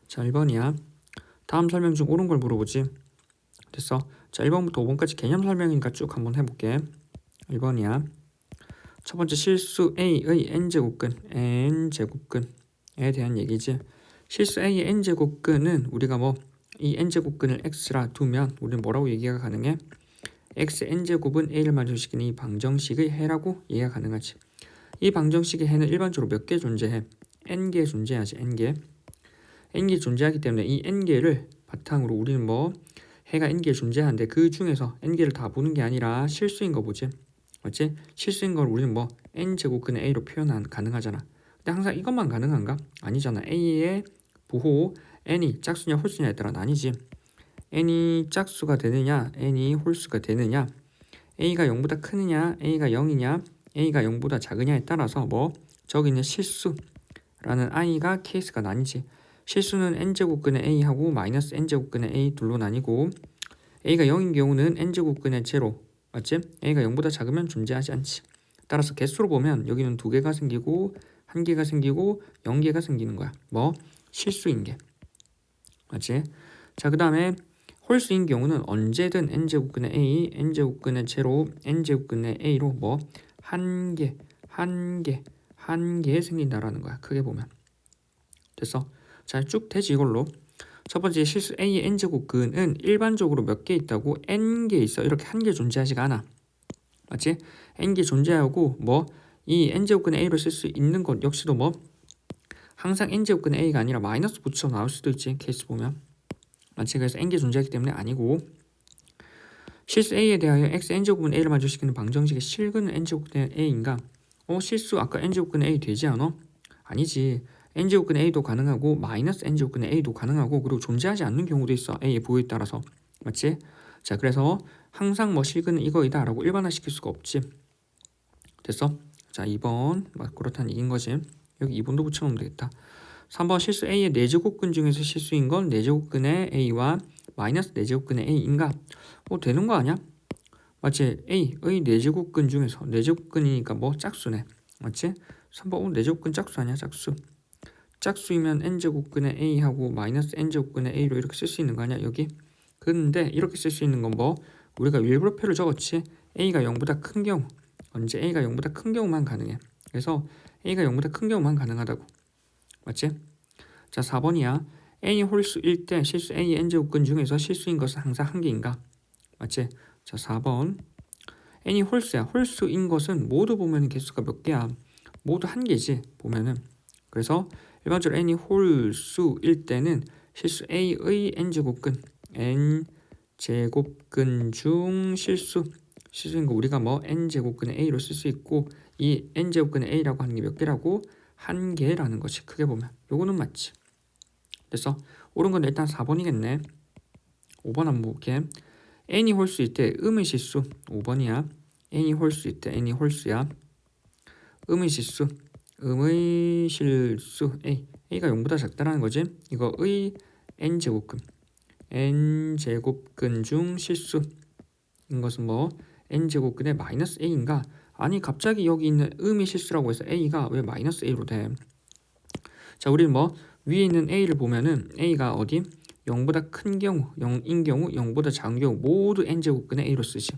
자, 1번이야. 다음 설명 중 옳은 걸 물어보지. 됐어. 자, 1번부터 5번까지 개념 설명이니까 쭉 한번 해볼게. 1번이야. 첫 번째 실수 A의 n제곱근에 대한 얘기지. 실수 A의 n제곱근은 우리가 뭐 이 n제곱근을 x라 두면 우리는 뭐라고 얘기가 가능해? x n제곱은 A를 만족시키는 이 방정식의 해라고 얘기가 가능하지. 이 방정식의 해는 일반적으로 몇 개 존재해? n개 존재하지. n개 존재하기 때문에 이 n개를 바탕으로 우리는 뭐 해가 n개 존재하는데 그 중에서 n개를 다 보는 게 아니라 실수인 거 보지. 맞지? 실수인 걸 우리는 뭐 n제곱근의 a로 표현 가능하잖아. 근데 항상 이것만 가능한가? 아니잖아. a의 부호 n이 짝수냐 홀수냐에 따라 나뉘지. n이 짝수가 되느냐 n이 홀수가 되느냐, a가 0보다 크느냐 a가 0이냐 a가 0보다 작으냐에 따라서 뭐 저기 있는 실수라는 i가 케이스가 나뉘지. 실수는 n제곱근의 a하고 마이너스 n제곱근의 a 둘로 나뉘고, a가 0인 경우는 n제곱근의 제로, 맞지? a가 0보다 작으면 존재하지 않지. 따라서 개수로 보면 여기는 2개가 생기고 1개가 생기고 0개가 생기는 거야. 뭐 실수인 게. 맞지? 자, 그 다음에 홀수인 경우는 언제든 n제곱근의 a, n제곱근의 제로, n제곱근의 a로 뭐 한 개 생긴다라는 거야. 크게 보면. 됐어? 자, 쭉 되지 이걸로. 첫 번째 실수 a의 n제곱근은 일반적으로 몇 개 있다고? n개 있어. 이렇게 한 개 존재하지가 않아. 맞지? n개 존재하고 뭐 이 n제곱근의 a로 쓸 수 있는 것 역시도 뭐 항상 n제곱근의 a가 아니라 마이너스 붙여 나올 수도 있지. 케이스 보면. 맞지? 그래서 n개 존재하기 때문에 아니고, 실수 a에 대하여 x n제곱은 a를 만족시키는 방정식의 실근은 n제곱근의 a인가? 실수 아까 n제곱근의 a 되지 않아? 아니지. n제곱근의 a도 가능하고 마이너스 n제곱근의 a도 가능하고 그리고 존재하지 않는 경우도 있어. a의 부호에 따라서. 맞지? 자, 그래서 항상 뭐 실근은 이거이다 라고 일반화시킬 수가 없지. 됐어? 자, 2번 그렇다는 얘기인 거지. 여기 2번도 붙여놓으면 되겠다. 3번 실수 a의 4제곱근 중에서 실수인 건 4제곱근의 a와 마이너스 4제곱근의 a인가? 되는 거 아니야? 맞지? a의 4제곱근 중에서 4제곱근이니까 뭐 짝수네. 맞지? 3번 4제곱근 짝수 아니야? 짝수이면 n제곱근의 a하고 마이너스 n제곱근의 a로 이렇게 쓸 수 있는 거 아니야? 여기? 근데 이렇게 쓸 수 있는 건 뭐 우리가 일부러 표를 적었지. a가 0보다 큰 경우, 언제 a가 0보다 큰 경우만 가능해. 그래서 a가 0보다 큰 경우만 가능하다고. 맞지? 자, 4번이야. n이 홀수일 때 실수 a의 n제곱근 중에서 실수인 것은 항상 한 개인가? 맞지? 자, 4번. n이 홀수야. 홀수인 것은 모두 보면 개수가 몇 개야? 모두 한 개지 보면은. 그래서 일반적으로 n이 홀수일 때는 실수 a의 n제곱근, n제곱근 중 실수인 거 우리가 뭐 n제곱근의 a로 쓸 수 있고, 이 n제곱근의 a라고 하는 게 몇 개라고? 한 개라는 거지. 크게 보면 요거는 맞지. 됐어? 옳은 건 일단 4번이겠네. 5번 한번 볼게. n이 홀수일 때 음의 실수 5번이야. n이 홀수일 때 n이 홀수야. 음의 실수 a가 0보다 작다라는 거지. 이거의 n제곱근 중 실수인 것은 뭐 n제곱근의 마이너스 a인가? 아니, 갑자기 여기 있는 음의 실수라고 해서 a가 왜 마이너스 a로 돼? 자, 우리는 뭐 위에 있는 a를 보면은 a가 어디? 0보다 큰 경우, 0인 경우, 0보다 작은 경우 모두 n제곱근의 a로 쓰지.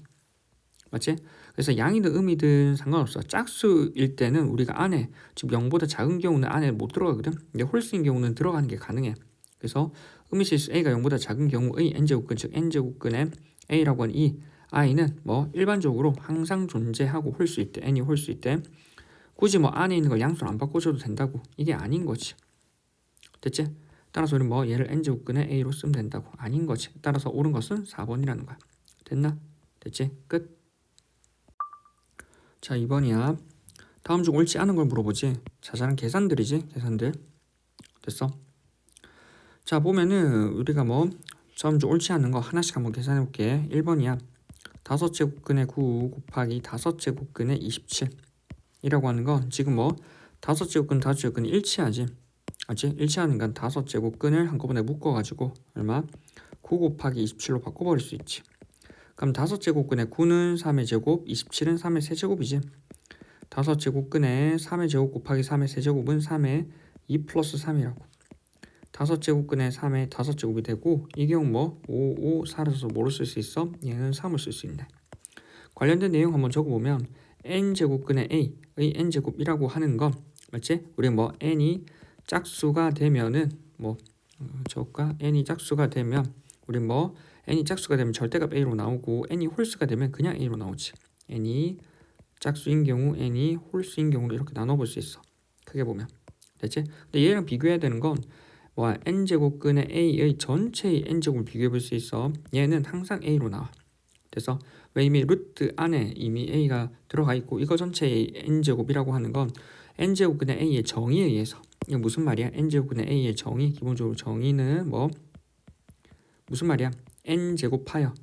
맞지? 그래서 양이든 음이든 상관없어. 짝수일 때는 우리가 안에, 지금 0보다 작은 경우는 안에 못 들어가거든. 근데 홀수인 경우는 들어가는 게 가능해. 그래서 음의 실수 a가 0보다 작은 경우의 n제곱근, 즉 n제곱근의 a라고 하는 이 i는 뭐 일반적으로 항상 존재하고 홀수일 때, n이 홀수일 때 굳이 뭐 안에 있는 걸 양수로 안 바꿔줘도 된다고. 이게 아닌 거지. 됐지? 따라서 우리는 뭐 얘를 n제곱근의 a로 쓰면 된다고. 아닌 거지. 따라서 옳은 것은 4번이라는 거야. 됐나? 됐지? 끝. 자, 2번이야. 다음 중 옳지 않은 걸 물어보지. 자잘한 계산들이지. 계산들. 됐어? 자, 보면은 우리가 뭐 다음 중 옳지 않은 거 하나씩 한번 계산해 볼게. 1번이야. 5제곱근의 9 곱하기 5제곱근의 27 이라고 하는 건 지금 뭐 5제곱근 일치하지. 맞지? 일치하는 건 5제곱근을 한꺼번에 묶어가지고 얼마? 9 곱하기 27로 바꿔버릴 수 있지. 그럼 5제곱근의 9는 3의 제곱, 27은 3의 세제곱이지. 5제곱근의 3의 제곱 곱하기 3의 세제곱은 3의 2 플러스 3이라고. 5제곱근의 3의 5제곱이 되고 이 경우 뭐 5, 5 사라져서 뭐로 쓸 수 있어? 얘는 3을 쓸 수 있네. 관련된 내용 한번 적어보면 n제곱근의 a의 n제곱이라고 하는 건 맞지? 우리 뭐 n이 짝수가 되면은 뭐 적을까? n이 짝수가 되면 우리 뭐 n이 짝수가 되면 절대값 a로 나오고 n이 홀수가 되면 그냥 a로 나오지. n이 짝수인 경우 n이 홀수인 경우로 이렇게 나눠볼 수 있어. 크게 보면 됐지? 근데 얘랑 비교해야 되는 건 뭐 n제곱근의 a의 전체의 n제곱을 비교해 볼 수 있어. 얘는 항상 a로 나와. 그래서 왜 이미 루트 안에 이미 a가 들어가 있고 이거 전체의 n제곱이라고 하는 건 n제곱근의 a의 정의에 의해서. 이게 무슨 말이야? n제곱근의 a의 정의, 기본적으로 정의는 뭐 무슨 말이야? n제곱하여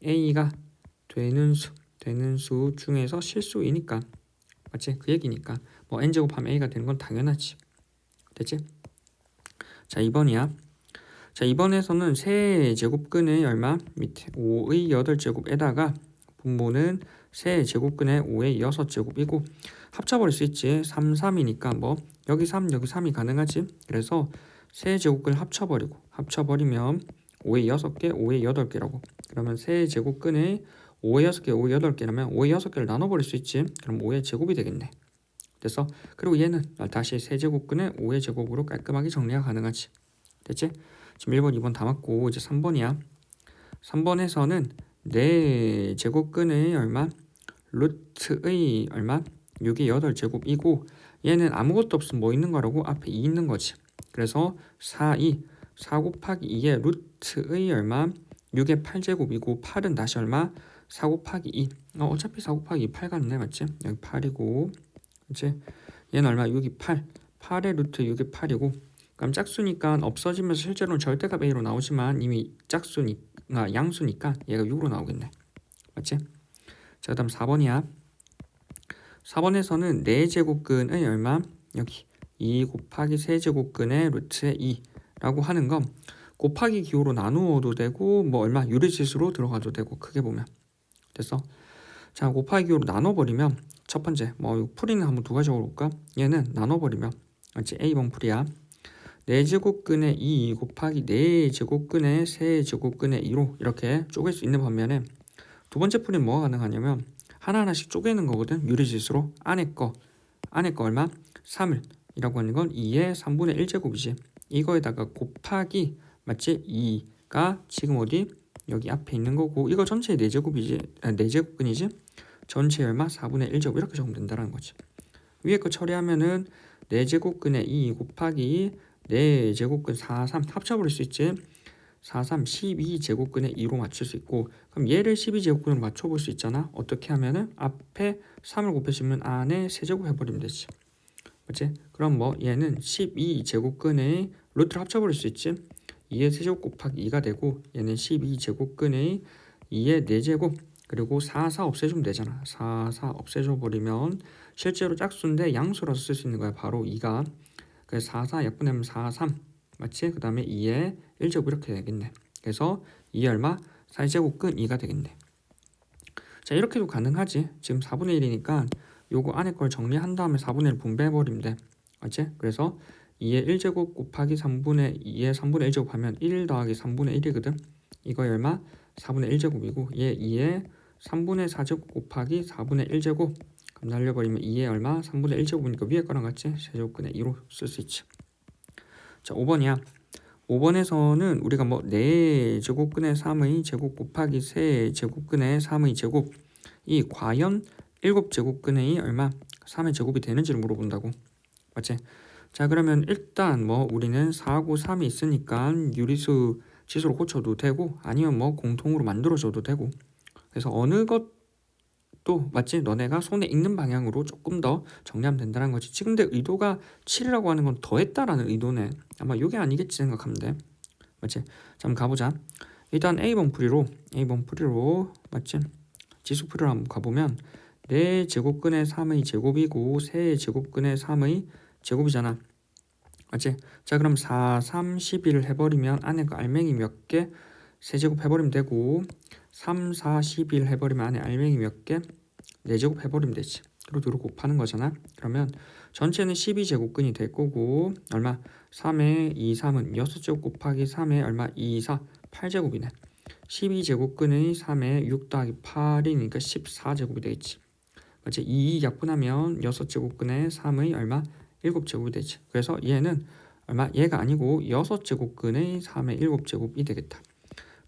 a가 되는 수 중에서 실수이니까 맞지? 그 얘기니까 뭐 n제곱하면 a가 되는 건 당연하지. 됐지? 자 2번이야. 자 2번에서는 세제곱근의 얼마? 밑에 5의 8제곱에다가 분모는 세제곱근의 5의 6제곱이고 합쳐버릴 수 있지. 3, 3이니까 뭐 여기 3, 여기 3이 가능하지. 그래서 세제곱근을 합쳐버리면 5의 6개, 5의 8개라고. 그러면 세제곱근의 5의 6개, 5의 8개라면 5의 6개를 나눠버릴 수 있지. 그럼 5의 제곱이 되겠네. 됐어? 그리고 얘는 다시 세제곱근의 5의 제곱으로 깔끔하게 정리가 가능하지. 됐지? 지금 1번, 2번 다 맞고 이제 3번이야. 3번에서는 4제곱근의 얼마? 루트의 얼마? 6의 8제곱이고 얘는 아무것도 없으면 뭐 있는 거라고? 앞에 2 있는 거지. 그래서 4 곱하기 2의 루트의 얼마? 6의 8제곱이고 8은 다시 얼마? 4 곱하기 2. 어차피 4 곱하기 2 8 같네. 맞지? 여기 8이고 그치? 얘는 얼마? 6이 8. 8의 루트 6이 8이고 그럼 짝수니까 없어지면서 실제로는 절대값 a로 나오지만 이미 짝수니까 양수니까 얘가 6으로 나오겠네. 맞지? 자, 그다음 4번이야. 4번에서는 4제곱근의 얼마? 여기 2 곱하기 세제곱근의 루트의 2라고 하는 건 곱하기 기호로 나누어도 되고 뭐 얼마 유리짓으로 들어가도 되고 크게 보면 됐어? 자, 곱하기 기호로 나눠버리면 첫 번째 뭐 풀이는 한번 두 가지 적어볼까? 얘는 나눠버리면 맞지? A번 풀이야. 4제곱근의 2 곱하기 4제곱근의 세제곱근의 2로 이렇게 쪼갤 수 있는 반면에 두 번째 풀이는 뭐가 가능하냐면 하나하나씩 쪼개는 거거든. 유리짓으로 안에 거 얼마? 3을 이라고 하는 건 2의 3분의 1제곱이지. 이거에다가 곱하기 맞지? 2가 지금 어디? 여기 앞에 있는 거고 이거 전체 4제곱이지. 4제곱근이지? 전체 얼마? 4분의 1제곱 이렇게 적으면 된다는 거지. 위에 거 처리하면은 4제곱근의 2 곱하기 4제곱근 4, 3 합쳐버릴 수 있지. 4, 3, 12제곱근의 2로 맞출 수 있고 그럼 얘를 12제곱근으로 맞춰볼 수 있잖아. 어떻게 하면은 앞에 3을 곱해주면 안에 세제곱 해버리면 되지. 맞지? 그럼 뭐 얘는 12제곱근의 루트를 합쳐버릴 수 있지. 2의 세제곱 곱하기 2가 되고 얘는 12제곱근의 2의 4제곱 그리고 4, 4 없애주면 되잖아. 4, 4 없애줘버리면 실제로 짝수인데 양수라서 쓸 수 있는 거야. 바로 2가. 그래서 4, 4 약분하면 4, 3 맞지? 그 다음에 2의 1제곱 이렇게 되겠네. 그래서 2 얼마? 4제곱근 2가 되겠네. 자 이렇게도 가능하지. 지금 4분의 1이니까 요거 안에 걸 정리한 다음에 4분의 1 분배해버리면 돼. 맞지? 그래서 2의 1제곱 곱하기 3분의 2의 3분의 1제곱 하면 1 더하기 3분의 1이거든. 이거 얼마? 4분의 1제곱이고 얘 2의 3분의 4제곱 곱하기 4분의 1제곱 그럼 날려버리면 2의 얼마? 3분의 1제곱이니까 위에 거랑 같이 세제곱근의 2로 쓸 수 있지. 자 5번이야. 5번에서는 우리가 뭐 4제곱근의 3의 제곱 곱하기 세제곱근의 3의 제곱 이 과연 7제곱근의 얼마? 3의 제곱이 되는지를 물어본다고. 맞지? 자 그러면 일단 뭐 우리는 4하고 3이 있으니까 유리수 지수로 고쳐도 되고 아니면 뭐 공통으로 만들어줘도 되고 그래서 어느 것도 맞지? 너네가 손에 익는 방향으로 조금 더 정리하면 된다는 거지. 지금 내 의도가 7이라고 하는 건 더했다라는 의도네. 아마 이게 아니겠지 생각하면 돼. 맞지? 자 한번 가보자. 일단 A번 풀이로 맞지? 지수 풀이로 한번 가보면 4제곱근의 3의 제곱이고 세제곱근의 3의 제곱이잖아. 맞지? 자 그럼 4, 3, 11을 해버리면 안에 그 알맹이 몇 개? 세제곱 해버리면 되고 3, 4, 11 해버리면 안에 알맹이 몇 개? 4제곱 해버리면 되지. 루트로 곱하는 거잖아. 그러면 전체는 12제곱근이 될 거고 얼마? 3에 2, 3은 6제곱 곱하기 3에 얼마? 2, 4, 8제곱이네. 12제곱근의 3에 6 더하기 8이니까 14제곱이 되겠지. 맞지? 2 약분하면 6제곱근의 3의 얼마? 7제곱이 되지. 그래서 얘는 얼마? 얘가 아니고 6제곱근의 3의 7제곱이 되겠다.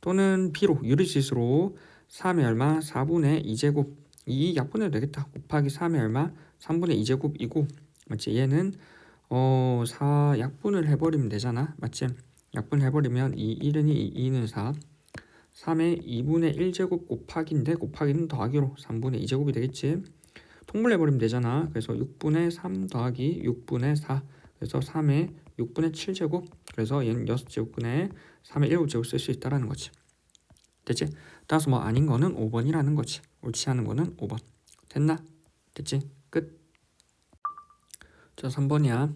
또는 B로 유리수로 3의 얼마? 4분의 2제곱 2 약분해도 되겠다. 곱하기 3의 얼마? 3분의 2제곱이고 맞지? 얘는 4 약분을 해버리면 되잖아. 맞지? 약분해버리면 2, 1은 2, 2는 4 3의 2분의 1제곱 곱하기인데 곱하기는 더하기로 3분의 2제곱이 되겠지. 통분해버리면 되잖아. 그래서 6분의 3 더하기 6분의 4 그래서 3의 6분의 7제곱 그래서 얘는 6제곱분의 3의 7제곱 쓸 수 있다라는 거지. 됐지? 따라서 뭐 아닌 거는 5번이라는 거지. 옳지 않은 거는 5번. 됐나? 됐지? 끝. 자 3번이야.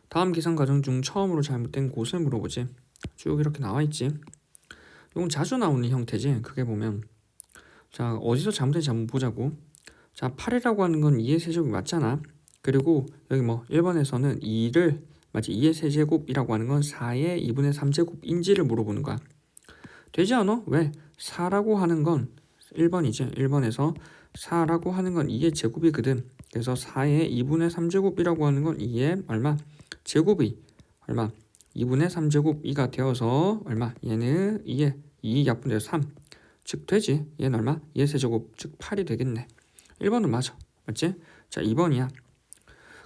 다음 계산 과정 중 처음으로 잘못된 곳을 물어보지. 쭉 이렇게 나와있지. 이건 자주 나오는 형태지. 크게 보면 자 어디서 잘못된지 한번 보자고. 자 8이라고 하는 건 2의 세제곱이 맞잖아. 그리고 여기 뭐 1번에서는 2를 맞지? 2의 세제곱이라고 하는 건 4의 2분의 3제곱인지를 물어보는 거야. 되지 않아? 왜? 4라고 하는 건 1번이지. 1번에서 4라고 하는 건 2의 제곱이거든. 그래서 4의 2분의 3제곱이라고 하는 건 2의 얼마? 제곱이 얼마? 2분의 3제곱이가 되어서 얼마? 얘는 2의 2 약분돼서 3. 즉 되지. 얘는 얼마? 2의 세제곱 즉 8이 되겠네. 1번은 맞아. 맞지? 자 2번이야.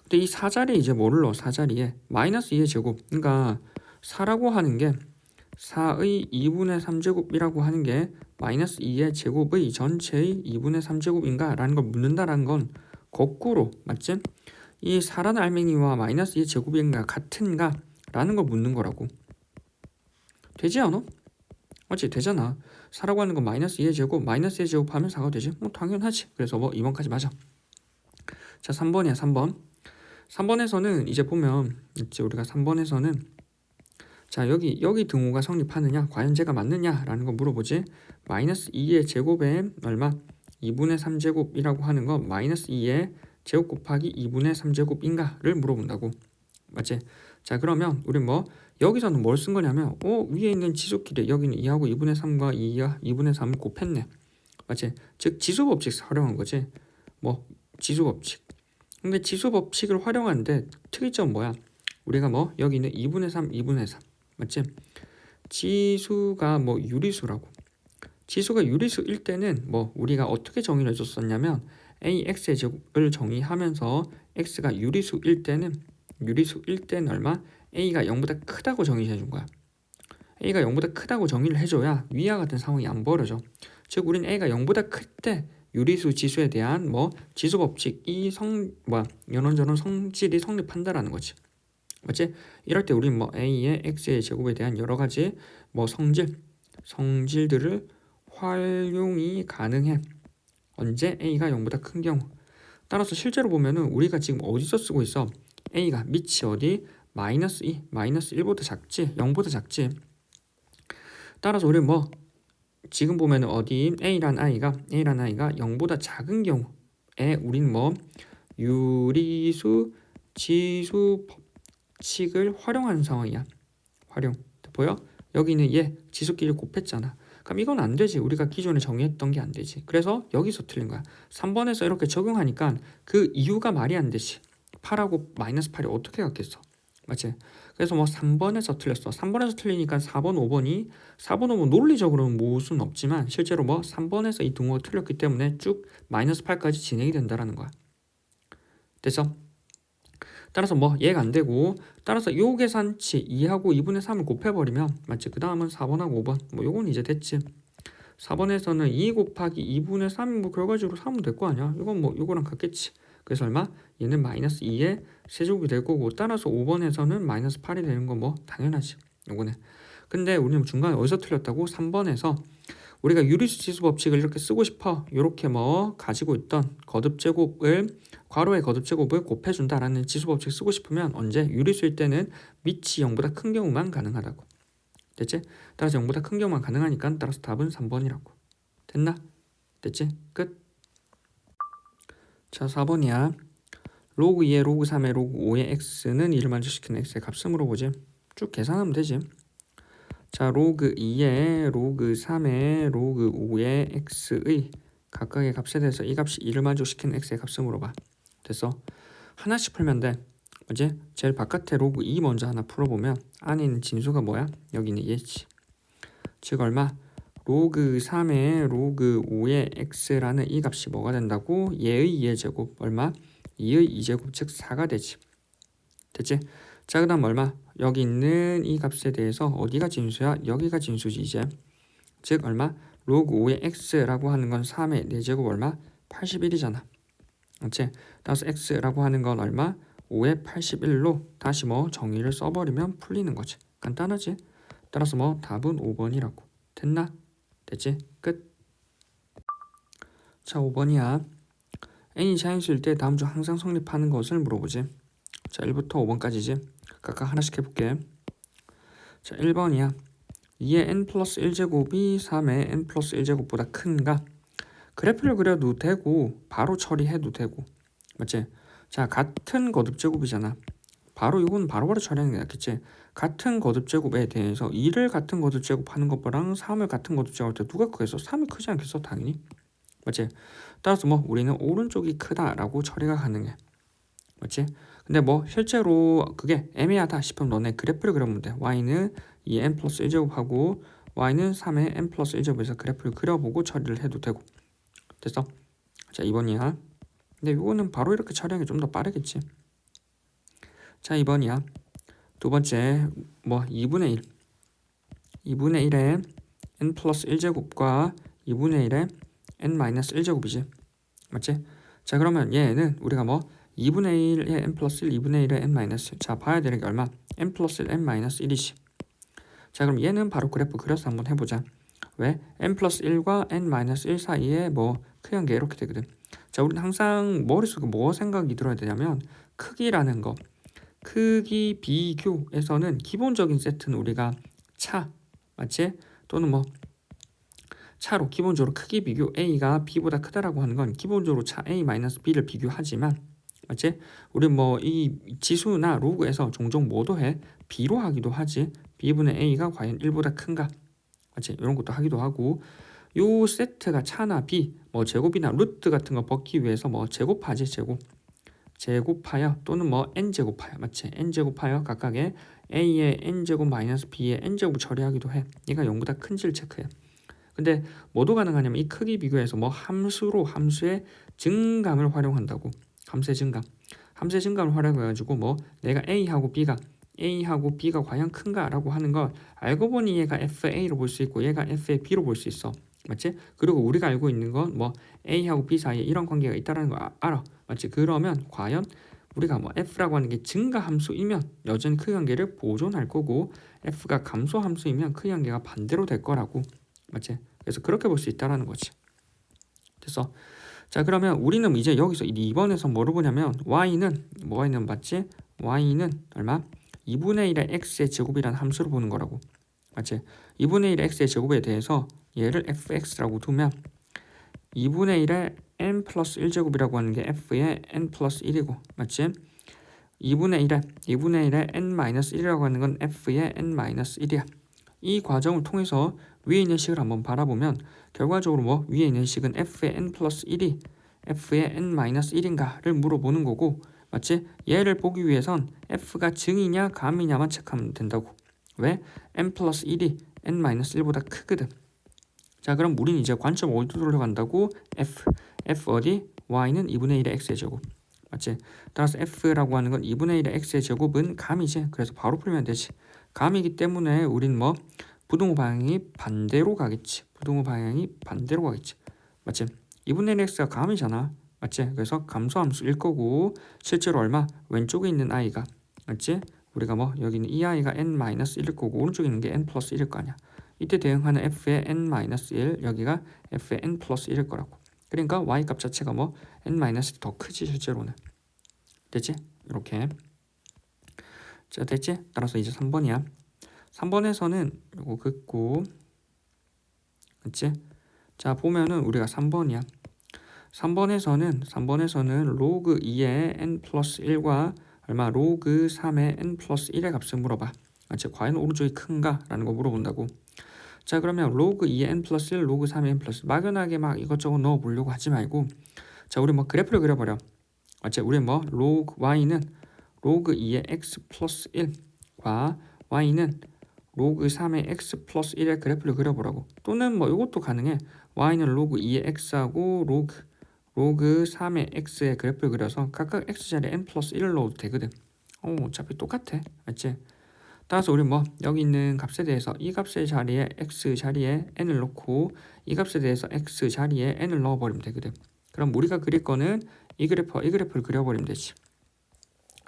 근데 이 4자리에 이제 뭐를 넣어? 4자리에 마이너스 2의 제곱. 그러니까 4라고 하는 게 4의 2분의 3제곱이라고 하는 게 마이너스 2의 제곱의 전체의 2분의 3제곱인가? 라는 걸 묻는다라는 건 거꾸로 맞지? 이 4라는 알맹이와 마이너스 2의 제곱인가 같은가? 라는 걸 묻는 거라고. 되지 않아? 맞지? 되잖아. 4라고 하는 건 마이너스 2의 제곱 마이너스 2의 제곱 하면 4가 되지? 뭐 당연하지. 그래서 뭐 2번까지 맞아. 자 3번이야 3번. 3번에서는 이제 보면 있지 우리가 3번에서는 자 여기 등호가 성립하느냐 과연 쟤가 맞느냐라는 거 물어보지. 마이너스 2의 제곱에 얼마? 2분의 3제곱이라고 하는 거 마이너스 2의 제곱 곱하기 2분의 3제곱인가를 물어본다고. 맞지? 자 그러면 우리 뭐 여기서는 뭘 쓴 거냐면 위에 있는 지수끼리 여기는 2하고 2분의 3과 2와 2분의 3을 곱했네. 맞지? 즉 지수법칙 활용한 거지. 뭐 지수법칙. 근데 지수법칙을 활용하는데 특이점 뭐야? 우리가 뭐 여기는 2분의 3, 2분의 3 맞지? 지수가 뭐 유리수라고. 지수가 유리수일 때는 뭐 우리가 어떻게 정의를 해줬었냐면 ax의 제곱을 정의하면서 x가 유리수일 때는 얼마? a가 0보다 크다고 정의해 준 거야. a가 0보다 크다고 정의를 해줘야 위와 같은 상황이 안 벌어져. 즉 우린 a가 0보다 클 때 유리수 지수에 대한 뭐 지수 법칙이 이런저런 성질이 성립한다라는 거지. 맞지? 이럴 때 우린 뭐 a의 x의 제곱에 대한 여러 가지 뭐 성질들을 활용이 가능해. 언제 a가 0보다 큰 경우. 따라서 실제로 보면은 우리가 지금 어디서 쓰고 있어? a가 밑이 어디? 마이너스 2, 마이너스 1보다 작지? 0보다 작지? 따라서 우리 뭐 지금 보면은 어디 a란 아이가 0보다 작은 경우에 우린 뭐 유리수 지수 법칙을 활용하는 상황이야. 활용. 보여? 여기는 얘 지수끼리 곱했잖아. 그럼 이건 안 되지. 우리가 기존에 정의했던 게 안 되지. 그래서 여기서 틀린 거야. 3번에서 이렇게 적용하니까 그 이유가 말이 안 되지. 8하고 마이너스 8이 어떻게 같겠어? 맞지? 그래서 뭐 3번에서 틀렸어. 3번에서 틀리니까 4번, 5번이 4번, 5번 논리적으로는 모을 수는 없지만 실제로 뭐 3번에서 이 등호가 틀렸기 때문에 쭉 마이너스 8까지 진행이 된다라는 거야. 됐어? 따라서 뭐 얘가 안 되고 따라서 요 계산치 2하고 2분의 3을 곱해버리면 맞지? 그 다음은 4번하고 5번 뭐 요건 이제 됐지. 4번에서는 2 곱하기 2분의 3이 뭐 결과적으로 3은 될 거 아니야. 이건 뭐 요거랑 같겠지. 그래서 얼마? 얘는 마이너스 2의 세제곱이 될 거고 따라서 5번에서는 마이너스 8이 되는 건 뭐 당연하지. 요거네. 근데 우리는 중간에 어디서 틀렸다고? 3번에서 우리가 유리수 지수 법칙을 이렇게 쓰고 싶어. 이렇게 뭐 가지고 있던 거듭제곱을 괄호의 거듭제곱을 곱해준다라는 지수 법칙 쓰고 싶으면 언제? 유리수일 때는 밑이 0보다 큰 경우만 가능하다고. 됐지? 따라서 0보다 큰 경우만 가능하니까 따라서 답은 3번이라고. 됐나? 됐지? 끝. 자 4번이야. 로그 2의 로그 3의 로그 5의 x는 2를 만족시키는 x의 값을 물어보지. 쭉 계산하면 되지. 자 로그 2의 로그 3의 로그 5의 x의 각각의 값에 대해서 이 값이 2를 만족시키는 x의 값을 물어봐. 됐어? 하나씩 풀면 돼. 뭐지? 제일 바깥에 로그 2 먼저 하나 풀어보면 안에 있는 진수가 뭐야? 여기는 얘지. 즉 얼마? 로그 3의 로그 5의 x라는 이 값이 뭐가 된다고? 얘의 2의 제곱 얼마? 2의 2제곱 즉 4가 되지. 됐지? 자 그 다음 얼마? 여기 있는 이 값에 대해서 어디가 진수야? 여기가 진수지 이제. 즉 얼마? 로그 5의 x라고 하는 건 3의 4제곱 얼마? 81이잖아. 맞지? 따라서 x라고 하는 건 얼마? 5의 81로 다시 뭐 정의를 써버리면 풀리는 거지. 간단하지? 따라서 뭐 답은 5번이라고. 됐나? 됐지? 끝. 자 5번이야. n이 자연수일 때 다음 중 항상 성립하는 것을 물어보지. 자 1부터 5번까지지. 각각 하나씩 해볼게. 자 1번이야. 2의 n 플러스 1제곱이 3의 n 플러스 1제곱보다 큰가? 그래프를 그려도 되고 바로 처리해도 되고. 맞지? 자 같은 거듭제곱이잖아. 바로 이건 바로바로 처리하는 게 낫겠지. 같은 거듭제곱에 대해서 2를 같은 거듭제곱 하는 것보다는 3을 같은 거듭제곱 할 때 누가 크겠어? 3이 크지 않겠어? 당연히. 맞지? 따라서 뭐 우리는 오른쪽이 크다라고 처리가 가능해. 맞지? 근데 뭐 실제로 그게 애매하다 싶으면 너네 그래프를 그려보면 돼. y는 2n 플러스 1제곱하고 y는 3의 n 플러스 1제곱에서 그래프를 그려보고 처리를 해도 되고. 됐어? 자 2번이야. 근데 이거는 바로 이렇게 처리하는 게 좀 더 빠르겠지. 자 2번이야. 두 번째 뭐 2분의 1 2분의 1의 n 플러스 1제곱과 2분의 1의 n 마이너스 1제곱이지. 맞지? 자 그러면 얘는 우리가 뭐 2분의 1의 n 플러스 1 2분의 1의 n 마이너스 자 봐야 되는 게 얼마? n 플러스 1 n 마이너스 1이지. 자 그럼 얘는 바로 그래프 그려서 한번 해보자. 왜? n 플러스 1과 n 마이너스 1 사이에 뭐 크기한 게 이렇게 되거든. 자 우리는 항상 머릿속에 뭐 생각이 들어야 되냐면 크기라는 거 크기 비교에서는 기본적인 세트는 우리가 차 맞지? 또는 뭐 차로 기본적으로 크기 비교 A가 B보다 크다라고 하는 건 기본적으로 차 A-B를 비교하지만 맞지? 우리 뭐 이 지수나 로그에서 종종 뭐도 해? B로 하기도 하지. B분의 A가 과연 1보다 큰가? 맞지? 이런 것도 하기도 하고 요 세트가 차나 B 뭐 제곱이나 루트 같은 거 벗기 위해서 뭐 제곱하지 제곱하여 또는 뭐 n제곱하여 맞지? n제곱하여 각각의 a의 n제곱 마이너스 b의 n제곱 처리하기도 해. 얘가 0보다 큰지를 체크해. 근데 뭐도 가능하냐면 이 크기 비교해서 뭐 함수의 증감을 활용한다고. 함수의 증감을 활용해가지고 뭐 내가 A하고 B가 과연 큰가라고 하는 걸 알고 보니 얘가 FA로 볼 수 있고 얘가 FAB로 볼 수 있어. 맞지? 그리고 우리가 알고 있는 건 뭐 A하고 B 사이에 이런 관계가 있다는 거 알아. 맞지? 그러면 과연 우리가 뭐 F라고 하는 게 증가 함수이면 여전히 크기 관계를 보존할 거고 F가 감소 함수이면 크기 관계가 반대로 될 거라고. 맞지? 그래서 그렇게 볼 수 있다라는 거지. 됐어? 자 그러면 우리는 이제 여기서 2번에서 뭐를 보냐면 y는 뭐가 있는 맞지? y는 얼마? 2분의 1의 x의 제곱이라는 함수를 보는 거라고. 맞지? 2분의 1의 x의 제곱에 대해서 얘를 fx라고 두면 2분의 1의 n 플러스 1제곱이라고 하는 게 f의 n 플러스 1이고 맞지? 2분의 1의 n 마이너스 1이라고 하는 건 f의 n 마이너스 1이야. 이 과정을 통해서 위에 있는 식을 한번 바라보면 결과적으로 뭐 위에 있는 식은 f의 n 플러스 1이 f의 n 마이너스 1인가를 물어보는 거고 맞지? 얘를 보기 위해선 f가 증이냐 감이냐만 체크하면 된다고. 왜? n 플러스 1이 n 마이너스 1보다 크거든. 자 그럼 우린 이제 관점 어디로 돌려간다고? f 어디? y는 2분의 1의 x의 제곱. 맞지? 따라서 f라고 하는 건 2분의 1의 x의 제곱은 감이지. 그래서 바로 풀면 되지. 감이기 때문에 우린 뭐 부등호 방향이 반대로 가겠지. 맞지? 2분의 1 x가 감이잖아. 맞지? 그래서 감소함수일 거고 실제로 얼마? 왼쪽에 있는 i가 맞지? 우리가 뭐 여기는 이 i가 n-1일 거고 오른쪽에 있는 게 n 플러스 1일 거 아니야. 이때 대응하는 f의 n-1 여기가 f의 n 플러스 1일 거라고. 그러니까 y 값 자체가 뭐 n-1이 더 크지 실제로는. 됐지? 이렇게. 자 됐지? 따라서 이제 3번이야. 3번에서는 요거 긋고 맞지? 자 보면은 우리가 3번이야. 3번에서는 로그 2의 n 플러스 1과 얼마 로그 3의 n 플러스 1의 값을 물어봐. 즉 과연 오른쪽이 큰가? 라는 거 물어본다고. 자 그러면 로그 2의 n 플러스 1, 로그 3의 n 플러스 막연하게 막 이것저것 넣어보려고 하지 말고 자 우리 뭐 그래프를 그려버려. 우리 뭐 로그 y는 로그 2의 x 플러스 1과 y는 로그 3의 x 플러스 1의 그래프를 그려보라고. 또는 뭐 이것도 가능해. y는 로그 2의 x하고 로그 3의 x의 그래프를 그려서 각각 x자리에 n 플러스 1을 넣어도 되거든. 어차피 똑같아. 맞지? 따라서 우리 뭐 여기 있는 값에 대해서 이 값의 자리에 x 자리에 n을 넣고 이 값에 대해서 x 자리에 n을 넣어버리면 되거든. 그럼 우리가 그릴 거는 이 그래프를 그려버리면 되지.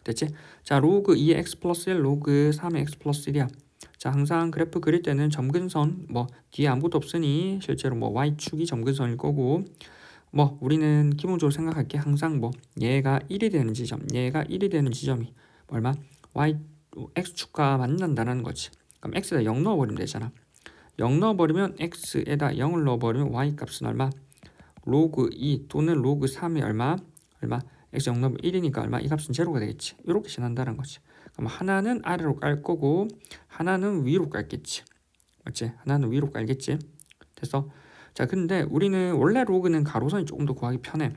됐지? 자 로그 2의 x 플러스 1 로그 3의 x 플러스 1이야. 자 항상 그래프 그릴 때는 점근선 뭐 뒤에 아무것도 없으니 실제로 뭐 y축이 점근선일 거고 뭐 우리는 기본적으로 생각할 게 항상 뭐 얘가 1이 되는 지점이 얼마? x축과 만난다는 거지. 그럼 x에다 0 넣어버리면 되잖아. 0 넣어버리면 x에다 0을 넣어버리면 y 값은 얼마? 로그 2 또는 로그 3이 얼마? x 0 넣으면 1이니까 얼마? 이 값은 제로가 되겠지. 이렇게 지난다는 거지. 그럼 하나는 아래로 깔 거고 하나는 위로 깔겠지. 맞지? 하나는 위로 깔겠지. 됐어? 자 근데 우리는 원래 로그는 가로선이 조금 더 구하기 편해.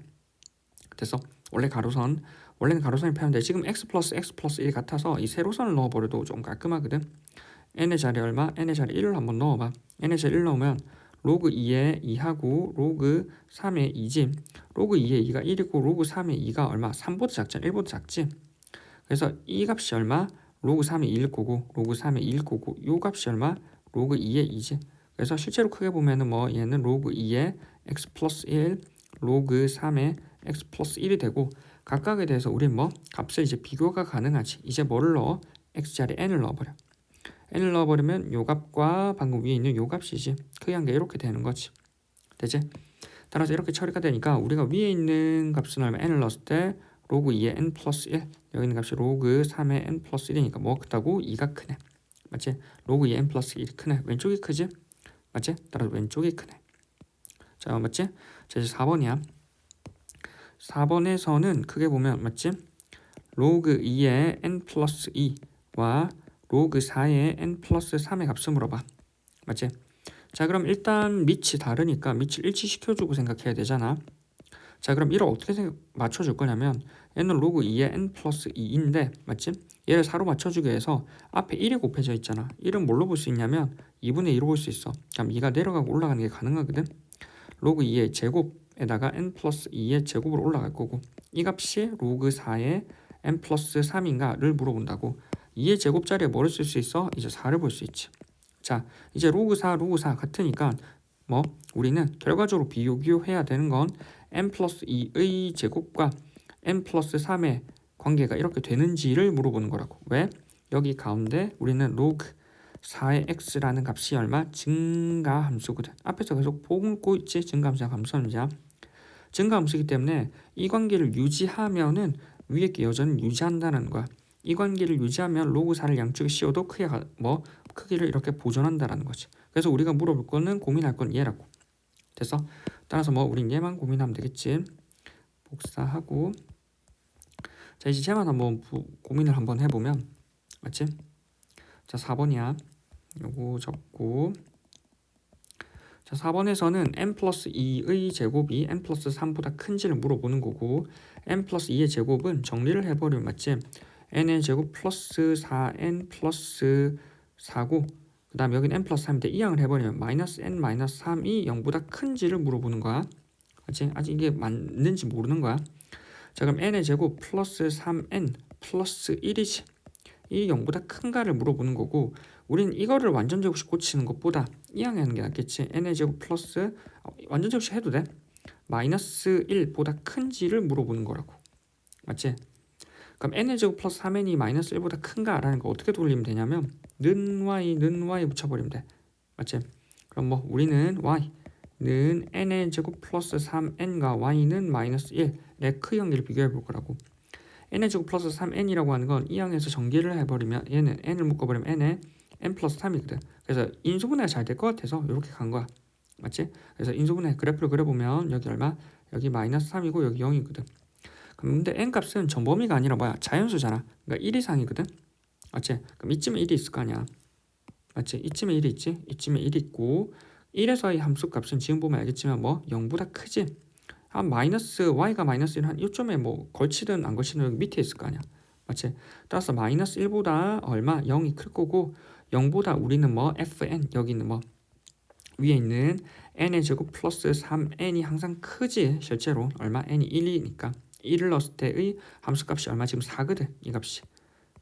됐어? 원래는 가로선이 편한데 지금 x 플러스 1 같아서 이 세로선을 넣어버려도 좀 깔끔하거든. n의 자리 얼마? n의 자리 1을 한번 넣어봐. n의 자리 1 넣으면 로그 2의 2하고 로그 3의 2지. 로그 2의 2가 1이고 로그 3의 2가 얼마? 3보다 작잖아. 1보다 작지. 그래서 이 값이 얼마? 로그 3의 2일 거고 로그 3의 2일 거고 요 값이 얼마? 로그 2의 2지. 그래서 실제로 크게 보면은 뭐 얘는 로그 2의 x 플러스 1 로그 3의 x 플러스 1이 되고 각각에 대해서 우린 뭐 값을 이제 비교가 가능하지. 이제 뭐를 넣어? x자리에 n을 넣어버려. n을 넣어버리면 요 값과 방금 위에 있는 요 값이지. 크게 한 게 이렇게 되는 거지. 되지? 따라서 이렇게 처리가 되니까 우리가 위에 있는 값은 얼마? n을 넣었을 때 로그 2의 n 플러스 1 여기 있는 값이 로그 3의 n 플러스 1이니까 뭐가 크다고? 2가 크네. 맞지? 로그 2의 n 플러스 1이 크네. 왼쪽이 크지? 맞지? 따라서 왼쪽이 크네. 자 맞지? 자 이제 4번이야. 4번에서는 크게 보면 맞지? 로그 2의 n 플러스 2와 로그 4의 n 플러스 3의 값을 물어봐. 맞지? 자 그럼 일단 밑이 다르니까 밑을 일치시켜주고 생각해야 되잖아. 자 그럼 이를 어떻게 맞춰줄 거냐면 얘는 로그 2의 n 플러스 2인데 맞지? 얘를 4로 맞춰주기 위해서 앞에 1이 곱해져 있잖아. 1은 뭘로 볼 수 있냐면 2분의 2로 볼 수 있어. 그럼 2가 내려가고 올라가는 게 가능하거든. 로그 2의 제곱에다가 n 플러스 2의 제곱으로 올라갈 거고 이 값이 로그 4의 n 플러스 3인가를 물어본다고. 2의 제곱 자리에 뭐를 쓸 수 있어? 이제 4를 볼 수 있지. 자 이제 로그 4 같으니까 뭐 우리는 결과적으로 비교해야 되는 건 n 플러스 2의 제곱과 n 플러스 3의 관계가 이렇게 되는지를 물어보는 거라고. 왜? 여기 가운데 우리는 로그 4의 x라는 값이 얼마? 증가함수거든. 앞에서 계속 보고 있지? 증가함수야 감소함수야. 증가함수이기 때문에 이 관계를 유지하면은 위에 게 여전히 유지한다는 거야. 이 관계를 유지하면 로그 4를 양쪽에 씌워도 크기를 이렇게 보존한다라는 거지. 그래서 우리가 물어볼 거는 고민할 건 얘라고. 됐어? 따라서 뭐 우린 얘만 고민하면 되겠지. 복사하고 자 이제 쟤만 한번 고민을 한번 해보면 맞지? 자 4번이야. 요거 적고 자 4번에서는 n 플러스 2의 제곱이 n 플러스 3보다 큰지를 물어보는 거고 n 플러스 2의 제곱은 정리를 해버리면 맞지? n의 제곱 플러스 4n 플러스 4고 그 다음 여기는 n 플러스 3인데 이항을 해버리면 마이너스 n 마이너스 3이 0보다 큰지를 물어보는 거야. 맞지? 아직 이게 맞는지 모르는 거야. 자 그럼 n의 제곱 플러스 3n 플러스 1이지. 이 0보다 큰가를 물어보는 거고 우린 이거를 완전제곱식 고치는 것보다 이항 하는 게 낫겠지. n의 제곱 플러스 완전제곱식 해도 돼. 마이너스 1보다 큰지를 물어보는 거라고. 맞지? 그럼 n의 제곱 플러스 3n이 마이너스 1보다 큰가라는 거 어떻게 돌리면 되냐면 는 y 붙여버리면 돼. 맞지? 그럼 뭐 우리는 y는 n의 제곱 플러스 3n과 y는 마이너스 1의 크형계를 비교해 볼 거라고. n의 제곱 플러스 3n이라고 하는 건 이 항에서 전개를 해버리면 얘는 n을 묶어버리면 n에 n 플러스 3이거든. 그래서 인수분해가 잘 될 것 같아서 이렇게 간 거야. 맞지? 그래서 인수분해 그래프를 그려보면 여기 얼마? 여기 마이너스 3이고 여기 0이거든. 근데 n 값은 전범위가 아니라 뭐야? 자연수잖아. 그러니까 1 이상이거든. 맞지? 그럼 이쯤에 1이 있을 거 아니야. 맞지? 이쯤에 1이 있지? 이쯤에 1이 있고 1에서의 함수 값은 지금 보면 알겠지만 뭐 0보다 크지? 한 마이너스 y가 마이너스 1 한 이쯤에 뭐 걸치든 안 걸치든 여기 밑에 있을 거 아니야. 맞지? 따라서 마이너스 1보다 얼마? 0이 클 거고 0보다 우리는 뭐 fn 여기 있는 뭐 위에 있는 n의 제곱 플러스 3n이 항상 크지. 실제로 얼마? n이 1이니까 1을 넣었을 때의 함수값이 얼마? 지금 4거든. 이 값이.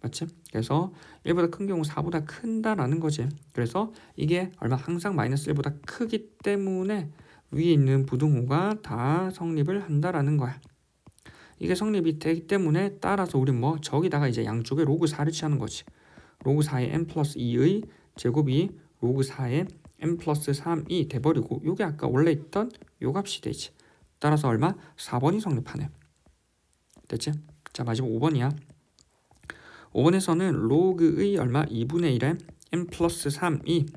맞지? 그래서 1보다 큰 경우 4보다 큰다라는 거지. 그래서 이게 얼마? 항상 마이너스 1보다 크기 때문에 위에 있는 부등호가 다 성립을 한다라는 거야. 이게 성립이 되기 때문에 따라서 우린 뭐 저기다가 이제 양쪽에 로그 4를 취하는 거지. 로그 4의 n 플러스 2의 제곱이 로그 4의 n 플러스 3이 돼버리고 요게 아까 원래 있던 요 값이 되지. 따라서 얼마? 4번이 성립하네. 됐지? 자 마지막 5번이야. 5번에서는 로그의 얼마? 2분의 1에 n 플러스 3이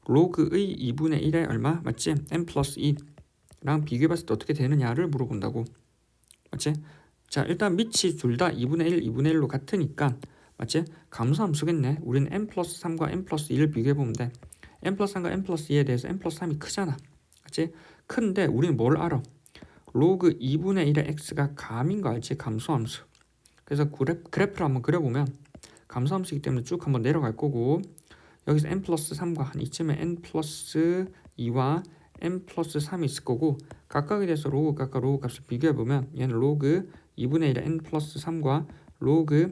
로그의 2분의 1에 얼마? 맞지? n 플러스 2랑 비교해봤을 때 어떻게 되느냐를 물어본다고. 맞지? 자 일단 밑이 둘 다 2분의 1, 2분의 1로 같으니까 맞지? 감소함수겠네. 우리는 n 플러스 3과 n 플러스 2를 비교해보면 돼. n 플러스 3과 n 플러스 2에 대해서 n 플러스 3이 크잖아. 맞지? 큰데 우리는 뭘 알아? 로그 2분의 1의 x가 감인 거 알지? 감소함수. 그래서 그래프를 한번 그려보면 감소함수이기 때문에 쭉 한번 내려갈 거고 여기서 n 플러스 3과 한 이쯤에 n 플러스 2와 n 플러스 3이 있을 거고 각각에 대해서 로그 각각 로그 값을 비교해보면 얘는 로그 2분의 1의 n 플러스 3과 로그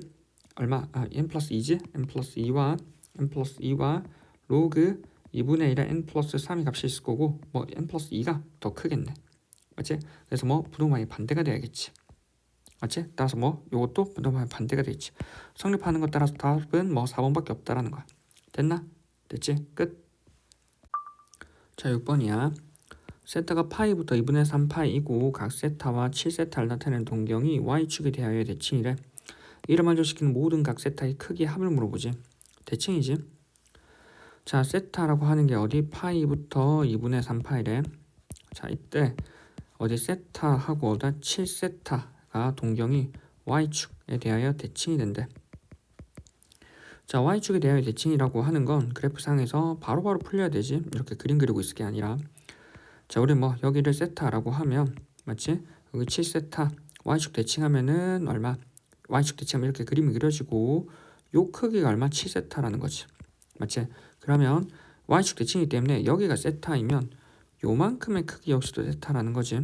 얼마? n 플러스 2지? n 플러스 2와 n 플러스 2와 로그 2분의 1의 n 플러스 3이 값이 있을 거고 뭐 n 플러스 2가 더 크겠네. 맞지? 그래서 뭐 부동방이 반대가 돼야겠지. 맞지? 따라서 뭐 요것도 부동방이 반대가 되겠지. 성립하는 것 따라서 답은 뭐 4번밖에 없다라는 거야. 됐나? 됐지? 끝. 자 6번이야. 세타가 파이부터 2분의 3파이이고 각 세타와 7세타를 나타내는 동경이 y축에 대하여 대칭이래. 이를 만족시키는 모든 각 세타의 크기의 합을 물어보지. 대칭이지. 자 세타라고 하는 게 어디? 파이부터 2분의 3파이래. 자 이때 어디 세타하고 어디다 7세타가 동경이 y축에 대하여 대칭이 된대. 자 y축에 대하여 대칭이라고 하는 건 그래프상에서 바로바로 풀려야 되지. 이렇게 그림 그리고 있을 게 아니라. 자 우리 뭐 여기를 세타라고 하면 맞지? 여기 7세타 y축 대칭하면은 얼마? y축 대칭하면 이렇게 그림이 그려지고 요 크기가 얼마? 7세타라는 거지. 맞지? 그러면 y축 대칭이기 때문에 여기가 세타이면 요만큼의 크기 역시도 세타라는 거지.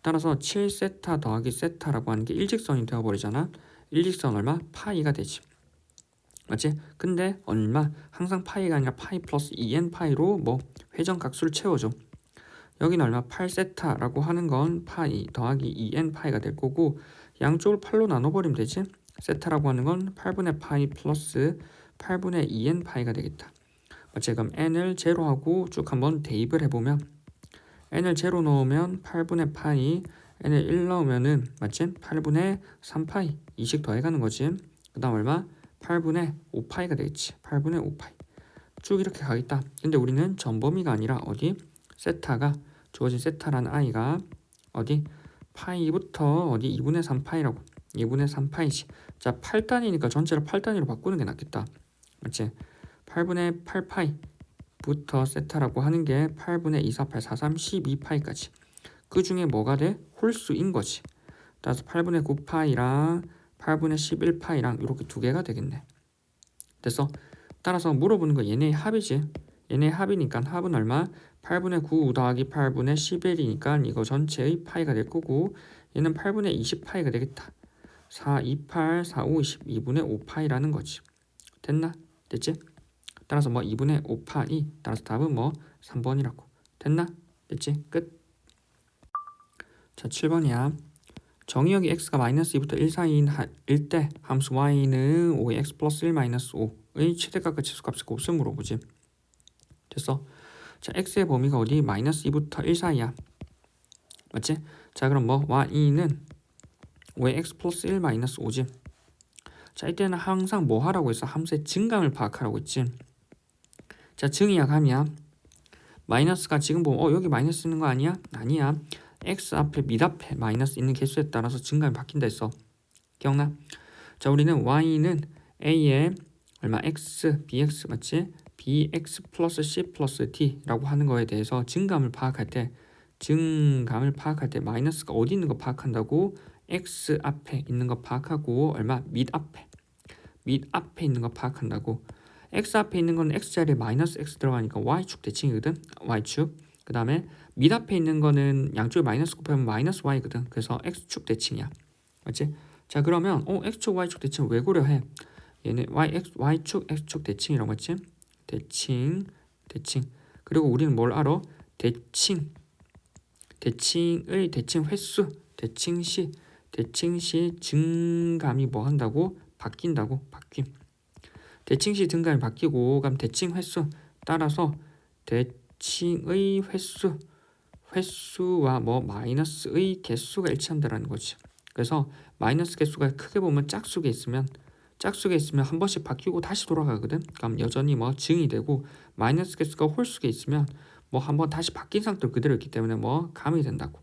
따라서 7세타 더하기 세타라고 하는 게 일직선이 되어버리잖아. 일직선 얼마? 파이가 되지. 맞지? 근데 얼마? 항상 파이가 아니라 파이 플러스 2n 파이로 뭐 회전각수를 채워줘. 여기는 얼마? 8세타라고 하는 건 파이 더하기 2n 파이가 될 거고 양쪽을 8로 나눠버리면 되지. 세타라고 하는 건 8분의 파이 플러스 8분의 2n 파이가 되겠다. 맞지? 그럼 n을 제로하고 쭉 한번 대입을 해보면 n을 제로 넣으면 8분의 파이, n을 1 넣으면은 맞지? 8분의 3파이 2씩 더해가는 거지. 그 다음 얼마? 8분의 5파이가 되겠지. 8분의 5파이 쭉 이렇게 가겠다. 근데 우리는 전범위가 아니라 어디? 세타가 주어진 세타라는 i가 어디? 파이부터 어디? 2분의 3파이라고 2분의 3파이지. 자 8단위니까 전체를 8단위로 바꾸는 게 낫겠다. 맞지? 8분의 8파이부터 세타라고 하는 게 8분의 2, 4, 8, 4, 3, 12파이까지. 그 중에 뭐가 돼? 홀수인 거지. 따라서 8분의 9파이랑 8분의 11파이랑 이렇게 두 개가 되겠네. 됐어? 따라서 물어보는 거 얘네의 합이지. 얘네의 합이니까 합은 얼마? 8분의 9 더하기 8분의 11이니까 이거 전체의 파이가 될 거고 얘는 8분의 20파이가 되겠다. 4, 2, 8, 4, 5, 20, 2분의 5파이라는 거지. 됐나? 됐지? 따라서 뭐 2분의 5파이 따라서 답은 뭐 3번이라고. 됐나? 됐지? 끝. 자 7번이야. 정의역이 x가 마이너스 2부터 1 사이인 때 함수 y는 5의 x 플러스 1 마이너스 5의 최대값과 치수값의 곱을 물어보지. 됐어? 자 x의 범위가 어디? 마이너스 2부터 1 사이야. 맞지? 자 그럼 뭐 y는 5의 x 플러스 1 마이너스 5지. 자 이때는 항상 뭐 하라고 했어? 함수의 증감을 파악하라고 했지. 자 증이야 감이야? 마이너스가 지금 보면 여기 마이너스 있는 거 아니야? 아니야. x 앞에 밑 앞에 마이너스 있는 개수에 따라서 증감이 바뀐다 했어. 기억나? 자, 우리는 y는 a에 얼마 x, bx 맞지? bx 플러스 c 플러스 d라고 하는 거에 대해서 증감을 파악할 때 마이너스가 어디 있는 거 파악한다고? x 앞에 있는 거 파악하고 얼마? 밑 앞에 있는 거 파악한다고. x 앞에 있는 건 x자리에 마이너스 x 들어가니까 y축 대칭이거든. y축. 그 다음에 밑 앞에 있는 거는 양쪽에 마이너스 곱하면 마이너스 y거든. 그래서 x축 대칭이야. 맞지? 자, 그러면 x축 y축 대칭 왜 고려해? 얘는 y축 x축 대칭이라고 했지? 대칭. 그리고 우리는 뭘 알아? 대칭의 대칭 횟수, 대칭 시 증감이 뭐 한다고? 바뀐다고. 바뀜. 대칭 시 증감이 바뀌고 그럼 대칭 횟수 따라서 대칭의 횟수와 뭐 마이너스의 개수가 일치한다라는 거지. 그래서 마이너스 개수가 크게 보면 짝수에 있으면 한 번씩 바뀌고 다시 돌아가거든. 그럼 여전히 뭐 증이 되고 마이너스 개수가 홀수에 있으면 뭐 한번 다시 바뀐 상태로 그대로 있기 때문에 뭐 감이 된다고.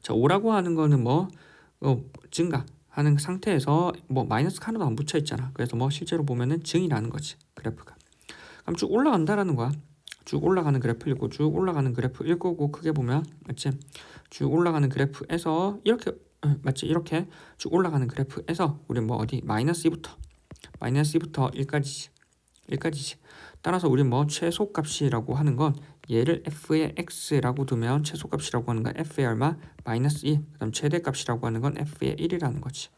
자, 5라고 하는 거는 뭐 증가하는 상태에서 뭐 마이너스가 하나도 안 붙여 있잖아. 그래서 뭐 실제로 보면은 증이라는 거지. 그래프가. 그럼 쭉 올라간다라는 거야. 쭉 올라가는 그래프 읽고 쭉 올라가는 그래프 읽고 크게 보면 맞지? 쭉 올라가는 그래프에서 이렇게 맞지? 이렇게 쭉 올라가는 그래프에서 우리 뭐 어디 마이너스 2부터 1까지지. 따라서 우리 뭐 최소값이라고 하는 건 얘를 f의 x라고 두면 최소값이라고 하는 건 f의 얼마? 마이너스 2. 그다음 최대값이라고 하는 건 f의 1이라는 거지.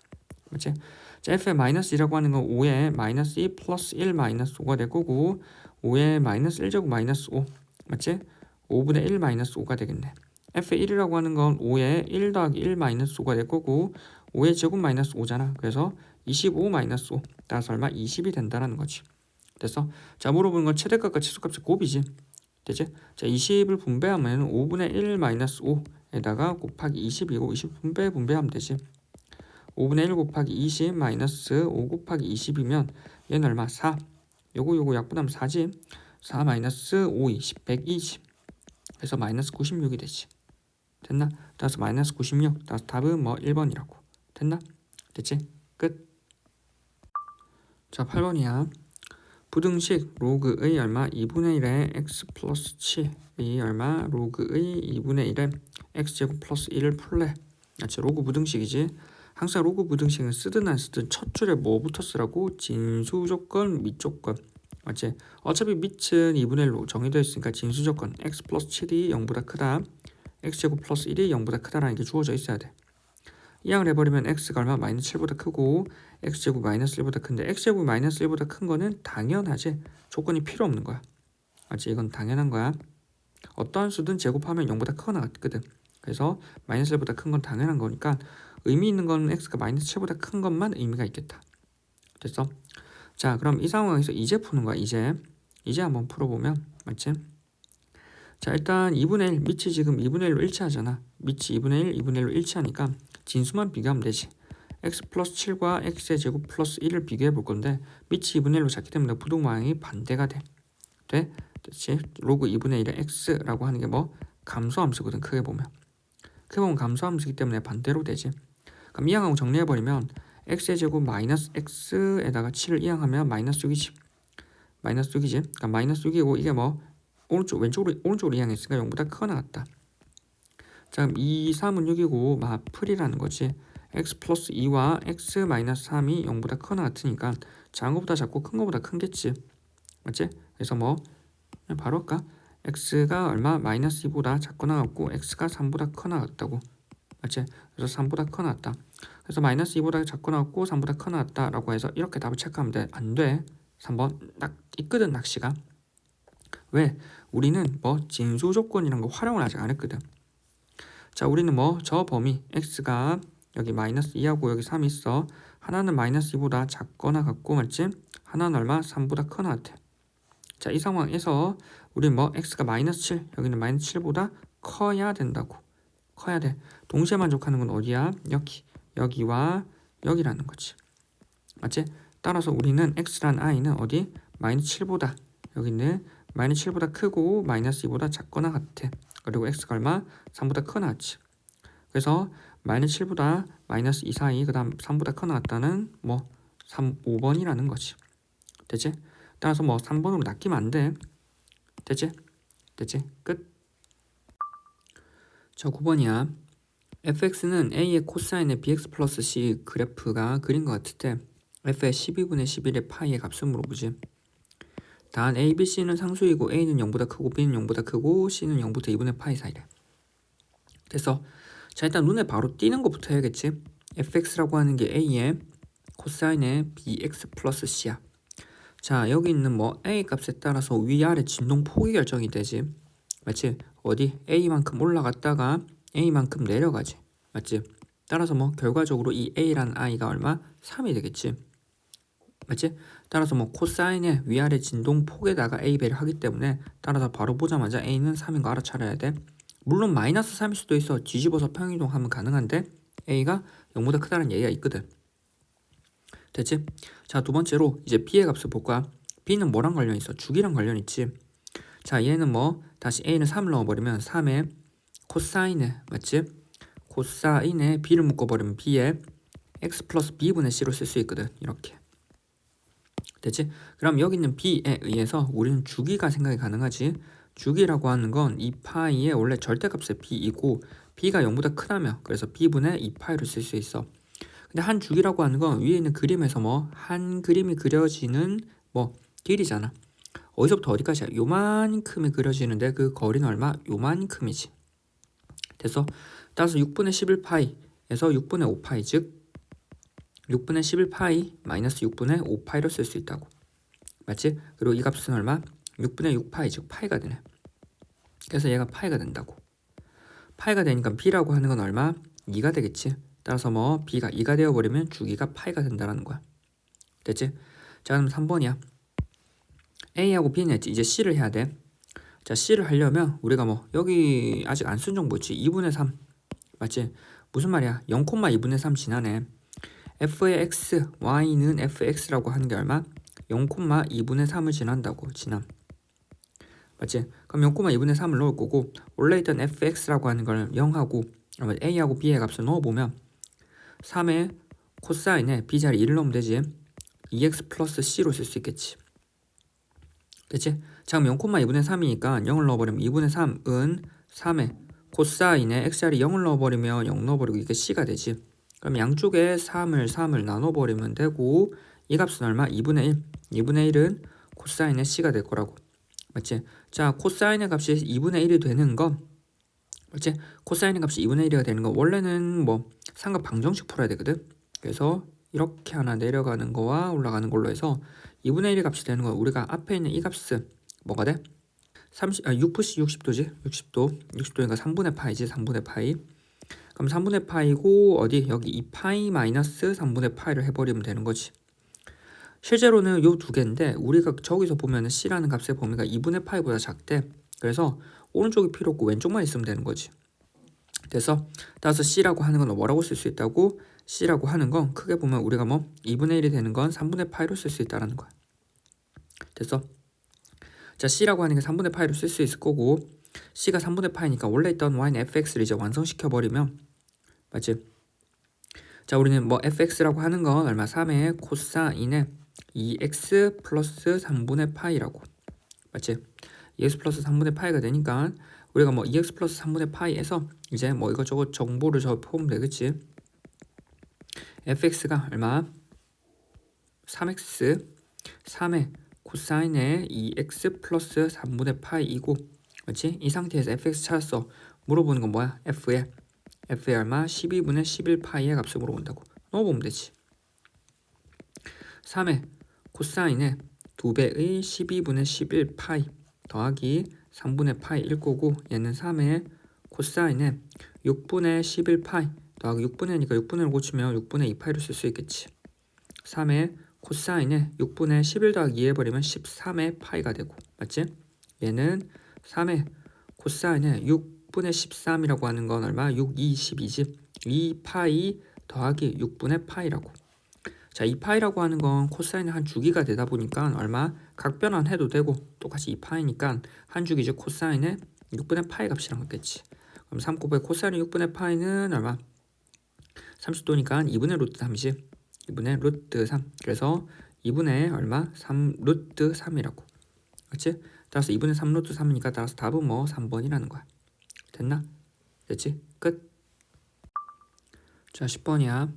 맞지? 자, f의 마이너스 2라고 하는 건 5에 마이너스 2 플러스 1 마이너스 5가 될 거고 5에 마이너스 1제곱 마이너스 5 맞지? 5분의 1 마이너스 5가 되겠네. f의 1이라고 하는 건 5에 1 더하기 1 마이너스 5가 될 거고 5의 제곱 마이너스 5잖아. 그래서 25 마이너스 5 따라서 얼마? 20이 된다는 거지. 됐어? 자, 물어보는 건 최대값과 최소값의 곱이지. 되지? 자, 20을 분배하면 5분의 1 마이너스 5에다가 곱하기 20이고 20 분배하면 되지. 5분의 1 곱하기 20 마이너스 5 곱하기 20이면 얘는 얼마? 4. 요거 약분하면 4지. 4 마이너스 5, 20, 120. 그래서 마이너스 96이 되지. 됐나? 따라서 마이너스 96. 따라서 답은 뭐 1번이라고. 됐나? 됐지? 끝. 자, 8번이야. 부등식 로그의 얼마? 2분의 1에 x 플러스 7이 얼마? 로그의 2분의 1에 x제곱 플러스 1을 풀래. 맞지? 로그 부등식이지. 항상 로그 부등식은 쓰든 안 쓰든 첫 줄에 뭐부터 쓰라고? 진수조건, 밑조건. 맞지? 어차피 밑은 2분의 1로 정해져 있으니까 진수조건 x 플러스 7이 0보다 크다. x제곱 플러스 1이 0보다 크다라는 게 주어져 있어야 돼. 이항을 해버리면 x가 얼마? 마이너스 7보다 크고 x제곱 마이너스 1보다 큰데 x제곱 마이너스 1보다 큰 거는 당연하지. 조건이 필요 없는 거야. 맞지? 이건 당연한 거야. 어떠한 수든 제곱하면 0보다 크거나 같거든. 그래서 마이너스 1보다 큰 건 당연한 거니까 의미 있는 거는 x가 마이너스 7보다 큰 것만 의미가 있겠다. 됐어? 자, 그럼 이 상황에서 이제 푸는 거야. 이제 한번 풀어보면 맞지? 자, 일단 2분의 1 밑이 지금 2분의 1로 일치하잖아. 밑이 2분의 1, 2분의 1로 일치하니까 진수만 비교하면 되지. x 플러스 7과 x의 제곱 플러스 1을 비교해 볼 건데 밑이 2분의 1로 작기 때문에 부동 모양이 반대가 돼. 됐지? 로그 2분의 1의 x라고 하는 게 뭐? 감소함수거든. 크게 보면 감소함수이기 때문에 반대로 되지. 그럼 이항하고 정리해버리면 x의 제곱 마이너스 x에다가 7을 이항하면 마이너스 6이지. 그러니까 마이너스 6이고 이게 뭐 오른쪽으로 이항했으니까 0보다 크거나 같다. 자, 그럼 2, 3은 6이고 풀이라는 거지. x 플러스 2와 x 마이너스 3이 0보다 크거나 같으니까 작은 거보다 작고 큰 거보다 큰겠지. 맞지? 그래서 뭐 바로 할까? x가 얼마? 마이너스 2보다 작거나 같고 x가 3보다 크거나 같다고. 맞지? 그래서 3보다 크거나 같다. 그래서 마이너스 2보다 작거나 같고 3보다 크거나 같다라고 해서 이렇게 답을 체크하면 돼. 안 돼. 3번 있거든 낚시가. 왜? 우리는 뭐 진수 조건이란 거 활용을 아직 안 했거든. 자, 우리는 뭐 저 범위 x가 여기 마이너스 2하고 여기 3이 있어. 하나는 마이너스 2보다 작거나 같고 맞지? 하나는 얼마? 3보다 크거나 같아. 자, 이 상황에서 우리는 뭐 x가 마이너스 7 여기는 마이너스 7보다 커야 된다고. 커야 돼. 동시에 만족하는 건 어디야? 여기와 여기라는 거지. 맞지? 따라서 우리는 x란 i는 어디? 마이너스 7보다 여기는 마이너스 7보다 크고 마이너스 2보다 작거나 같아. 그리고 x가 얼마? 3보다 커 나왔지. 그래서 마이너스 7보다 마이너스 2 사이 그 다음 3보다 커 나왔다는 뭐 5번이라는 거지. 됐지? 따라서 뭐 3번으로 낚이면 안 돼. 됐지? 됐지? 끝. 자 9번이야. fx는 a의 코사인의 bx 플러스 c 그래프가 그린 것 같을 때 f의 12분의 11의 파이의 값을 물어보지. 단 a, b, c는 상수이고 a는 0보다 크고 b는 0보다 크고 c는 0부터 2분의 파이 사이래. 됐어. 자 일단 눈에 바로 띄는 것부터 해야겠지. fx라고 하는 게 a의 코사인의 bx 플러스 c야. 자 여기 있는 뭐 a 값에 따라서 위아래 진동폭이 결정이 되지. 맞지? 어디 a만큼 올라갔다가 a만큼 내려가지. 맞지? 따라서 뭐 결과적으로 이 a라는 i가 얼마? 3이 되겠지. 맞지? 따라서 뭐 코사인의 위아래 진동폭에다가 a 배를 하기 때문에 따라서 바로 보자마자 a는 3인 거 알아차려야 돼. 물론 마이너스 3일 수도 있어. 뒤집어서 평이동하면 가능한데 a가 0보다 크다는 얘기가 있거든. 됐지? 자 두 번째로 이제 b의 값을 볼 거야. b는 뭐랑 관련 있어? 주기랑 관련 있지. 자 얘는 뭐 다시 a는 3을 넣어버리면 3의 코사인에 맞지? 코사인에 b를 묶어버리면 b에 x 플러스 b분의 c로 쓸 수 있거든. 이렇게 됐지? 그럼 여기 있는 b에 의해서 우리는 주기가 생각이 가능하지. 주기라고 하는 건 2파이의 원래 절대값의 b이고 b가 0보다 크다며 그래서 b분의 2파이를 쓸 수 있어. 근데 한 주기라고 하는 건 위에 있는 그림에서 뭐 한 그림이 그려지는 뭐 길이잖아. 어디서부터 어디까지야? 요만큼이 그려지는데 그 거리는 얼마? 요만큼이지. 됐어? 따라서 6분의 11파이에서 6분의 5파이 즉 6분의 11파이 마이너스 6분의 5파이로 쓸 수 있다고. 맞지? 그리고 이 값은 얼마? 6분의 6파이 즉 파이가 되네. 그래서 얘가 파이가 된다고. 파이가 되니까 b라고 하는 건 얼마? 2가 되겠지. 따라서 뭐 b가 2가 되어버리면 주기가 파이가 된다는 거야. 됐지? 자 그럼 3번이야. a하고 b는 했지. 이제 c를 해야 돼. 자 c를 하려면 우리가 뭐 여기 아직 안 쓴 정보 있지. 2분의 3 맞지? 무슨 말이야? 0,2분의 3 지나네. f의 x, y는 fx라고 하는 게 얼마? 0,2분의 3을 지난다고. 지남. 맞지? 그럼 0,2분의 3을 넣을 거고 원래 있던 fx라고 하는 걸 0하고 a하고 b의 값을 넣어보면 3의 코사인에 b자리 1을 넣으면 되지. 2x 플러스 c로 쓸 수 있겠지. 됐지? 자 그럼 0,2분의 3이니까 0을 넣어버리면 2분의 3은 3의 코사인에 x자리 0을 넣어버리면 0 넣어버리고 이게 c가 되지. 그럼 양쪽에 3을 나눠버리면 되고 이 값은 얼마? 2분의 1. 2분의 1은 코사인의 c가 될 거라고. 맞지? 자 코사인의 값이 2분의 1이 되는 거 맞지? 코사인의 값이 2분의 1이 되는 거 원래는 뭐 삼각 방정식 풀어야 되거든. 그래서 이렇게 하나 내려가는 거와 올라가는 걸로 해서 2분의 1의 값이 되는 거 우리가 앞에 있는 이 값은 뭐가 돼? 6푸시 60도지? 60도니까 3분의 파이지. 3분의 파이. 그럼 3분의 파이고 어디? 여기 2파이 마이너스 3분의 파이를 해버리면 되는 거지. 실제로는 요 두 개인데 우리가 저기서 보면은 c라는 값의 범위가 2분의 파이보다 작대. 그래서 오른쪽이 필요 없고 왼쪽만 있으면 되는 거지. 그래서 따라서 c라고 하는 건 뭐라고 쓸 수 있다고? c라고 하는 건 크게 보면 우리가 뭐 2분의 1이 되는 건 3분의 파이로 쓸 수 있다는 거야. 됐어? 자 c라고 하는 게 3분의 파이로 쓸 수 있을 거고 c가 3분의 파이니까 원래 있던 y는 fx를 이제 완성시켜버리면 맞지? 자 우리는 뭐 fx라고 하는 건 얼마? 3의 코사인의 2x 플러스 3분의 파이라고. 맞지? 2x 플러스 3분의 파이가 되니까 우리가 뭐 2x 플러스 3분의 파이에서 이제 뭐 이것저것 정보를 적어보면 되겠지. fx가 얼마? 3x 3의 코사인의 2x 플러스 3분의 파이이고 맞지? 이 상태에서 fx 찾았어. 물어보는 건 뭐야? f의 얼마? 12분의 11파이의 값을 물어본다고. 넣어보면 되지. 3의 코사인의 2배의 12분의 11파이 더하기 3분의 파이 1거고 얘는 3의 코사인의 6분의 11파이 더하기 6분의 1이니까 6분의 1을 고치면 6분의 2파이를 쓸 수 있겠지. 3의 코사인의 6분의 11 더하기 2 해버리면 13의 파이가 되고 맞지? 얘는 3의 코사인의 6분의 13이라고 하는 건 얼마? 6, 2, 12지. 2파이 더하기 6분의 파이라고. 자, 2파이라고 하는 건 코사인의 한 주기가 되다 보니까 얼마? 각변환해도 되고 똑같이 2파이니까 한 주기 즉 코사인의 6분의 파이 값이랑 같겠지. 그럼 3 곱하기 코사인 6분의 파이는 얼마? 30도니까 2분의 루트 3이지. 2분의 루트 3. 그래서 2분의 얼마? 3 루트 3이라고. 그렇지? 따라서 2분의 3 루트 3이니까 따라서 답은 뭐 3번이라는 거야. 됐나? 됐지? 끝. 자 10번이야.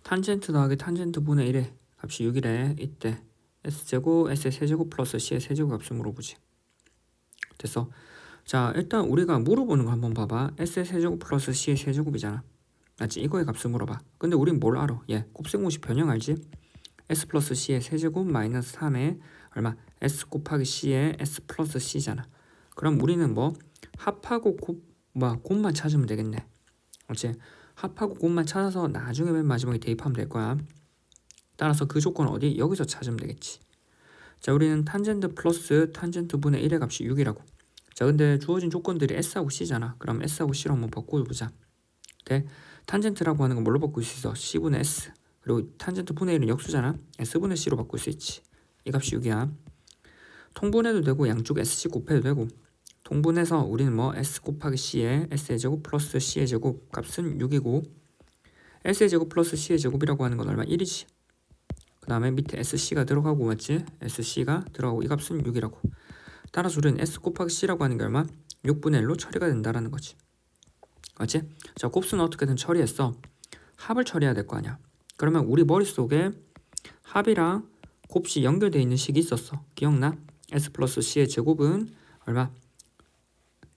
탄젠트 더하기 탄젠트 분의 1의 값이 6이래. 이때 S제곱, S의 세제곱 플러스 C의 세제곱 값을 물어보지. 됐어. 자 일단 우리가 물어보는 거 한번 봐봐. S의 세제곱 플러스 C의 세제곱이잖아. 맞지? 이거의 값을 물어봐. 근데 우린 뭘 알아? 곱셈공식 변형 알지? S 플러스 C의 세제곱 마이너스 3의 얼마? S 곱하기 C의 S 플러스 C잖아. 그럼 우리는 뭐 합하고 곱만 찾으면 되겠네. 그렇지? 합하고 곱만 찾아서 나중에 맨 마지막에 대입하면 될 거야. 따라서 그 조건 어디? 여기서 찾으면 되겠지. 자 우리는 탄젠트 플러스 탄젠트 분의 1의 값이 6이라고. 자 근데 주어진 조건들이 S하고 C잖아. 그럼 S하고 C로 한번 바꿔보자. 돼? 탄젠트라고 하는 건 뭘로 바꿀 수 있어? C분의 S. 그리고 탄젠트 분의 1은 역수잖아. S분의 C로 바꿀 수 있지. 이 값이 6이야. 통분해도 되고 양쪽 SC 곱해도 되고. 통분해서 우리는 뭐 S 곱하기 C의 S의 제곱 플러스 C의 제곱 값은 6이고 S의 제곱 플러스 C의 제곱이라고 하는 건 얼마? 1이지. 그 다음에 밑에 SC가 들어가고 맞지? SC가 들어가고 이 값은 6이라고. 따라서 우리는 S 곱하기 C라고 하는 게 얼마? 6분의 1로 처리가 된다라는 거지. 맞지? 자 곱수는 어떻게든 처리했어. 합을 처리해야 될 거 아니야. 그러면 우리 머릿속에 합이랑 곱씨 연결되어 있는 식이 있었어. 기억나? S 플러스 C의 제곱은 얼마?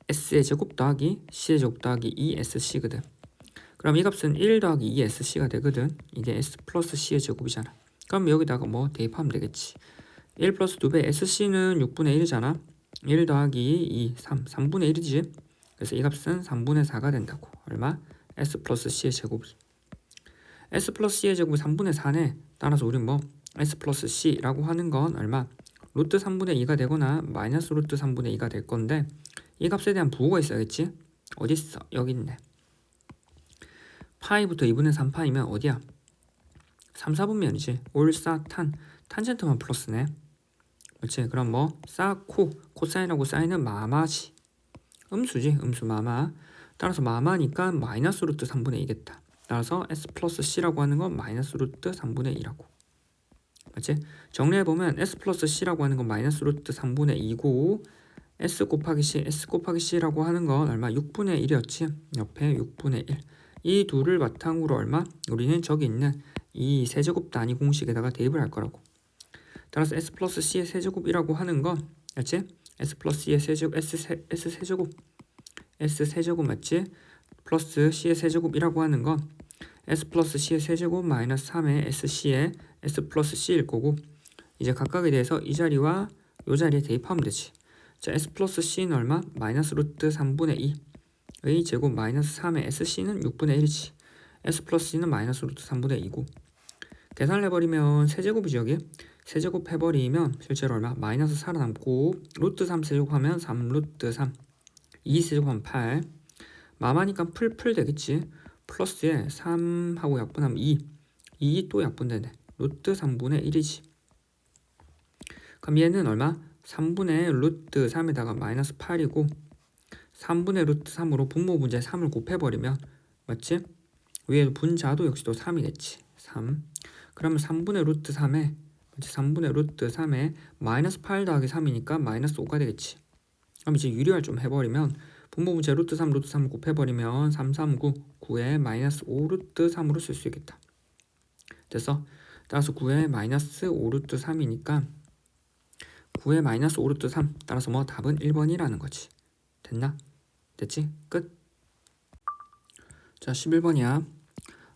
S의 제곱 더하기 C의 제곱 더하기 2SC거든. 그럼 이 값은 1 더하기 2SC가 되거든. 이게 S 플러스 C의 제곱이잖아. 그럼 여기다가 뭐 대입하면 되겠지. 1 플러스 2배 SC는 6분의 1이잖아. 1 더하기 2, 3분의 1이지. 그래서 이 값은 3분의 4가 된다고. 얼마? S 플러스 C의 제곱이. S 플러스 C의 제곱이 3분의 4네. 따라서 우린 뭐 S 플러스 C라고 하는 건 얼마? 루트 3분의 2가 되거나 마이너스 루트 3분의 2가 될 건데 이 값에 대한 부호가 있어야겠지? 어디 있어? 여기 있네. 파이부터 2분의 3파이면 어디야? 3, 4분면이지. 올싸 탄젠트만 플러스네. 그렇지? 그럼 뭐 코사인하고 사인은 마마지. 음수지. 음수 마마. 따라서 마마니까 마이너스 루트 3분의 2겠다. 따라서 S 플러스 C라고 하는 건 마이너스 루트 3분의 2라고. 맞지? 정리해보면 S 플러스 C라고 하는 건 마이너스 루트 3분의 2고 S 곱하기 C라고 하는 건 얼마? 6분의 1이었지? 옆에 6분의 1. 이 둘을 바탕으로 얼마? 우리는 저기 있는 이 세제곱 단위 공식에다가 대입을 할 거라고. 따라서 S 플러스 C의 세제곱이라고 하는 건 맞지? S 플러스 C의 세제곱, S 세제곱 맞지? 플러스 C의 세제곱이라고 하는 건 S 플러스 C의 세제곱 마이너스 3의 SC의 S 플러스 C일 거고 이제 각각에 대해서 이 자리와 이 자리에 대입하면 되지. 자, S 플러스 C는 얼마? 마이너스 루트 3분의 2의 제곱 마이너스 3의 SC는 6분의 1이지. S 플러스 C는 마이너스 루트 3분의 2고 계산을 해버리면 세제곱이죠 여기. 세제곱 해버리면 실제로 얼마? 마이너스 살아남고 루트 3 세제곱하면 3 루트 3 2 세제곱하면 8 마마니까 풀 되겠지. 플러스에 3하고 약분하면 2 또 약분되네. 루트 3분의 1이지. 그럼 얘는 얼마? 3분의 루트 3에다가 마이너스 8이고 3분의 루트 3으로 분모 분자에 3을 곱해버리면 맞지? 위에 분자도 역시 또 3이겠지. 3 그러면 3분의 루트 3에 3분의 루트 3에 마이너스 8 더하기 3이니까 마이너스 5가 되겠지. 그럼 이제 유리화를 좀 해버리면 분모 분자 루트 3을 곱해버리면 3, 3, 9에 마이너스 5 루트 3으로 쓸 수 있겠다. 됐어? 따라서 9에 마이너스 5 루트 3이니까 9에 마이너스 5 루트 3 따라서 뭐 답은 1번이라는 거지. 됐나? 됐지? 끝. 자 11번이야.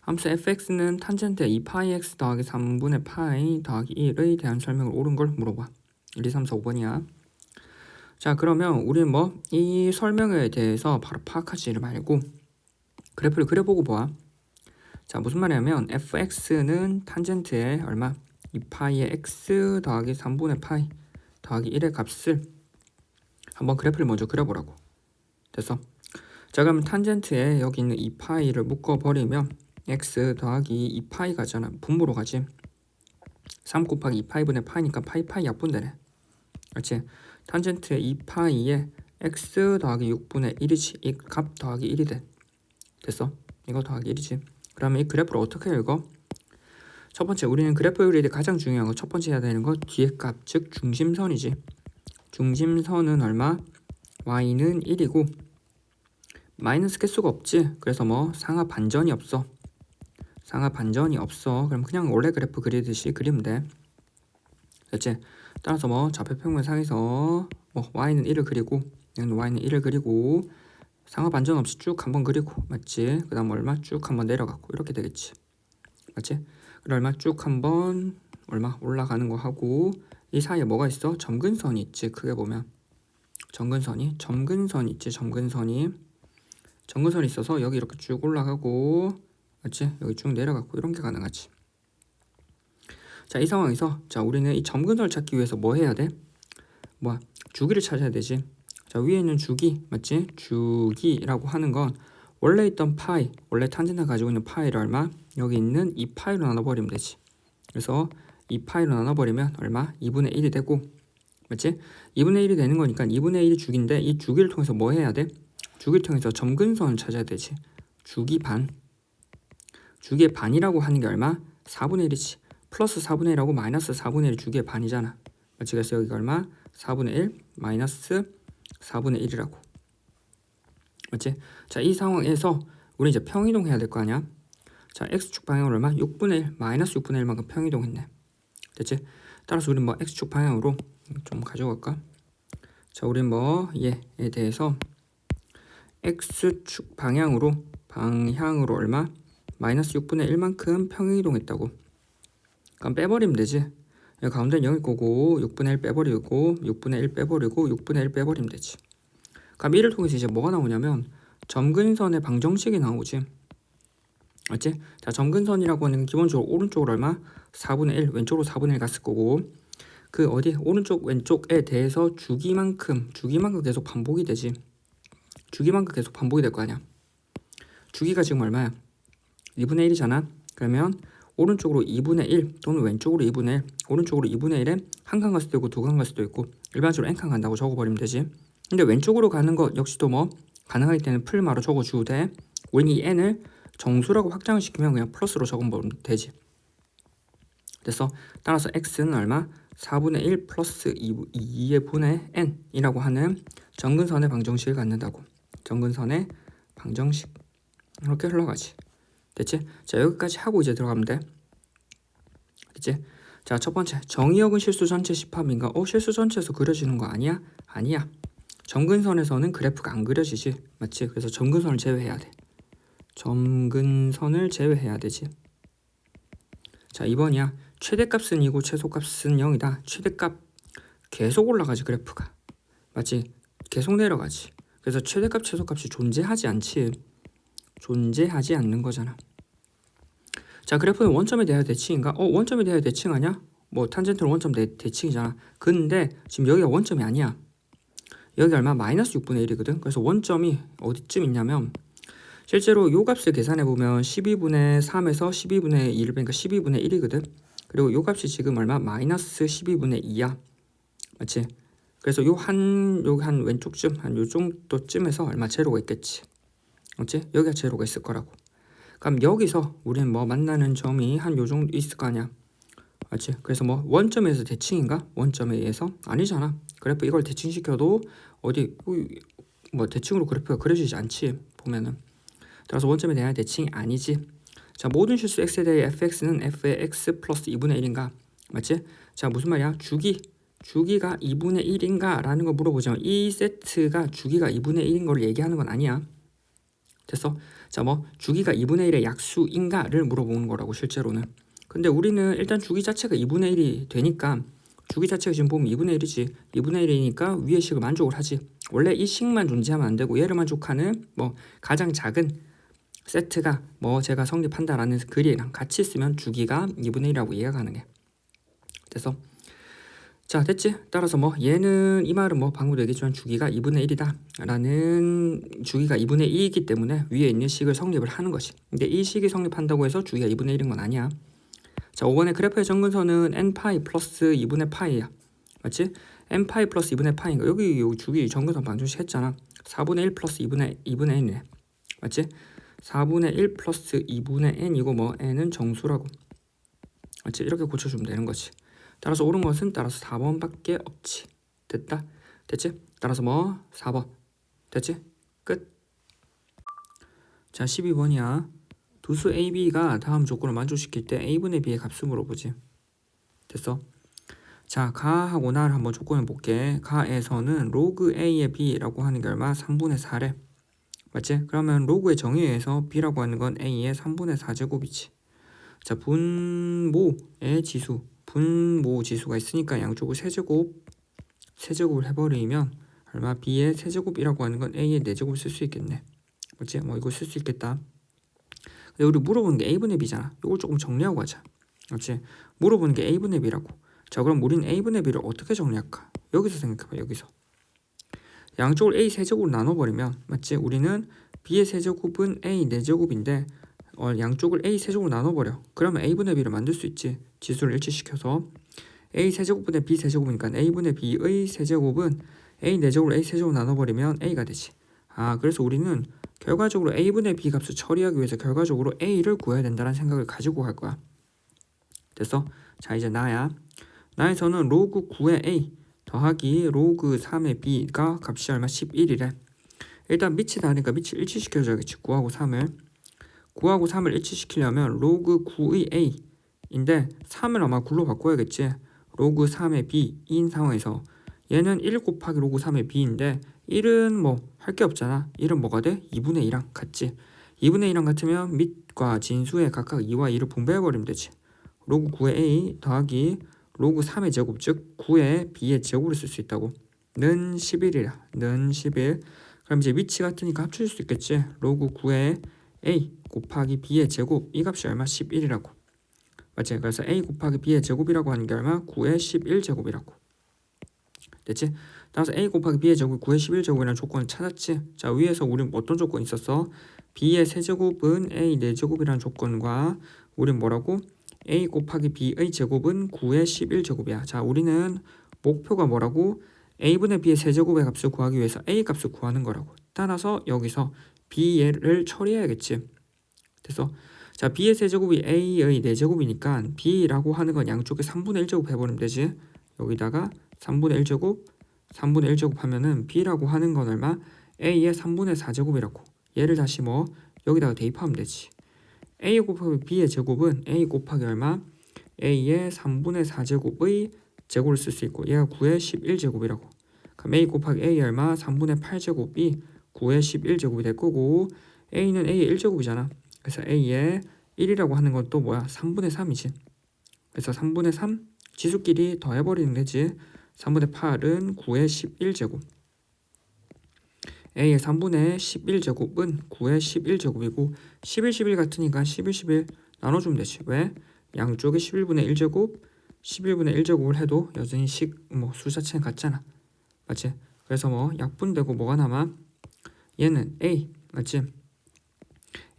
함수 fx는 탄젠트 2파이x 더하기 3분의 파이 더하기 1에 대한 설명을 옳은 걸 물어봐. 1, 2, 3, 4, 5번이야. 자 그러면 우리는 뭐 이 설명에 대해서 바로 파악하지 말고 그래프를 그려보고 봐. 자 무슨 말이냐면 fx는 탄젠트의 얼마? 2파이의 x 더하기 3분의 파이 더하기 1의 값을 한번 그래프를 먼저 그려보라고. 됐어? 자 그러면 탄젠트에 여기 있는 2파이를 묶어버리면 x 더하기 2파이 가잖아. 분모로 가지. 3 곱하기 2파이분의 파이니까 파이 약분되네. 그렇지? 탄젠트의 2파이에 x 더하기 6분의 1이지. 이 값 더하기 1이 돼. 됐어? 이거 더하기 1이지. 그러면 이 그래프를 어떻게 읽어? 첫 번째 우리는 그래프 그리기 가장 중요한 거 첫 번째 해야 되는 거 뒤에 값, 즉 중심선이지. 중심선은 얼마? y는 1이고 마이너스 개수가 없지. 그래서 뭐 상하 반전이 없어. 상하 반전이 없어. 그럼 그냥 원래 그래프 그리듯이 그리면 돼. 됐지? 따라서 뭐 좌표평면상에서 뭐 y는 1을 그리고 얘는 y는 1을 그리고 상하 반전 없이 쭉 한번 그리고 맞지? 그 다음 얼마 쭉 한번 내려가고 이렇게 되겠지. 맞지? 그리고 얼마 쭉 한번 얼마 올라가는 거 하고 이 사이에 뭐가 있어? 점근선이 있지. 크게 보면 점근선이 있지. 점근선이 있어서 여기 이렇게 쭉 올라가고 맞지? 여기 쭉 내려가고 이런 게 가능하지. 자, 이 상황에서 자 우리는 이 점근선을 찾기 위해서 뭐 해야 돼? 뭐 주기를 찾아야 되지. 자, 위에 있는 주기 맞지? 주기라고 하는 건 원래 있던 파이, 원래 탄젠트가 가지고 있는 파이를 얼마? 여기 있는 이 파이로 나눠버리면 되지. 그래서 이 파이로 나눠버리면 얼마? 2분의 1이 되고 맞지? 2분의 1이 되는 거니까 2분의 1이 주기인데 이 주기를 통해서 뭐 해야 돼? 주기를 통해서 점근선을 찾아야 되지. 주기 반. 주기의 반이라고 하는 게 얼마? 4분의 1이지. 플러스 4분의 1하고 마이너스 4분의 1이 주기의 반이잖아. 맞지? 그래서 여기가 얼마? 4분의 1 마이너스 4분의 1이라고. 맞지? 자, 이 상황에서 우리 이제 평이동 해야 될 거 아니야? 자, x축 방향으로 얼마? 6분의 1 마이너스 6분의 1만큼 평이동 했네. 됐지? 따라서 우리 뭐 x축 방향으로 좀 가져갈까? 자, 우리 뭐 얘에 대해서 x축 방향으로 얼마? 마이너스 6분의 1만큼 평이동했다고. 그럼 빼버리면 되지. 여기 가운데는 0일 거고 6분의 1 빼버리고 6분의 1 빼버리고 6분의 1 빼버리면 되지. 그럼 이를 통해서 이제 뭐가 나오냐면 점근선의 방정식이 나오지. 맞지? 자, 점근선이라고 하는 기본적으로 오른쪽으로 얼마? 4분의 1 왼쪽으로 4분의 1 갔을 거고 그 어디 오른쪽 왼쪽에 대해서 주기만큼 계속 반복이 되지. 주기만큼 계속 반복이 될 거 아니야. 주기가 지금 얼마야? 2분의 1이잖아. 그러면 오른쪽으로 2분의 1 또는 왼쪽으로 2분의 1 오른쪽으로 2분의 1에 한 칸 갈 수도 있고 두 칸 갈 수도 있고 일반적으로 n칸 간다고 적어버리면 되지. 근데 왼쪽으로 가는 것 역시도 뭐 가능하기 때문에 풀마로 적어주도 돼. 우리는 이 n을 정수라고 확장을 시키면 그냥 플러스로 적어보면 되지. 됐어. 따라서 x는 얼마? 4분의 1 플러스 2의 분의 n이라고 하는 점근선의 방정식을 갖는다고. 점근선의 방정식 이렇게 흘러가지. 됐지? 자, 여기까지 하고 이제 들어가면 돼. 됐지? 자, 첫 번째 정의역은 실수 전체 집합인가? 실수 전체에서 그려지는 거 아니야? 아니야. 점근선에서는 그래프가 안 그려지지. 맞지? 그래서 점근선을 제외해야 돼. 점근선을 제외해야 되지. 자, 2번이야. 최대값은 2고 최소값은 0이다. 최대값 계속 올라가지 그래프가. 맞지? 계속 내려가지. 그래서 최대값 최소값이 존재하지 않지. 존재하지 않는 거잖아. 자, 그래프는 원점에 대하여 대칭인가? 원점에 대하여 대칭 아니야? 뭐 탄젠트는 원점 대칭이잖아. 근데 지금 여기가 원점이 아니야. 여기 얼마? 마이너스 6분의 1이거든. 그래서 원점이 어디쯤 있냐면 실제로 요 값을 계산해 보면 12분의 3에서 12분의 2를 빼니까 12분의 1이거든. 그리고 요 값이 지금 얼마? 마이너스 12분의 2야. 맞지? 그래서 요 한 왼쪽쯤 한 요 정도쯤에서 얼마 제로가 있겠지. 맞지? 여기가 제로가 있을 거라고. 그럼 여기서 우리는 뭐 만나는 점이 한 요 정도 있을 거 아니야. 맞지? 그래서 뭐 원점에서 대칭인가? 원점에 의해서 아니잖아. 그래프 이걸 대칭시켜도 어디 뭐 대칭으로 그래프가 그려지지 않지. 보면은. 따라서 원점에 대한 대칭이 아니지. 자, 모든 실수 x에 대해 fx는 f의 x 플러스 2분의 1인가? 맞지? 자, 무슨 말이야? 주기가 2분의 1인가? 라는 거 물어보지만 이 세트가 주기가 2분의 1인 걸 얘기하는 건 아니야. 됐어? 자, 뭐 주기가 2분의 1의 약수인가를 물어보는 거라고 실제로는. 근데 우리는 일단 주기 자체가 2분의 1이 되니까 주기 자체가 지금 보면 2분의 1이지. 2분의 1이니까 위의 식을 만족을 하지. 원래 이 식만 존재하면 안 되고 얘를 만족하는 뭐 가장 작은 세트가 뭐 제가 성립한다라는 글이랑 같이 쓰면 주기가 2분의 1이라고 이해가 가능해. 됐어? 자, 됐지? 따라서 뭐 얘는 이 말은 뭐 방금도 얘기했지만 주기가 2분의 1이다 라는 주기가 2분의 2이기 때문에 위에 있는 식을 성립을 하는 것이. 근데 이 식이 성립한다고 해서 주기가 2분의 1인 건 아니야. 자, 5번의 그래프의 점근선은 n파이 플러스 2분의 파이야. 맞지? n파이 플러스 2분의 파이인가? 여기 주기 정근선 방정식 했잖아. 4분의 1 플러스 2분의 n이네. 맞지? 4분의 1 플러스 2분의 n 이거 뭐 n은 정수라고. 맞지? 이렇게 고쳐주면 되는 거지. 따라서 옳은 것은 따라서 4번밖에 없지. 됐다? 됐지? 따라서 뭐 4번. 됐지? 끝. 자 12번이야. 두수 a, b가 다음 조건을 만족시킬 때 a분의 b의 값을 물어보지. 됐어? 자 가하고 나를 한번 조건을 볼게. 가에서는 로그 a의 b라고 하는 게 얼마? 3분의 4래. 맞지? 그러면 로그의 정의에 의해서 b라고 하는 건 a의 3분의 4제곱이지. 자 분모의 지수, 분모 지수가 있으니까 양쪽을 세제곱을 해버리면 얼마? b의 세제곱이라고 하는 건 a의 4제곱을 쓸 수 있겠네. 맞지? 뭐 이거 쓸 수 있겠다. 근데 우리 물어보는 게 a분의 b잖아. 이걸 조금 정리하고 가자. 맞지? 물어보는 게 a분의 b라고. 자 그럼 우리는 a분의 b를 어떻게 정리할까? 여기서 생각해봐. 여기서 양쪽을 a 세제곱으로 나눠버리면 맞지? 우리는 b의 세제곱은 a 4제곱인데 양쪽을 a 세제곱으로 나눠버려. 그러면 a분의 b를 만들 수 있지. 지수를 일치시켜서 a 세제곱분의 b 세제곱이니까 a분의 b의 세제곱은 a 4제곱으로 a 세제곱으로 나눠버리면 a가 되지. 그래서 우리는 결과적으로 a분의 b 값을 처리하기 위해서 결과적으로 a를 구해야 된다는 생각을 가지고 갈 거야. 됐어? 자 이제 나에서는 로그 9의 a 더하기 로그 3의 b가 값이 얼마? 11이래. 일단 밑이 다르니까 밑을 일치시켜줘야겠지. 9하고 3을 일치시키려면 로그 9의 a인데 3을 아마 9로 바꿔야겠지. 로그 3의 b인 상황에서 얘는 1 곱하기 로그 3의 b인데 1은 뭐 할 게 없잖아. 1은 뭐가 돼? 2분의 2랑 같지. 2분의 2랑 같으면 밑과 진수에 각각 2와 2를 분배해버리면 되지. 로그 9의 a 더하기 로그 3의 제곱 즉 9의 b의 제곱을 쓸 수 있다고. 는 11이라. 는 11. 그럼 이제 위치 같으니까 합칠 수 있겠지. 로그 9의 a 곱하기 b의 제곱 이 값이 얼마? 11이라고. 맞지? 그래서 a 곱하기 b의 제곱이라고 하는 게 얼마? 9의 11제곱이라고. 됐지? 따라서 a 곱하기 b의 제곱이 9의 11제곱이라는 조건을 찾았지. 자 위에서 우린 어떤 조건이 있었어? b의 세제곱은 a 4제곱이라는 조건과 우린 뭐라고? a 곱하기 b의 제곱은 9의 11제곱이야. 자 우리는 목표가 뭐라고? a분의 b의 세제곱의 값을 구하기 위해서 a 값을 구하는 거라고. 따라서 여기서 b를 처리해야겠지. 됐어? 자 b의 세제곱이 a의 4제곱이니까 b라고 하는 건 양쪽에 3분의 1제곱 해버리면 되지. 여기다가 3분의 1제곱 3분의 1제곱 하면은 b라고 하는 건 얼마? a의 3분의 4제곱이라고. 얘를 다시 뭐 여기다가 대입하면 되지. a 곱하기 b의 제곱은 a 곱하기 얼마? a의 3분의 4제곱의 제곱을 쓸 수 있고 얘가 9의 11제곱이라고. 그럼 a 곱하기 a 얼마? 3분의 8제곱이 9의 11제곱이 될 거고 a는 a의 1제곱이잖아. 그래서 a의 1이라고 하는 건 또 뭐야? 3분의 3이지. 그래서 3분의 3 지수끼리 더해버리는 거지. 3분의 8은 9의 11제곱. a의 3분의 11제곱은 9의 11제곱이고 11, 11 같으니까 11, 11 나눠주면 되지. 왜? 양쪽에 11분의 1제곱 11분의 1제곱을 해도 여전히 수 자체는 같잖아. 맞지? 그래서 뭐 약분되고 뭐가 남아? 얘는 a 맞지?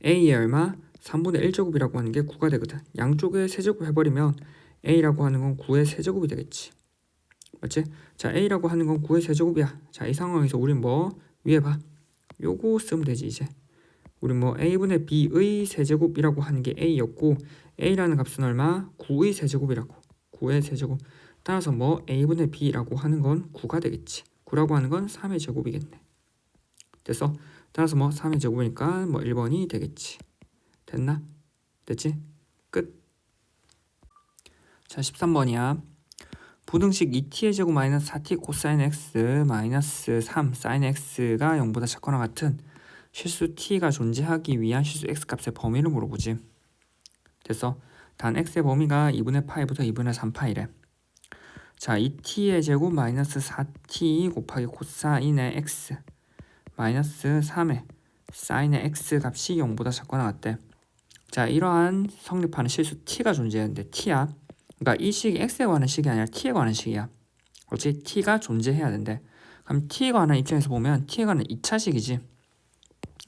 a의 얼마? 3분의 1제곱이라고 하는 게 9가 되거든. 양쪽에 세제곱 해버리면 a라고 하는 건 9의 세제곱이 되겠지. 맞지? 자 a라고 하는 건 9의 세제곱이야. 자 이 상황에서 우린 뭐 위에 봐. 요거 쓰면 되지 이제. 우린 뭐 a분의 b의 세제곱이라고 하는 게 a였고 a라는 값은 얼마? 9의 세제곱이라고. 9의 세제곱. 따라서 뭐 a분의 b라고 하는 건 9가 되겠지. 9라고 하는 건 3의 제곱이겠네. 됐어? 따라서 뭐 3의 제곱이니까 뭐 1번이 되겠지. 됐나? 됐지? 끝. 자 13번이야. 부등식 2t의 제곱 마이너스 4t 코사인 x 마이너스 3 사인 x가 0보다 작거나 같은 실수 t가 존재하기 위한 실수 x 값의 범위를 물어보지. 됐어? 단 x의 범위가 2분의 파이부터 2분의 3파이래. 자 2t의 제곱 마이너스 4t 곱하기 코사인의 x 마이너스 3의 사인의 x 값이 0보다 작거나 같대. 자 이러한 성립하는 실수 t가 존재하는데 t야. 그러니까 이 식이 x에 관한 식이 아니라 t에 관한 식이야. 그렇지? t가 존재해야 된대. 그럼 t에 관한 입장에서 보면 t에 관한 2차식이지.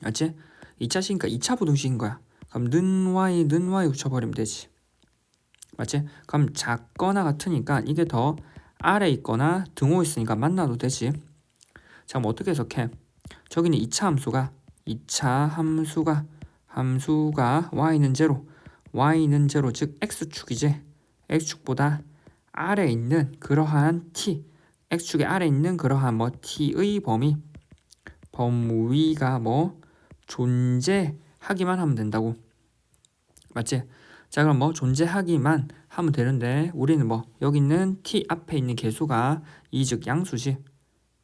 맞지? 2차식이니까 2차 부등식인 거야. 그럼 는 y 붙여버리면 되지. 맞지? 그럼 작거나 같으니까 이게 더 아래 있거나 등호 있으니까 만나도 되지. 자, 그럼 어떻게 해석해? 저기는 2차 함수가 y는 제로, 즉 x축이지. x축보다 아래 있는 그러한 t, x축의 아래 있는 그러한 뭐 t의 범위가 뭐 존재하기만 하면 된다고. 맞지? 자, 그럼 뭐 존재하기만 하면 되는데 우리는 뭐 여기 있는 t 앞에 있는 개수가 즉 양수지.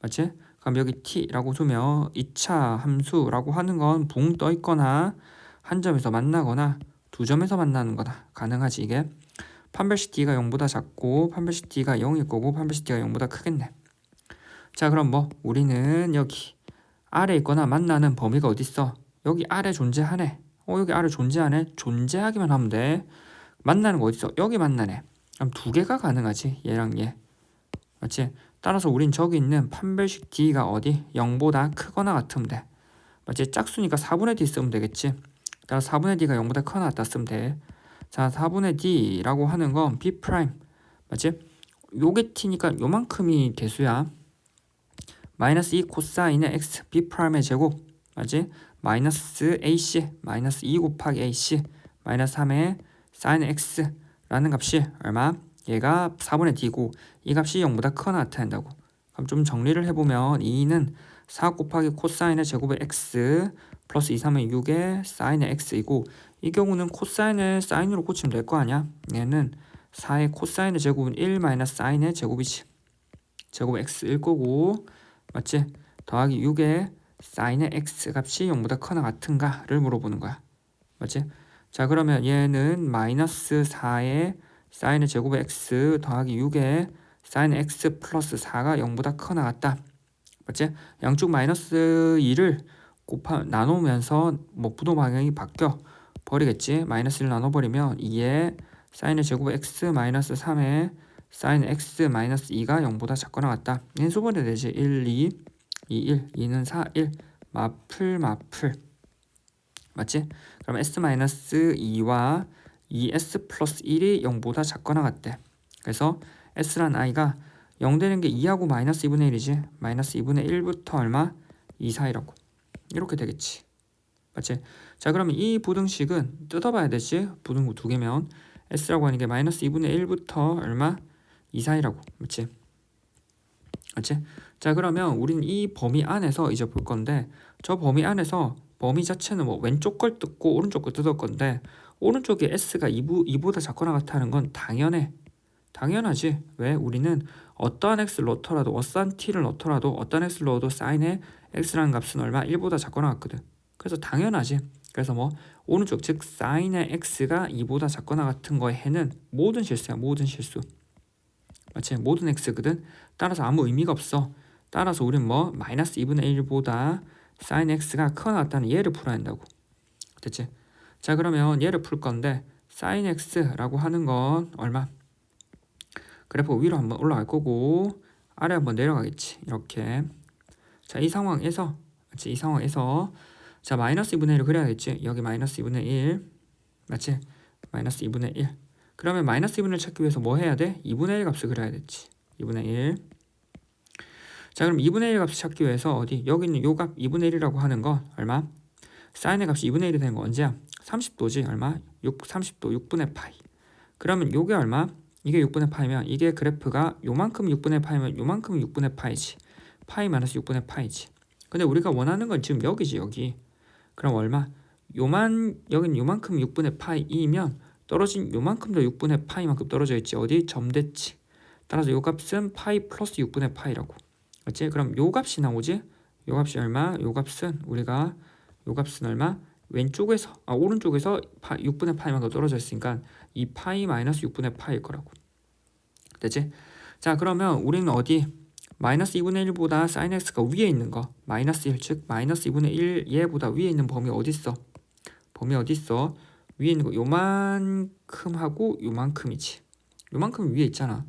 맞지? 그럼 여기 t라고 두면 2차 함수라고 하는 건 붕 떠 있거나 한 점에서 만나거나 두 점에서 만나는 거다. 가능하지 이게. 판별식 d가 0보다 작고 판별식 d가 0일 거고 판별식 d가 0보다 크겠네. 자, 그럼 뭐 우리는 여기 아래 있거나 만나는 범위가 어딨어? 여기 아래 존재하네. 여기 아래 존재하네. 존재하기만 하면 돼. 만나는 거 어딨어? 여기 만나네. 그럼 두 개가 가능하지. 얘랑 얘. 맞지? 따라서 우린 저기 있는 판별식 d가 어디? 0보다 크거나 같으면 돼. 맞지? 짝수니까 4분의 d 쓰면 되겠지. 따라서 4분의 d가 0보다 크거나 같다 쓰면 돼. 자, 4분의 d라고 하는 건 b'. 맞지? 요게 t니까 요만큼이 개수야. 마이너스 2 코사인의 x b'의 제곱. 맞지? 마이너스 ac, 마이너스 2 곱하기 ac, 마이너스 3의 사인 x라는 값이 얼마? 얘가 4분의 d고 이 값이 0보다 크거나 나타낸다고. 그럼 좀 정리를 해보면 2는 4 곱하기 코사인의 제곱의 x 플러스 2, 3의 6의 사인의 x이고 이 경우는 코사인을 사인으로 고치면 될 거 아니야? 얘는 4의 코사인의 제곱은 1 마이너스 사인의 제곱이지. 제곱 x일 거고 맞지? 더하기 6의 사인의 x 값이 0보다 크거나 같은가를 물어보는 거야. 맞지? 자, 그러면 얘는 마이너스 4의 사인의 제곱의 x 더하기 6의 사인의 x 플러스 4가 0보다 크거나 같다. 맞지? 양쪽 마이너스 2를 나누면서 뭐 부호 방향이 바뀌어 버리겠지. 마이너스 1 나눠버리면 2의 사인의 제곱의 x 마이너스 3의 사인 x 마이너스 2가 0보다 작거나 같다. 얘는 소분해 되지. 1, 2, 2, 1, 2는 4, 1 마플 맞지? 그럼 s 마이너스 2와 2s 플러스 1이 0보다 작거나 같대. 그래서 s란 i가 0 되는 게 2하고 마이너스 2분의 1이지. 마이너스 2분의 1부터 얼마? 2 사이라고. 이렇게 되겠지. 맞지? 자, 그러면 이 부등식은 뜯어봐야 되지. 부등호 두 개면 s라고 하는 게 마이너스 2분의 1부터 얼마? 2 사이라고. 맞지? 맞지? 자, 그러면 우린 이 범위 안에서 이제 볼 건데 저 범위 안에서 범위 자체는 뭐 왼쪽 걸 뜯고 오른쪽 걸 뜯을 건데 오른쪽에 s가 2보다 작거나 같다는 건 당연하지. 왜? 우리는 어떠한 x를 넣더라도 어떠한 t를 넣더라도 어떠한 x를 넣어도 사인의 x라는 값은 얼마? 1보다 작거나 같거든. 그래서 당연하지. 그래서 뭐 오른쪽 즉 사인의 x가 2보다 작거나 같은 거에 해는 모든 실수야. 모든 실수. 맞지? 모든 x거든. 따라서 아무 의미가 없어. 따라서 우린 뭐 마이너스 2분의 1보다 사인 x가 크거나 같다는 얘를 풀어야 한다고. 됐지? 자, 그러면 얘를 풀 건데 사인 x라고 하는 건 얼마? 그래프 위로 한번 올라갈 거고 아래 한번 내려가겠지. 이렇게. 자, 이 상황에서 자, 마이너스 2분의 1을 그려야겠지. 여기 마이너스 2분의 1 맞지? 마이너스 2분의 1 그러면 마이너스 2분의 1 찾기 위해서 뭐 해야 돼? 2분의 1 값을 그려야겠지. 2분의 1 자, 그럼 2분의 1 값을 찾기 위해서 어디? 여기 있는 요 값 2분의 1이라고 하는 건 얼마? 사인의 값이 2분의 1이 되는 거 언제야? 30도지. 얼마? 30도 6분의 파이. 그러면 요게 얼마? 이게 6분의 파이면 이게 그래프가 요만큼 6분의 파이면 요만큼 6분의 파이지. 파이 마이너스 6분의 파이지. 근데 우리가 원하는 건 지금 여기지. 여기. 그럼 얼마? 여긴 요만큼 6분의 파이이면 떨어진 요만큼 더 6분의 파이만큼 떨어져 있지. 어디? 점대치. 따라서 요 값은 파이 플러스 6분의 파이라고. 맞지? 그럼 요 값이 나오지? 요 값이 얼마? 요 값은 얼마? 왼쪽에서 오른쪽에서 6분의 파이만큼 떨어져 있으니까 이 파이 마이너스 6분의 파이일 거라고. 됐지? 자, 그러면 우리는 어디? 마이너스 2분의 1보다 사인 x가 위에 있는 거 마이너스 1, 즉 마이너스 2분의 1 얘보다 위에 있는 범위 어디 있어? 위에 있는 거 요만큼하고 요만큼이지. 요만큼 위에 있잖아.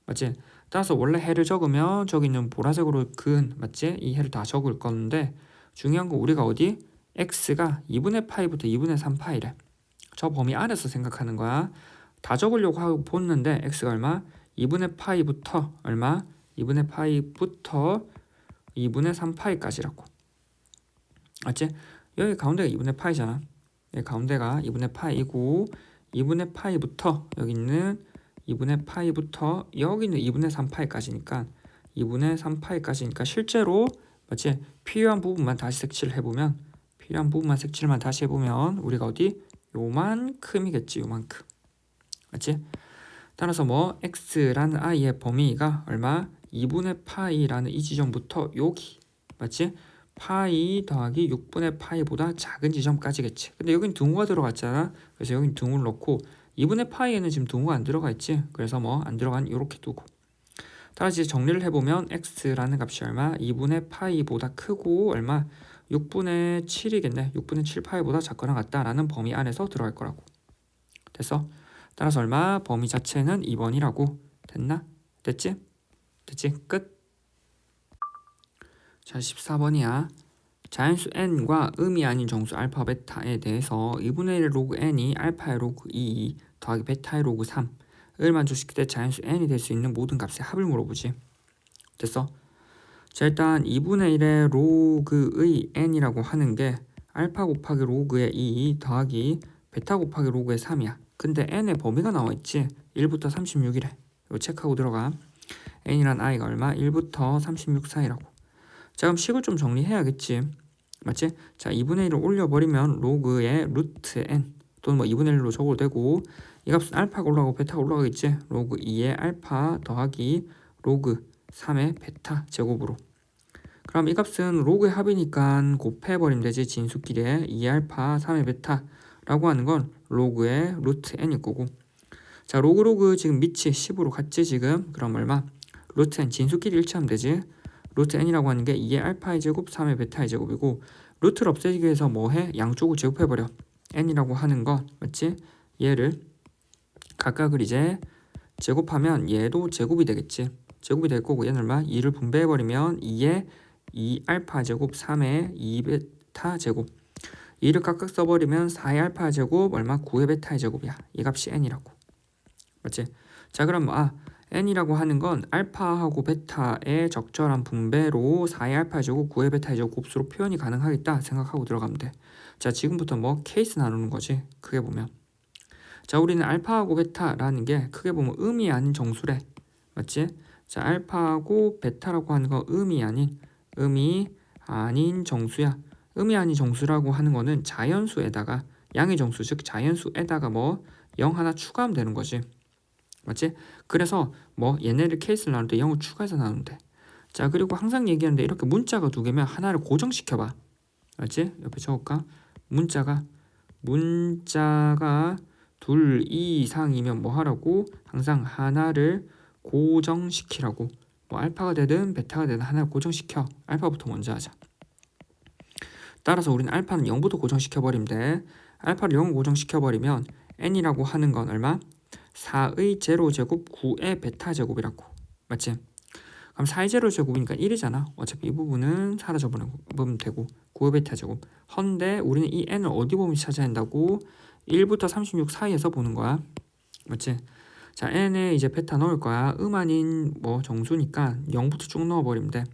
맞지? 따라서 원래 해를 적으면 저기 있는 보라색으로 그은 맞지? 이 해를 다 적을 건데 중요한 거 우리가 어디? x가 2분의 파이부터 2분의 3파이래. 저 범위 안에서 생각하는 거야. 다 적으려고 하고 봤는데 x가 얼마? 2분의 파이부터 얼마? 2분의 파이부터 2분의 3파이까지라고. 맞지? 여기 가운데가 2분의 파이잖아. 여기 가운데가 2분의 파이고 2분의 파이부터 여기 있는 2분의 파이부터 여기는 2분의 3파이까지니까 2분의 3파이까지니까 실제로 맞지? 필요한 부분만 다시 색칠을 해보면 필요한 부분만 색칠만 다시 해보면 우리가 어디? 요만큼이겠지. 요만큼. 맞지? 따라서 뭐 x라는 i의 범위가 얼마? 2분의 파이라는 이 지점부터 여기. 맞지? 파이 더하기 6분의 파이보다 작은 지점까지겠지. 근데 여긴 등호가 들어갔잖아. 그래서 여긴 등호를 넣고 2분의 파이에는 지금 등호가 안 들어가 있지. 그래서 뭐 안 들어간 이렇게 두고. 따라서 이제 정리를 해보면 x라는 값이 얼마? 2분의 파이보다 크고 얼마? 6분의 7이겠네. 6분의 7 파이보다 작거나 같다라는 범위 안에서 들어갈 거라고. 됐어? 따라서 얼마? 범위 자체는 2번이라고. 됐나? 됐지? 됐지? 끝. 자, 14번이야. 자연수 n과 음이 아닌 정수 알파 베타에 대해서 2분의 1 로그 n이 알파의 로그 2 더하기 베타의 로그 3을 만족시킬 때 자연수 n이 될 수 있는 모든 값의 합을 물어보지. 됐어? 자, 일단 2분의 1의 로그의 n이라고 하는 게 알파 곱하기 로그의 2 더하기 베타 곱하기 로그의 3이야. 근데 n의 범위가 나와 있지. 1부터 36이래. 이거 체크하고 들어가. n이란 i가 얼마? 1부터 36 사이라고. 자, 그럼 식을 좀 정리해야겠지. 맞지? 자, 2분의 1을 올려버리면 로그의 루트 n 또는 뭐 2분의 1로 적어도 되고 이 값은 알파가 올라가고 베타가 올라가겠지. 로그 2의 알파 더하기 로그 3의 베타 제곱으로. 그럼 이 값은 로그의 합이니까 곱해버리면 되지. 진수끼리에 2의 알파 3의 베타라고 하는 건 로그의 루트 n일 거고. 자, 로그 지금 밑이 10으로 같지 지금. 그럼 얼마? 루트 n 진수끼리 일치하면 되지. 루트 n이라고 하는 게 2의 알파의 제곱 3의 베타의 제곱이고 루트를 없애기 위해서 뭐 해? 양쪽을 제곱해버려. n이라고 하는 거 맞지? 얘를 각각을 이제 제곱하면 얘도 제곱이 되겠지. 제곱이 될 거고 얘는 얼마? 2를 분배해버리면 2의 2 알파 제곱 3의 2 베타 제곱 2를 각각 써버리면 4의 알파 제곱 얼마? 9의 베타의 제곱이야. 이 값이 n이라고. 맞지? 자, 그럼 n이라고 하는 건 알파하고 베타의 적절한 분배로 4의 알파 제곱 9의 베타의 제곱 곱수로 표현이 가능하겠다 생각하고 들어가면 돼. 자, 지금부터 뭐 케이스 나누는 거지. 크게 보면. 자, 우리는 알파하고 베타라는 게 크게 보면 음이 아닌 정수래. 맞지? 자, 알파하고 베타라고 하는 거 음이 아닌 정수야. 음이 아닌 정수라고 하는 거는 자연수에다가 양의 정수 즉 자연수에다가 뭐 0 하나 추가하면 되는 거지. 맞지? 그래서 뭐 얘네를 케이스를 나눌 때 0을 추가해서 나누는데. 자, 그리고 항상 얘기하는데 이렇게 문자가 두 개면 하나를 고정시켜봐. 맞지? 옆에 적을까? 문자가 둘 이상이면 뭐 하라고? 항상 하나를 고정시키라고. 뭐 알파가 되든 베타가 되든 하나를 고정시켜. 알파부터 먼저 하자. 따라서 우리는 알파는 0부터 고정시켜버리면 돼. 알파를 0을 고정시켜버리면 n이라고 하는 건 얼마? 4의 제로제곱 9의 베타 제곱이라고. 맞지? 그럼 4의 제로제곱이니까 1이잖아. 어차피 이 부분은 사라져버리면 되고 9의 베타 제곱. 헌데 우리는 이 n을 어디 보면 찾아야 한다고? 1부터 36 사이에서 보는 거야. 맞지? 자, n에 이제 베타 넣을 거야. 아닌 뭐 정수니까 0부터 쭉 넣어버리면 돼.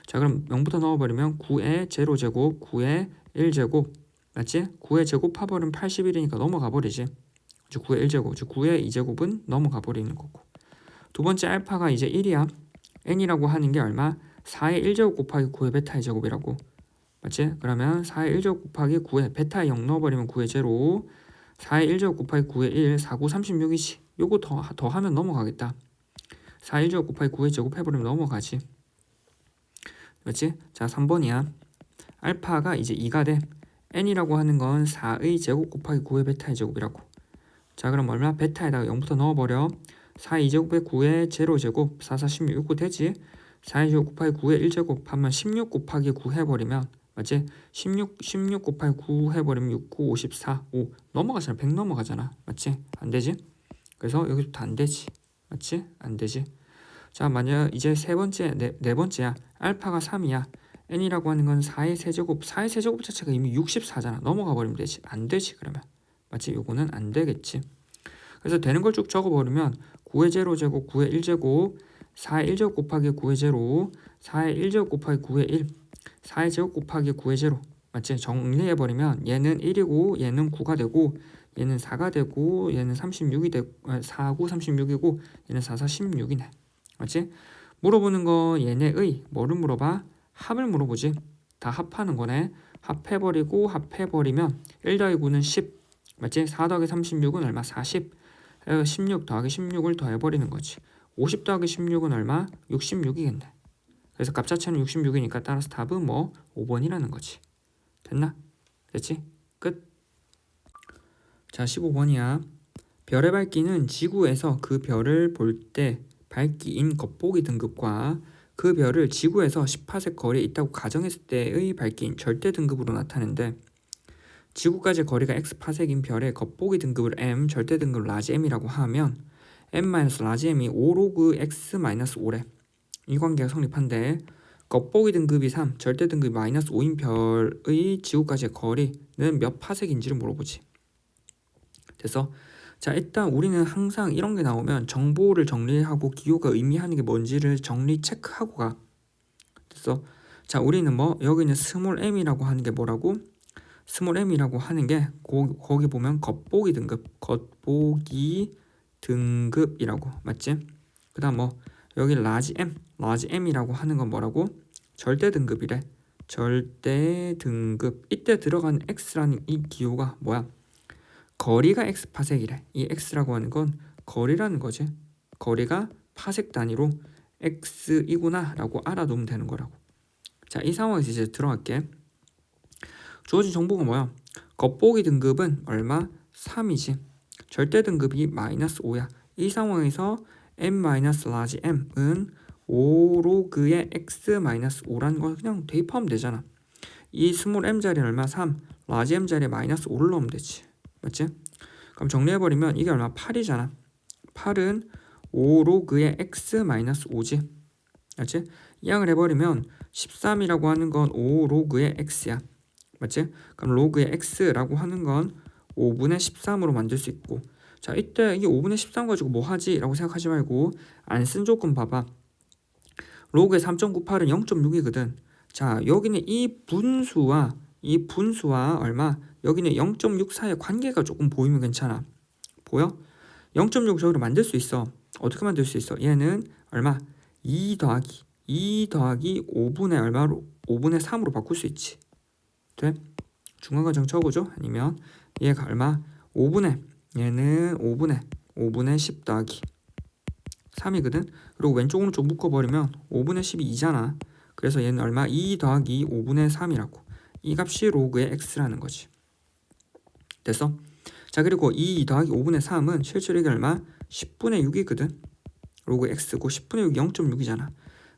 자, 그럼 0부터 넣어버리면 9의 제로제곱 9의 1제곱. 맞지? 9의 제곱 파버리면 81이니까 넘어가 버리지. 9의 1제곱, 즉 9의 2제곱은 넘어가 버리는 거고. 두 번째 알파가 이제 1이야. n이라고 하는 게 얼마? 4의 1제곱 곱하기 9의 베타의 제곱이라고. 맞지? 그러면 4의 1제곱 곱하기 9의 베타에 0 넣어버리면 9의 제로. 4의 1제곱 곱하기 9의 1, 4, 9, 36이지. 요거 더 하면 넘어가겠다. 4의 1제곱 곱하기 9의 제곱 해버리면 넘어가지. 맞지? 자, 3번이야. 알파가 이제 2가 돼. n이라고 하는 건 4의 제곱 곱하기 9의 베타의 제곱이라고. 자, 그럼 얼마? 베타에다가 0부터 넣어버려. 4의 2제곱에 9의 제로제곱 4, 4, 16, 6, 9 되지? 4의 제곱 곱하기 9의 1제곱 하면 16 곱하기 9 해버리면 맞지? 16 곱하기 9 해버리면 6, 9, 54, 5 넘어가잖아. 100 넘어가잖아. 맞지? 안 되지? 그래서 여기부터 안 되지. 맞지? 안 되지? 자, 만약 이제 세 번째, 네 번째야. 알파가 3이야. n이라고 하는 건 4의 세제곱. 4의 세제곱 자체가 이미 64잖아. 넘어가 버리면 되지. 안 되지, 그러면. 맞지? 요거는 안 되겠지. 그래서 되는 걸 쭉 적어버리면 9의 제로 제곱 9의 1제곱 4의 1제곱 곱하기 9의 제로 4의 1제곱 곱하기 9의 1 4의 제곱 곱하기 9의 제로 맞지? 정리해버리면 얘는 1이고 얘는 9가 되고 얘는 4가 되고 얘는 36이 되고 4고 36이고 얘는 4, 4, 16이네 맞지? 물어보는 거 얘네의 뭐를 물어봐? 합을 물어보지. 다 합하는 거네. 합해버리고 합해버리면 1 더하기 9는 10 맞지? 4 더하기 36은 얼마? 40 16 더하기 16을 더해버리는 거지. 50 더하기 16은 얼마? 66이겠네. 그래서 값 자체는 66이니까 따라서 답은 뭐 5번이라는 거지. 됐나? 됐지? 끝. 자 15번이야. 별의 밝기는 지구에서 그 별을 볼 때 밝기인 겉보기 등급과 그 별을 지구에서 10파섹 거리에 있다고 가정했을 때의 밝기인 절대 등급으로 나타내는데 지구까지 거리가 x파섹인 별의 겉보기 등급을 m, 절대 등급을 라지 m이라고 하면 m-라지 m이 5로그 x-5래. 이 관계가 성립한데 겉보기 등급이 3, 절대 등급이 -5인 별의 지구까지의 거리는 몇 파섹인지를 물어보지. 됐어? 자 일단 우리는 항상 이런 게 나오면 정보를 정리하고 기호가 의미하는 게 뭔지를 정리 체크하고 가. 됐어? 자 우리는 뭐 여기는 스몰 m이라고 하는 게 뭐라고? 스몰 m이라고 하는 게 거기 보면 겉보기 등급이라고 맞지? 그 다음 뭐 여기 라지 m이라고 하는 건 뭐라고? 절대 등급이래. 절대 등급. 이때 들어간 x라는 이 기호가 뭐야? 거리가 x파섹이래. 이 x라고 하는 건 거리라는 거지. 거리가 파섹 단위로 x이구나 라고 알아두면 되는 거라고. 자, 이 상황에서 이제 들어갈게. 주어진 정보가 뭐야? 겉보기 등급은 얼마? 3이지. 절대 등급이 -5야. 이 상황에서 m-라지 m은 5로그의 x-5라는 걸 그냥 대입하면 되잖아. 이 스몰 m 자리는 얼마? 3. 라지 m 자리에 -5를 넣으면 되지. 맞지? 그럼 정리해버리면 이게 얼마? 8이잖아. 8은 5로그의 x-5지. 맞지? 이항을 해버리면 13이라고 하는 건 5로그의 x야. 맞지? 그럼 로그의 x라고 하는 건 5분의 13으로 만들 수 있고 자 이때 이게 5분의 13 가지고 뭐 하지? 라고 생각하지 말고 안 쓴 조건 봐봐. 로그의 3.98은 0.6이거든. 자 여기는 이 분수와 얼마? 여기는 0.6 사이의 관계가 조금 보이면 괜찮아. 보여? 0.6 저기로 만들 수 있어. 어떻게 만들 수 있어? 얘는 얼마? 2 더하기 5분의 얼마로? 5분의 3으로 바꿀 수 있지. 돼? 중간과정 적어줘? 아니면 얘가 얼마? 5분의 얘는 5분의 10 더하기 3이거든. 그리고 왼쪽 오른쪽 묶어버리면 5분의 10이 2잖아. 그래서 얘는 얼마? 2 더하기 5분의 3이라고. 이 값이 로그의 x라는 거지. 됐어? 자 그리고 2 더하기 5분의 3은 실제로 이게 얼마? 10분의 6이거든. 로그 x고 10분의 6이 0.6이잖아.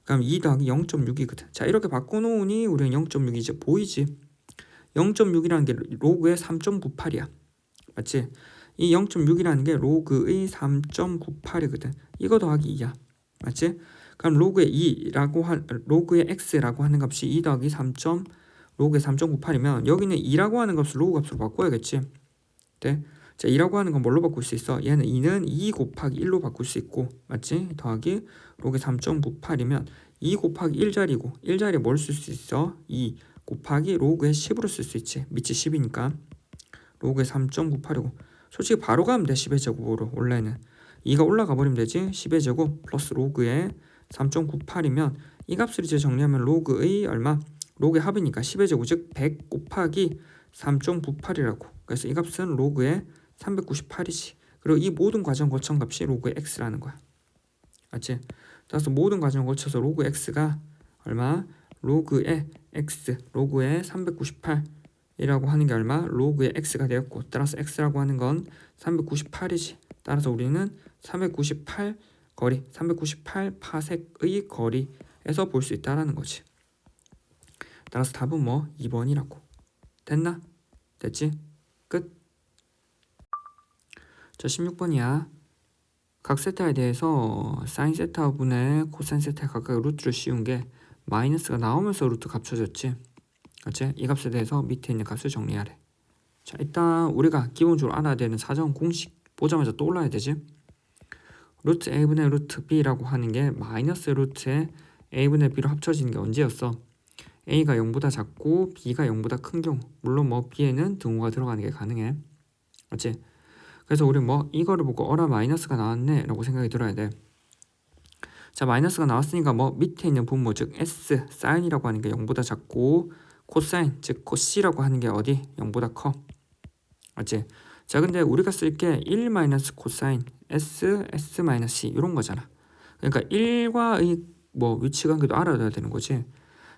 그럼 2 더하기 0.6이거든. 자 이렇게 바꿔놓으니 우리는 0.6이 이제 보이지. 0.6이라는 게 로그의 3.98이야. 맞지? 이 0.6이라는 게 로그의 3.98이거든. 이거 더하기 2야. 맞지? 그럼 로그의 x라고 하는 값이 2 더하기 3. 로그의 3.98이면 여기는 2라고 하는 값을 로그 값으로 바꿔야겠지. 네? 자 2라고 하는 건 뭘로 바꿀 수 있어? 얘는 2는 2 곱하기 1로 바꿀 수 있고 맞지? 더하기 로그의 3.98이면 2 곱하기 1자리고 1자리에 뭘 쓸 수 있어? 2 곱하기 로그의 10으로 쓸 수 있지. 밑이 10이니까 로그의 3.98이고 솔직히 바로 가면 돼. 10의 제곱으로 원래는 2가 올라가 버리면 되지. 10의 제곱 플러스 로그의 3.98이면 이 값을 이제 정리하면 로그의 얼마? 로그의 합이니까 10의 제곱 즉 100 곱하기 3.98이라고. 그래서 이 값은 로그의 398이지. 그리고 이 모든 과정 거친 값이 로그의 x라는 거야. 맞지? 따라서 모든 과정을 거쳐서 로그 x가 얼마? 로그의 x, 로그의 398이라고 하는 게 얼마? 로그의 x가 되었고 따라서 x라고 하는 건 398이지. 따라서 우리는 398 파섹의 거리에서 볼 수 있다라는 거지. 따라서 답은 뭐 2번이라고. 됐나? 됐지? 끝. 자 16번이야. 각 세타에 대해서 사인 세타분의 코사인 세타 각각 루트를 씌운 게 마이너스가 나오면서 루트 값쳐졌지. 그렇지? 이 값에 대해서 밑에 있는 값을 정리하래. 자 일단 우리가 기본적으로 알아야 되는 사정 공식 보자마자 떠올라야 되지. 루트 a분의 루트 b라고 하는 게 마이너스 루트에 a분의 b로 합쳐지는 게 언제였어? a가 0보다 작고 b가 0보다 큰 경우. 물론 뭐 b에는 등호가 들어가는 게 가능해. 맞지? 그래서 우리 뭐 이거를 보고 어라 마이너스가 나왔네 라고 생각이 들어야 돼. 자, 마이너스가 나왔으니까 뭐 밑에 있는 분모 즉 s 사인이라고 하는 게 0보다 작고 코사인 즉 코씨라고 하는 게 어디? 0보다 커. 맞지? 자, 근데 우리가 쓸 게 1 마이너스 코사인 s 마이너스 c 이런 거잖아. 그러니까 1과의 뭐 위치 관계도 알아둬야 되는 거지.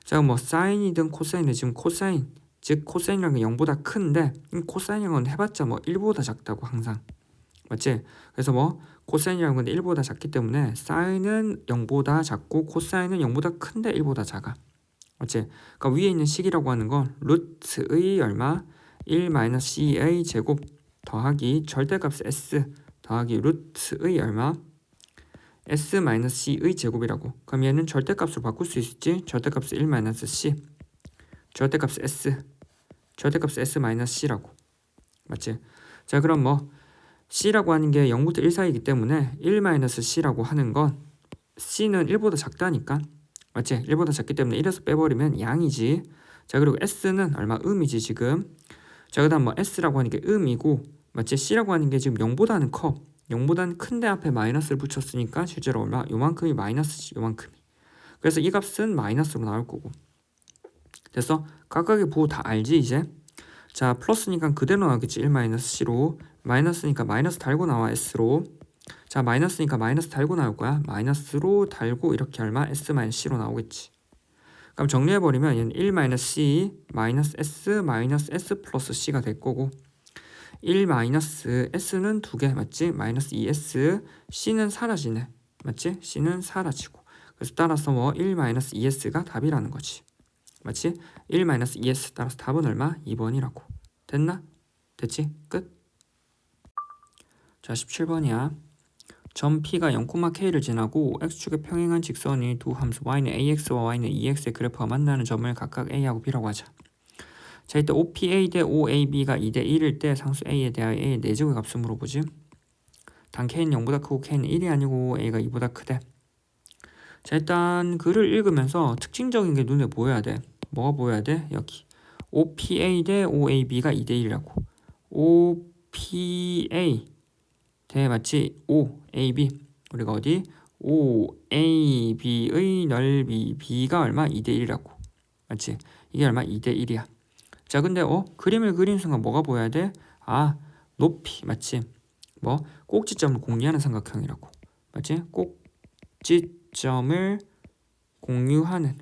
자, 뭐 사인이든 코사인이든 지금 코사인 즉 코사인이라는 게 0보다 큰데 코사인이라는 건 해봤자 뭐 1보다 작다고 항상. 맞지? 그래서 뭐 코사인이라는 건데 1보다 작기 때문에 사인은 0보다 작고 코사인은 0보다 큰데 1보다 작아. 맞지? 그러니까 위에 있는 식이라고 하는 건 루트의 얼마? 1 마이너스 c의 제곱 더하기 절대값 s 더하기 루트의 얼마? s 마이너스 c의 제곱이라고. 그럼 얘는 절대값으로 바꿀 수 있지? 절대값 1 마이너스 c 절대값 s 절대값 s 마이너스 c라고. 맞지? 자, 그럼 뭐 c라고 하는 게 0부터 1 사이이기 때문에 1 마이너스 c라고 하는 건 c는 1보다 작다니까. 맞지? 1보다 작기 때문에 1에서 빼버리면 양이지. 자, 그리고 s는 얼마? 음이지 지금. 자, 그 다음 뭐 s라고 하는 게 음이고, 맞지? c라고 하는 게 지금 0보다는 커. 0보다는 큰데 앞에 마이너스를 붙였으니까 실제로 얼마? 요만큼이 마이너스지. 요만큼이. 그래서 이 값은 마이너스로 나올 거고. 됐어? 각각의 부호 다 알지 이제? 자, 플러스니까 그대로 나오겠지. 1 마이너스 c로. 마이너스니까 마이너스 달고 나와 s로. 자, 마이너스니까 마이너스 달고 나올 거야. 마이너스로 달고 이렇게 얼마? s 마이너스 c로 나오겠지. 그럼 정리해버리면 얘는 1 마이너스 c 마이너스 s 플러스 c가 될 거고 1 마이너스 s는 2개 맞지? 마이너스 2s c는 사라지네. 맞지? c는 사라지고 그래서 따라서 뭐 1 마이너스 2s가 답이라는 거지. 맞지? 1 마이너스 2s 따라서 답은 얼마? 2번이라고. 됐나? 됐지? 끝. 자, 17번이야. 점 P가 0,K를 지나고 X축에 평행한 직선이 두 함수 Y는 AX와 Y는 EX의 그래프가 만나는 점을 각각 A하고 B라고 하자. 자, 이때 OPA 대 OAB가 2대 1일 때 상수 A에 대하여 A의 내제곱의 값을 물어보지. 단 K는 0보다 크고 K는 1이 아니고 A가 2보다 크대. 자, 일단 글을 읽으면서 특징적인 게 눈에 보여야 돼. 뭐가 보여야 돼? 여기 OPA 대 OAB가 2대 1이라고. OPA 대 맞지? OAB 우리가 어디? OAB의 넓이 B가 얼마? 2대 1이라고. 맞지? 이게 얼마? 2대 1이야. 자, 근데 그림을 그리는 순간 뭐가 보여야 돼? 아, 높이 맞지? 뭐 꼭지점을 공유하는 삼각형이라고. 맞지? 꼭지점을 공유하는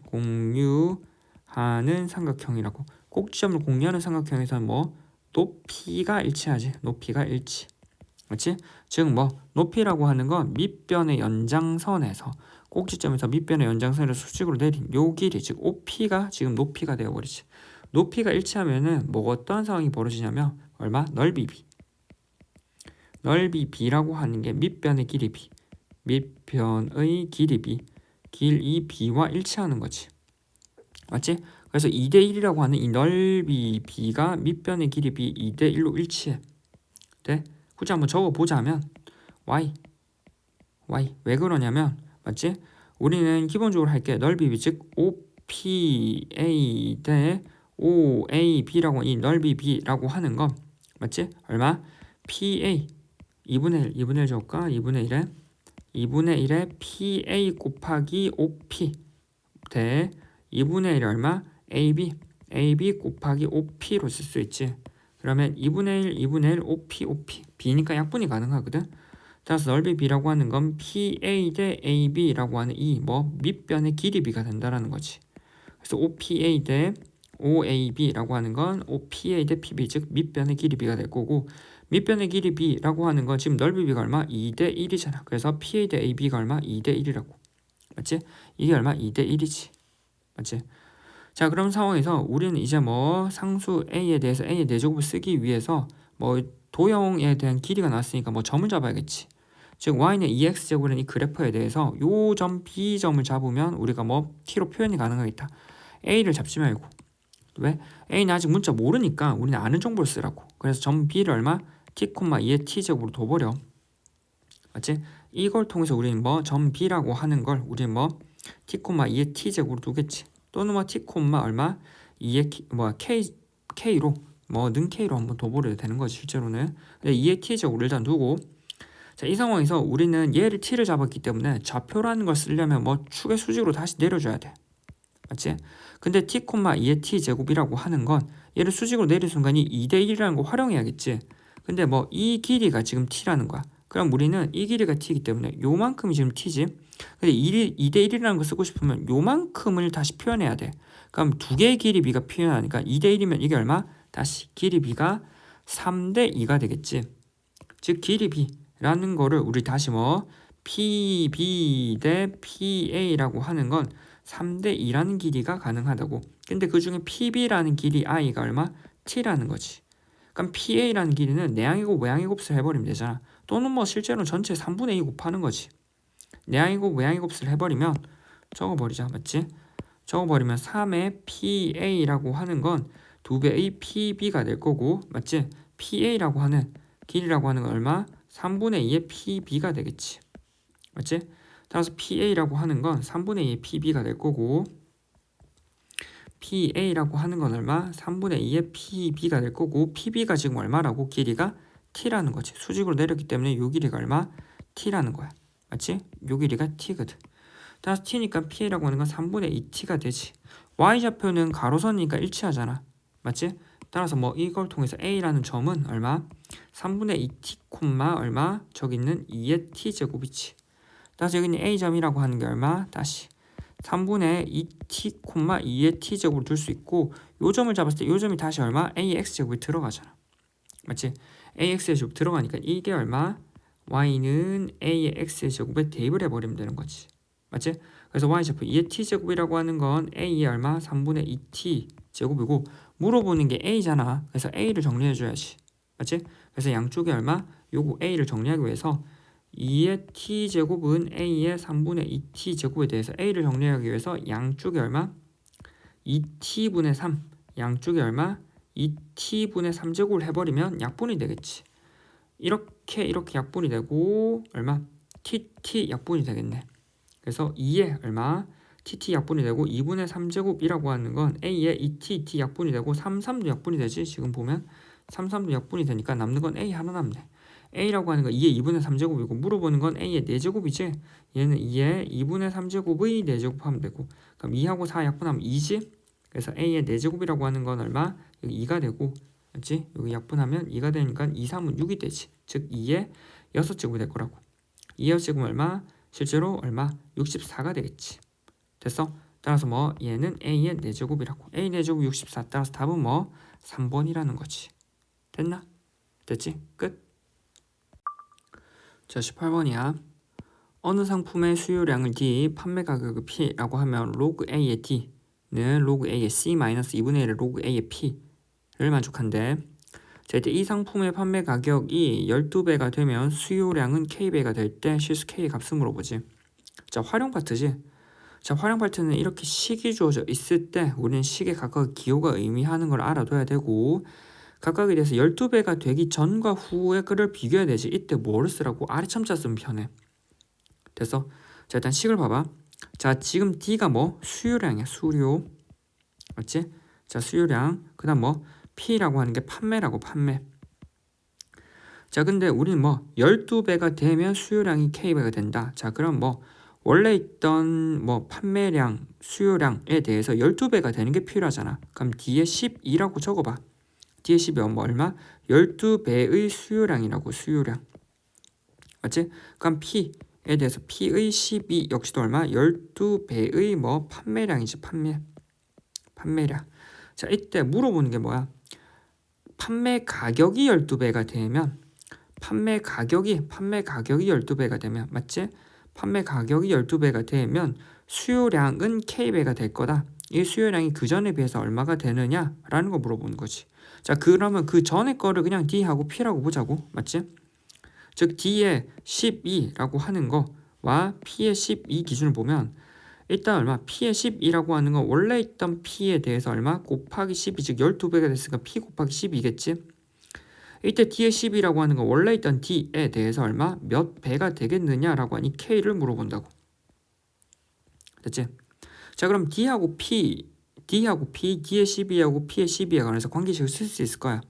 삼각형이라고. 꼭지점을 공유하는 삼각형에서는 뭐 높이가 일치하지. 높이가 일치. 맞지? 즉 뭐 높이라고 하는 건 밑변의 연장선에서 꼭지점에서 밑변의 연장선을 수직으로 내린 요 길이 즉 OP가 지금 높이가 되어버리지. 높이가 일치하면은 뭐 어떠한 상황이 벌어지냐면 얼마? 넓이 B. 넓이 B라고 하는 게 밑변의 길이 B. 밑변의 길이 B. 길이 B와 일치하는 거지. 맞지? 그래서 2대 1이라고 하는 이 넓이 B가 밑변의 길이 B 2대 1로 일치해. 네? 굳이 한번 적어보자면 y 왜 그러냐면 맞지? 우리는 기본적으로 할게 넓이 B 즉 OPA 대 OAB라고 이 넓이 B라고 하는 거 맞지? 얼마? PA 2분의 1 적을까? 2분의 1에 PA 곱하기 OP 대 2분의 1이 얼마? AB 곱하기 OP로 쓸 수 있지. 그러면 2분의 1 OP B니까 약분이 가능하거든. 따라서 넓이 B라고 하는 건 PA 대 AB라고 하는 이 뭐 밑변의 길이 B가 된다라는 거지. 그래서 OPA 대 OAB라고 하는 건 OPA 대 PB 즉 밑변의 길이 B가 될 거고 밑변의 길이 B라고 하는 건 지금 넓이 B가 얼마? 2대 1이잖아. 그래서 PA 대 AB가 얼마? 2대 1이라고. 맞지? 이게 얼마? 2대 1이지. 맞지? 자, 그런 상황에서 우리는 이제 뭐 상수 A에 대해서 A의 내제곱을 쓰기 위해서 뭐 도형에 대한 길이가 나왔으니까 뭐 점을 잡아야겠지. 즉 Y는 2X제곱이라는 이 그래프에 대해서 요 점 B점을 잡으면 우리가 뭐 T로 표현이 가능하겠다. A를 잡지 말고. 왜? A는 아직 문자 모르니까 우리는 아는 정보를 쓰라고. 그래서 점 B를 얼마? T, 2의 T제곱으로 둬버려. 맞지? 이걸 통해서 우리는 뭐 점 B라고 하는 걸 우리는 뭐 t, 2의 t제곱으로 두겠지. 또는 뭐 t, 얼마 2의 k로 뭐 는 k로 한번 둬버려도 되는 거지 실제로는. 근데 2의 t제곱을 일단 두고, 자, 이 상황에서 우리는 얘를 t를 잡았기 때문에 좌표라는 걸 쓰려면 뭐 축의 수직으로 다시 내려줘야 돼. 맞지? 근데 t, 2의 t제곱이라고 하는 건 얘를 수직으로 내릴 순간이 2대1이라는 거 활용해야겠지. 근데 뭐 이 길이가 지금 t라는 거야. 그럼 우리는 이 길이가 t이기 때문에 요만큼이 지금 t지. 근데 2대1이라는 거 쓰고 싶으면 요만큼을 다시 표현해야 돼. 그럼 두 개의 길이 b가 표현하니까 2대1이면 이게 얼마? 다시 길이 b가 3대2가 되겠지. 즉 길이 b라는 거를 우리 다시 뭐 pb 대 pa라고 하는 건 3대2라는 길이가 가능하다고. 근데 그 중에 pb라는 길이 i가 얼마? t라는 거지. 그럼 pa라는 길이는 내항이곱 외항이 곱을 해버리면 되잖아. 또는 뭐 실제로는 전체 3분의 2 곱하는 거지. 내항이곱 외항이 곱을 해버리면 적어버리자. 맞지? 적어버리면 3의 pa라고 하는 건 2배의 pb가 될 거고, 맞지? pa라고 하는 길이라고 하는 건 얼마? 3분의 2의 pb가 되겠지. 맞지? 따라서 pa라고 하는 건 3분의 2의 pb가 될 거고, pa라고 하는 건 얼마? 3분의 2의 pb가 될 거고, pb가 지금 얼마라고? 길이가 t라는 거지. 수직으로 내렸기 때문에 요 길이가 얼마? t라는 거야. 맞지? 요 길이가 t거든. 따라서 t니까 pa라고 하는 건 3분의 2t가 되지. y좌표는 가로선이니까 일치하잖아. 맞지? 따라서 뭐 이걸 통해서 a라는 점은 얼마? 3분의 2t, 얼마? 저기 있는 2의 t제곱이지. 따라서 여기 있는 a점이라고 하는 게 얼마? 다시 3분의 2t, 2의 t제곱을 둘 수 있고, 요 점을 잡았을 때 요 점이 다시 얼마? a의 x제곱이 들어가잖아. 맞지? ax의 제곱 들어가니까 이게 얼마? y는 a의 x의 제곱에 대입을 해버리면 되는 거지. 맞지? 그래서 y좌표 2의 t제곱이라고 하는 건 a의 얼마? 3분의 2t 제곱이고, 물어보는 게 a잖아. 그래서 a를 정리해줘야지. 맞지? 그래서 양쪽에 얼마? 요거 a를 정리하기 위해서 2의 t제곱은 a의 3분의 2t 제곱에 대해서 a를 정리하기 위해서 양쪽에 얼마? 2t분의 3 양쪽에 얼마? 2t분의 3제곱을 해버리면 약분이 되겠지. 이렇게 약분이 되고 얼마? tt 약분이 되겠네. 그래서 2의 얼마? tt 약분이 되고 2분의 3제곱이라고 하는 건 a의 2t 약분이 되고 3도 약분이 되지. 지금 보면 3도 약분이 되니까 남는 건 a 하나 남네. a라고 하는 건 2의 2분의 3제곱이고 물어보는 건 a의 4제곱이지. 얘는 2의 2분의 3제곱의 4제곱 하면 되고, 그럼 2하고 4 약분하면 2지. 그래서 a의 4제곱이라고 하는 건 얼마? 여기 2가 되고, 맞지? 여기 약분하면 2가 되니까 2, 3은 6이 되지. 즉 2의 6제곱이 될 거라고. 2의 6제곱은 얼마? 실제로 얼마? 64가 되겠지. 됐어? 따라서 뭐 얘는 a의 4제곱이라고. a 4제곱 64. 따라서 답은 뭐 3번이라는 거지. 됐나? 됐지? 끝. 자, 18번이야. 어느 상품의 수요량을 D, 판매 가격을 P라고 하면 로그 A의 D는 로그 A의 C-2분의 1의 로그 A의 P를 만족한대. 자, 이때 이 상품의 판매 가격이 12배가 되면 수요량은 K배가 될 때 실수 K의 값을 물어보지. 자, 활용 파트지. 자, 활용 파트는 이렇게 식이 주어져 있을 때 우리는 식의 각각 기호가 의미하는 걸 알아둬야 되고, 각각에 대해서 12배가 되기 전과 후의 글을 비교해야 되지. 이때 뭐를 쓰라고? 아래 첨자 쓰면 편해. 됐어? 자, 일단 식을 봐봐. 자, 지금 D가 뭐? 수요량이야. 수요. 맞지? 자, 수요량. 그 다음 뭐? P라고 하는 게 판매라고. 판매. 자, 근데 우리는 뭐 12배가 되면 수요량이 K배가 된다. 자, 그럼 뭐 원래 있던 뭐 판매량, 수요량에 대해서 12배가 되는 게 필요하잖아. 그럼 D에 12라고 적어봐. D에 12은 뭐 얼마? 12배의 수요량이라고. 수요량. 맞지? 그럼 P에 대해서 P의 12 역시도 얼마? 12배의 뭐 판매량이지. 판매량. 자, 이때 물어보는 게 뭐야? 판매 가격이 12배가 되면 판매 가격이 12배가 되면, 맞지? 판매 가격이 12배가 되면 수요량은 K배가 될 거다. 이 수요량이 그 전에 비해서 얼마가 되느냐라는 거 물어보는 거지. 자, 그러면 그 전에 거를 그냥 D하고 P라고 보자고. 맞지? 즉 D의 12라고 하는 거와 P의 12 기준을 보면 일단 얼마? P의 12라고 하는 건 원래 있던 P에 대해서 얼마? 곱하기 12, 즉 12배가 됐으니까 P 곱하기 12겠지? 이때 D의 10이라고 하는 건 원래 있던 D에 대해서 얼마? 몇 배가 되겠느냐라고 하니 K를 물어본다고. 됐지? 자, 그럼 D하고 P, D의 12하고 P의 12에 관해서 관계식을 쓸 수 있을 거야.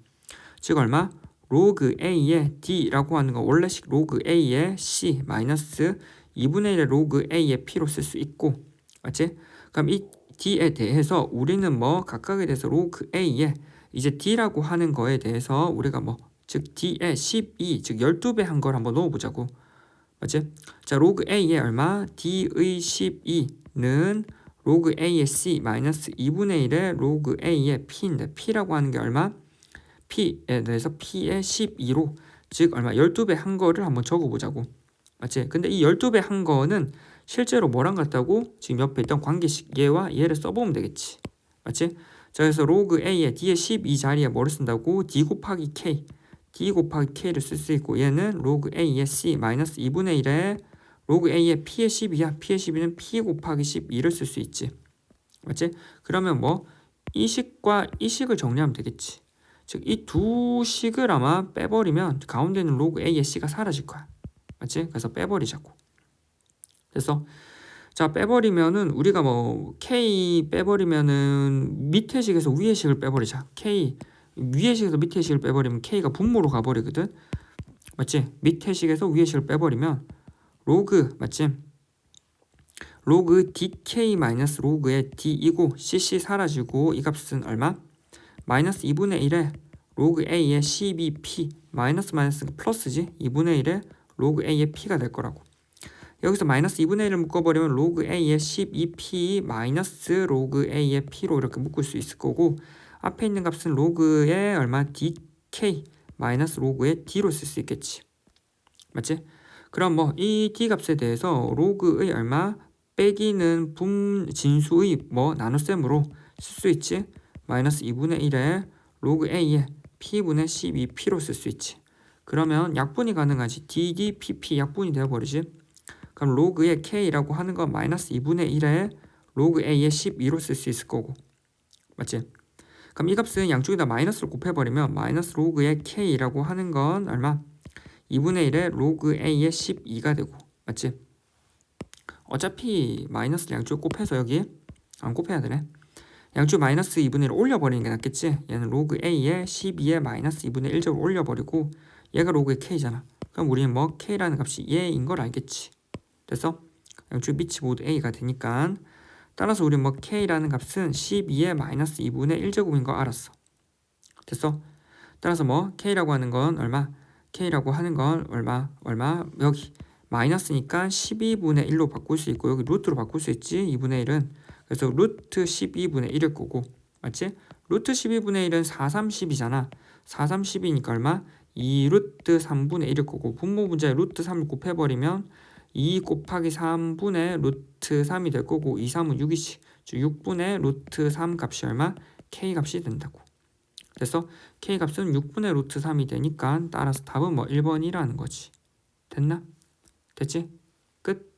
즉 얼마? 로그 A의 D라고 하는 거 원래식 로그 A의 C 마이너스 2분의 1의 로그 A의 P로 쓸 수 있고, 맞지? 그럼 이 D에 대해서 우리는 뭐 각각에 대해서 로그 A의 이제 D라고 하는 거에 대해서 우리가 뭐 즉 D의 12, 즉 12배 한 걸 한번 넣어보자고. 맞지? 자, 로그 A의 얼마? D의 12는 로그 A의 C 마이너스 2분의 1의 로그 A의 P인데 P라고 하는 게 얼마? P에 대해서 P의 12로 즉 얼마? 12배 한 거를 한번 적어보자고. 맞지? 근데 이 12배 한 거는 실제로 뭐랑 같다고? 지금 옆에 있던 관계식 얘와 얘를 써보면 되겠지. 맞지? 자, 그래서 로그 A의 D의 12 자리에 뭐를 쓴다고? D 곱하기 K, D 곱하기 K를 쓸 수 있고, 얘는 로그 A의 C 마이너스 2분의 1에 로그 A의 P의 12야. P의 12는 P 곱하기 12를 쓸 수 있지. 맞지? 그러면 뭐 이 식과 이 식을 정리하면 되겠지. 즉 이 두 식을 아마 빼버리면 가운데 있는 로그 A의 C가 사라질 거야. 맞지? 그래서 빼버리자고. 그래서 자, 빼버리면은 우리가 뭐 K 빼버리면은 밑에 식에서 위에 식을 빼버리자. K 위에 식에서 밑에 식을 빼버리면 K가 분모로 가버리거든. 맞지? 밑에 식에서 위에 식을 빼버리면 로그, 맞지? 로그 DK 마이너스 로그의 D이고 CC 사라지고 이 값은 얼마? 마이너스 2분의 1에 로그 A의 12P 마이너스 플러스지. 2분의 1에 로그 A의 P가 될 거라고. 여기서 마이너스 2분의 1을 묶어버리면 로그 A의 12P 마이너스 로그 A의 P로 이렇게 묶을 수 있을 거고, 앞에 있는 값은 로그의 얼마? DK 마이너스 로그의 D로 쓸 수 있겠지. 맞지? 그럼 뭐 이 D 값에 대해서 로그의 얼마? 빼기는 진수의 뭐 나눗셈으로 쓸 수 있지. 마이너스 2분의 1에 로그 A의 P분의 12P로 쓸 수 있지. 그러면 약분이 가능하지. DDPP 약분이 되어버리지. 그럼 로그의 K라고 하는 건 마이너스 2분의 1에 로그 A의 12로 쓸 수 있을 거고. 맞지? 그럼 이 값은 양쪽에다 마이너스를 곱해버리면 마이너스 로그의 K라고 하는 건 얼마? 2분의 1에 로그 A의 12가 되고. 맞지? 어차피 마이너스를 양쪽에 곱해서 여기 안 곱해야 되네. 양쪽 마이너스 2분의 1을 올려버리는 게 낫겠지. 얘는 로그 A의 12에 마이너스 2분의 1적으로 올려버리고 얘가 로그의 K잖아. 그럼 우리는 뭐 K라는 값이 얘인 걸 알겠지. 됐어? 양쪽 밑이 모두 A가 되니까 따라서 우리 뭐 K라는 값은 12의 마이너스 2분의 1제곱인 거 알았어. 됐어? 따라서 뭐 K라고 하는 건 얼마? K라고 하는 건 얼마? 여기 마이너스니까 12분의 1로 바꿀 수 있고 여기 루트로 바꿀 수 있지. 2분의 1은 그래서 루트 12분의 1일 거고. 맞지? 루트 12분의 1은 4, 3, 10이잖아 4, 3, 10이니까 얼마? 2 루트 3분의 1일 거고, 분모 분자에 루트 3을 곱해버리면 2 곱하기 3분의 루트 3이 될 거고 2, 3은 6이지. 즉 6분의 루트 3 값이 얼마? K 값이 된다고. 그래서 K 값은 6분의 루트 3이 되니까 따라서 답은 뭐 1번이라는 거지. 됐나? 됐지? 끝.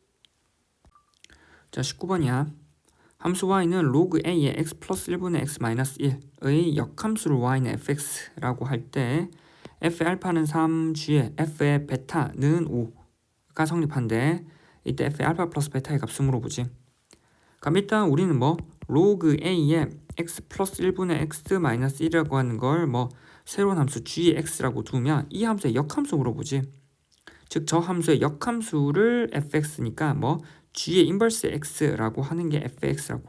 자, 19번이야. 함수 y는 로그 a의 x 플러스 1분의 x 마이너스 1의 역함수를 y는 fx라고 할 때 f의 알파는 3, g의 f의 베타는 5가 성립한데 이때 f의 알파 플러스 베타의 값을 물어보지. 그럼 일단 우리는 뭐 로그 a의 x 플러스 1분의 x 마이너스 1이라고 하는 걸 뭐 새로운 함수 g의 x라고 두면 이 함수의 역함수 물어보지. 즉 저 함수의 역함수를 fx니까 뭐 g의 인버스 x라고 하는 게 fx라고.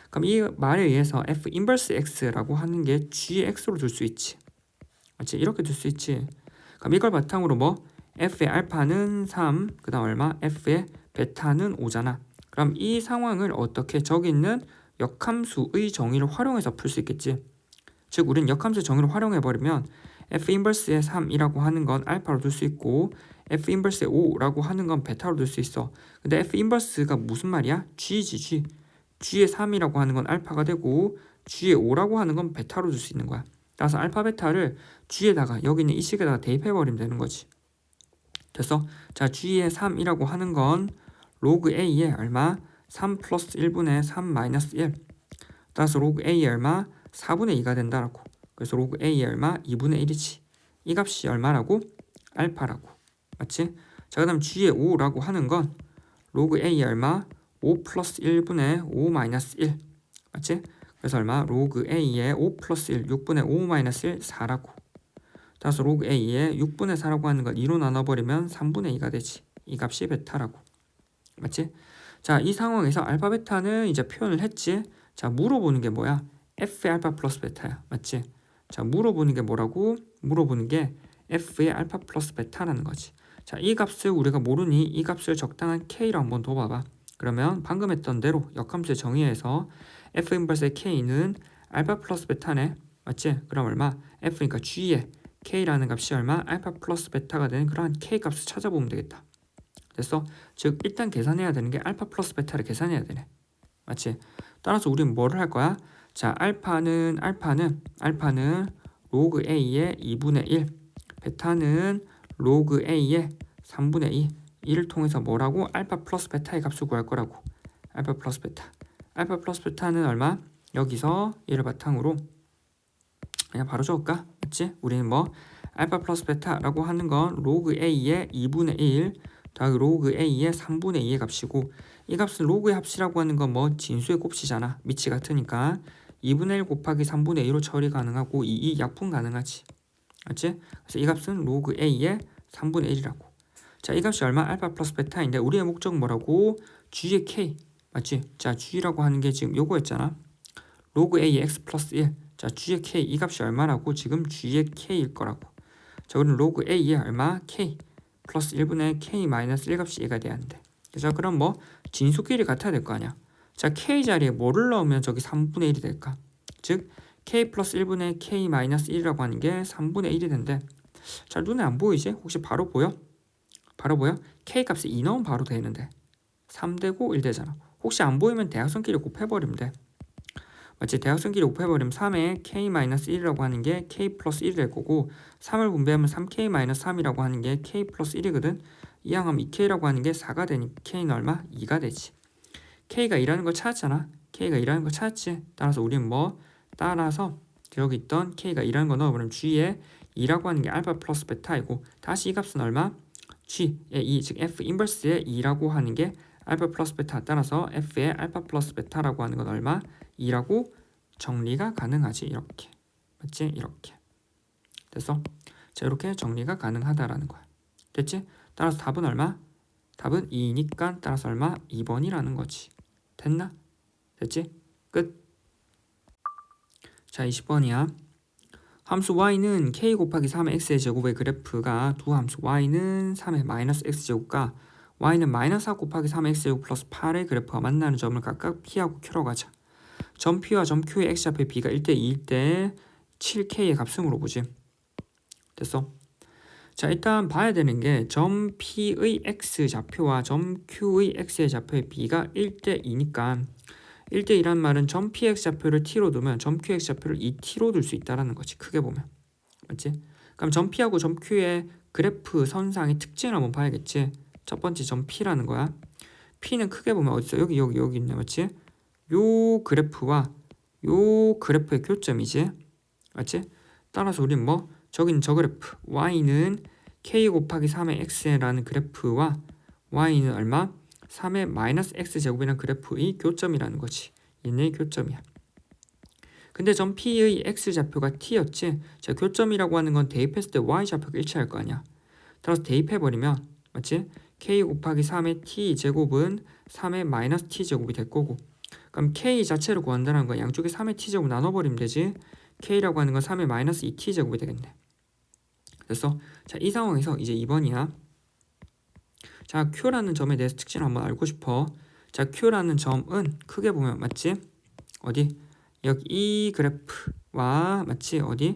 그럼 이 말에 의해서 f 인버스 x라고 하는 게 g의 x로 둘 수 있지. 맞지? 이렇게 둘 수 있지. 그럼 이걸 바탕으로 뭐 f의 알파는 3, 그 다음 얼마? f의 베타는 5잖아. 그럼 이 상황을 어떻게 저기 있는 역함수의 정의를 활용해서 풀 수 있겠지. 즉 우린 역함수의 정의를 활용해버리면 f 인버스의 3이라고 하는 건 알파로 둘 수 있고 f 인버스의 5라고 하는 건 베타로 둘 수 있어. 근데 f 인버스가 무슨 말이야? g지 g. g의 3이라고 하는 건 알파가 되고 g의 5라고 하는 건 베타로 둘 수 있는 거야. 따라서 알파 베타를 g에다가 여기 있는 이 식에다가 대입해버리면 되는 거지. 됐어? 자, g의 3이라고 하는 건 로그 a의 얼마? 3 플러스 1분의 3 마이너스 1. 따라서 로그 a의 얼마? 4분의 2가 된다라고. 그래서 로그 a의 얼마? 2분의 1이지. 이 값이 얼마라고? 알파라고. 맞지? 자, 그 다음 g의 5라고 하는 건 로그 a의 얼마? 5 플러스 1분의 5 마이너스 1. 맞지? 그래서 얼마? 로그 a의 5 플러스 1, 6분의 5 마이너스 1, 4라고. 따라서 로그 a의 6분의 4라고 하는 걸 2로 나눠버리면 3분의 2가 되지. 이 값이 베타라고. 맞지? 자, 이 상황에서 알파 베타는 이제 표현을 했지. 자, 물어보는 게 뭐야? f의 알파 플러스 베타야. 맞지? 자, 물어보는 게 뭐라고? 물어보는 게 f의 알파 플러스 베타라는 거지. 자, 이 값을 우리가 모르니 이 값을 적당한 k로 한번 둬봐봐. 그러면 방금 했던 대로 역함수의 정의에서 f 인버스의 k는 알파 플러스 베타네. 맞지? 그럼 얼마? f니까 g의 k라는 값이 얼마? 알파 플러스 베타가 되는 그러한 k 값을 찾아보면 되겠다. 됐어? 즉 일단 계산해야 되는 게 알파 플러스 베타를 계산해야 되네. 맞지? 따라서 우리는 뭐를 할 거야? 자, 알파는 로그 a의 2분의 1, 베타는 로그 a의 3분의 2. 이를 통해서 뭐라고? 알파 플러스 베타의 값을 구할 거라고. 알파 플러스 베타. 알파 플러스 베타는 얼마? 여기서 얘를 바탕으로 그냥 바로 적을까? 맞지? 우리는 뭐 알파 플러스 베타라고 하는 건 로그 a의 2분의 1 더하기 로그 a의 3분의 2의 값이고, 이 값은 로그의 합이라고 하는 건 뭐 진수의 곱이잖아. 밑이 같으니까 2분의 1 곱하기 3분의 2로 처리 가능하고 이 약분 가능하지. 맞지? 그래서 이 값은 로그 a의 3분의 1이라고. 자, 이 값이 얼마? 알파 플러스 베타인데 우리의 목적은 뭐라고? g의 k. 맞지? 자, g라고 하는 게 지금 요거였잖아. 로그 a의 x 플러스 1. 자, g의 k. 이 값이 얼마라고? 지금 g의 k일 거라고. 자, 우리는 로그 a의 얼마? k. 플러스 1분의 k 마이너스 1 값이 얘가 돼야 하는데. 자, 그럼 뭐 진수끼리 같아야 될 거 아니야. 자, k 자리에 뭐를 넣으면 저기 3분의 1이 될까? 즉 k 플러스 1분의 k 마이너스 1이라고 하는 게 3분의 1이 된대. 자, 눈에 안 보이지? 혹시 바로 보여? 바로 보여? k 값이 2 넣으면 바로 되는데 3되고 1 되잖아. 혹시 안 보이면 대각선끼리 곱해버리면 돼. 맞지? 대각선끼리 곱해버리면 3에 k-1이라고 하는 게 k 플러스 1이 될 거고, 3을 분배하면 3k-3이라고 하는 게 k 플러스 1이거든. 이항하면 2k라고 하는 게 4가 되니까 k는 얼마? 2가 되지. k가 2라는 걸 찾았잖아. k가 2라는 걸 찾았지. 따라서 우리는 뭐? 따라서 여기 있던 k가 2라는 거 넣어버리면 g에 2라고 하는 게 알파 플러스 베타이고, 다시 이 값은 얼마? g의 2, 즉 f 인버스의 2라고 하는 게 알파 플러스 베타. 따라서 f의 알파 플러스 베타라고 하는 건 얼마? 2라고 정리가 가능하지. 이렇게. 맞지? 이렇게. 됐어? 자, 이렇게 정리가 가능하다라는 거야. 됐지? 따라서 답은 얼마? 답은 2니까 따라서 얼마? 2번이라는 거지. 됐나? 됐지? 끝. 자, 20번이야. 함수 y는 k 곱하기 3의 x의 제곱의 그래프가 두 함수 y는 3의 마이너스 x제곱과 y는 마이너스 4 곱하기 3의 x제곱 플러스 8의 그래프가 만나는 점을 각각 p하고 q로 가자. 점 p와 점 q의 x좌표의 b가 1대 2일 때 7k의 값을 물어보지. 됐어? 자, 일단 봐야 되는 게 점 p의 x좌표와 점 q의 x의 좌표의 b가 1대 2니까 1대 2란 말은 점 px좌표를 t로 두면 점 qx좌표를 2t로 둘 수 있다라는 거지. 크게 보면. 맞지? 그럼 점 p하고 점 q의 그래프 선상의 특징을 한번 봐야겠지. 첫 번째 점 p라는 거야. p는 크게 보면 어디 있어? 여기 있네. 맞지? 요 그래프와 요 그래프의 교점이지. 맞지? 따라서 우린 뭐? 저긴 저 그래프 y는 k 곱하기 3의 x라는 그래프와 y는 얼마? 3의 마이너스 x제곱이라는 그래프의 교점이라는 거지. 얘네의 교점이야. 근데 점 p의 x좌표가 t였지. 자, 교점이라고 하는 건 대입했을 때 y좌표가 일치할 거 아니야. 따라서 대입해버리면 맞지? k 곱하기 3의 t제곱은 3의 마이너스 t제곱이 될 거고, 그럼 k 자체를 구한다는 건 양쪽에 3의 t제곱 나눠버리면 되지. k라고 하는 건 3의 마이너스 2t제곱이 되겠네. 됐어? 자, 이 상황에서 이제 2번이야. 자, Q라는 점에 대해서 특징을 한번 알고 싶어. 자, Q라는 점은 크게 보면 맞지? 어디? 여기 이 그래프와 맞지? 어디?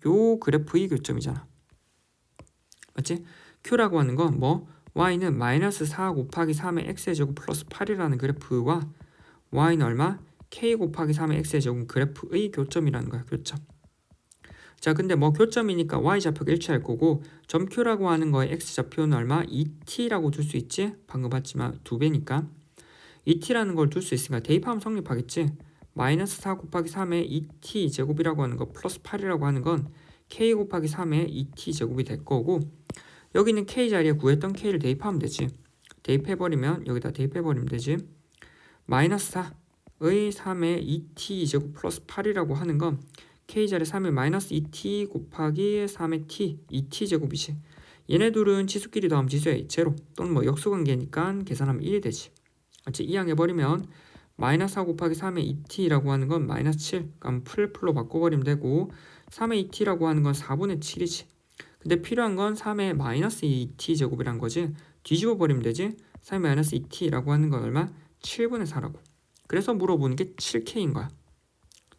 요 그래프의 교점이잖아. 맞지? Q라고 하는 건 뭐? Y는 마이너스 4 곱하기 3의 x의 제곱 플러스 8이라는 그래프와 Y는 얼마? K 곱하기 3의 x의 제곱 그래프의 교점이라는 거야. 교점. 자, 근데 뭐 교점이니까 y좌표가 일치할 거고, 점 q라고 하는 거의 x좌표는 얼마? 2t라고 둘 수 있지? 방금 봤지만 2배니까 2t라는 걸 둘 수 있으니까 대입하면 성립하겠지? 마이너스 4 곱하기 3의 2t 제곱이라고 하는 거 플러스 8이라고 하는 건 k 곱하기 3의 2t 제곱이 될 거고 여기 있는 k 자리에 구했던 k를 대입하면 되지. 대입해버리면 여기다 대입해버리면 되지. 마이너스 4의 3의 2t 제곱 플러스 8이라고 하는 건 k 자리 3의 마이너스 2t 곱하기 3의 t 2t 제곱이지. 얘네 둘은 지수끼리 더하면 지수의 제로 또는 뭐 역수관계니까 계산하면 1이 되지. 같이 이항해버리면 마이너스 4 곱하기 3의 2t라고 하는 건 마이너스 7 그럼 풀로 바꿔버리면 되고 3의 2t라고 하는 건 4분의 7이지. 근데 필요한 건 3의 마이너스 2t 제곱이란 거지. 뒤집어 버리면 되지. 3의 마이너스 2t라고 하는 건 얼마? 7분의 4라고. 그래서 물어보는 게 7k인 거야.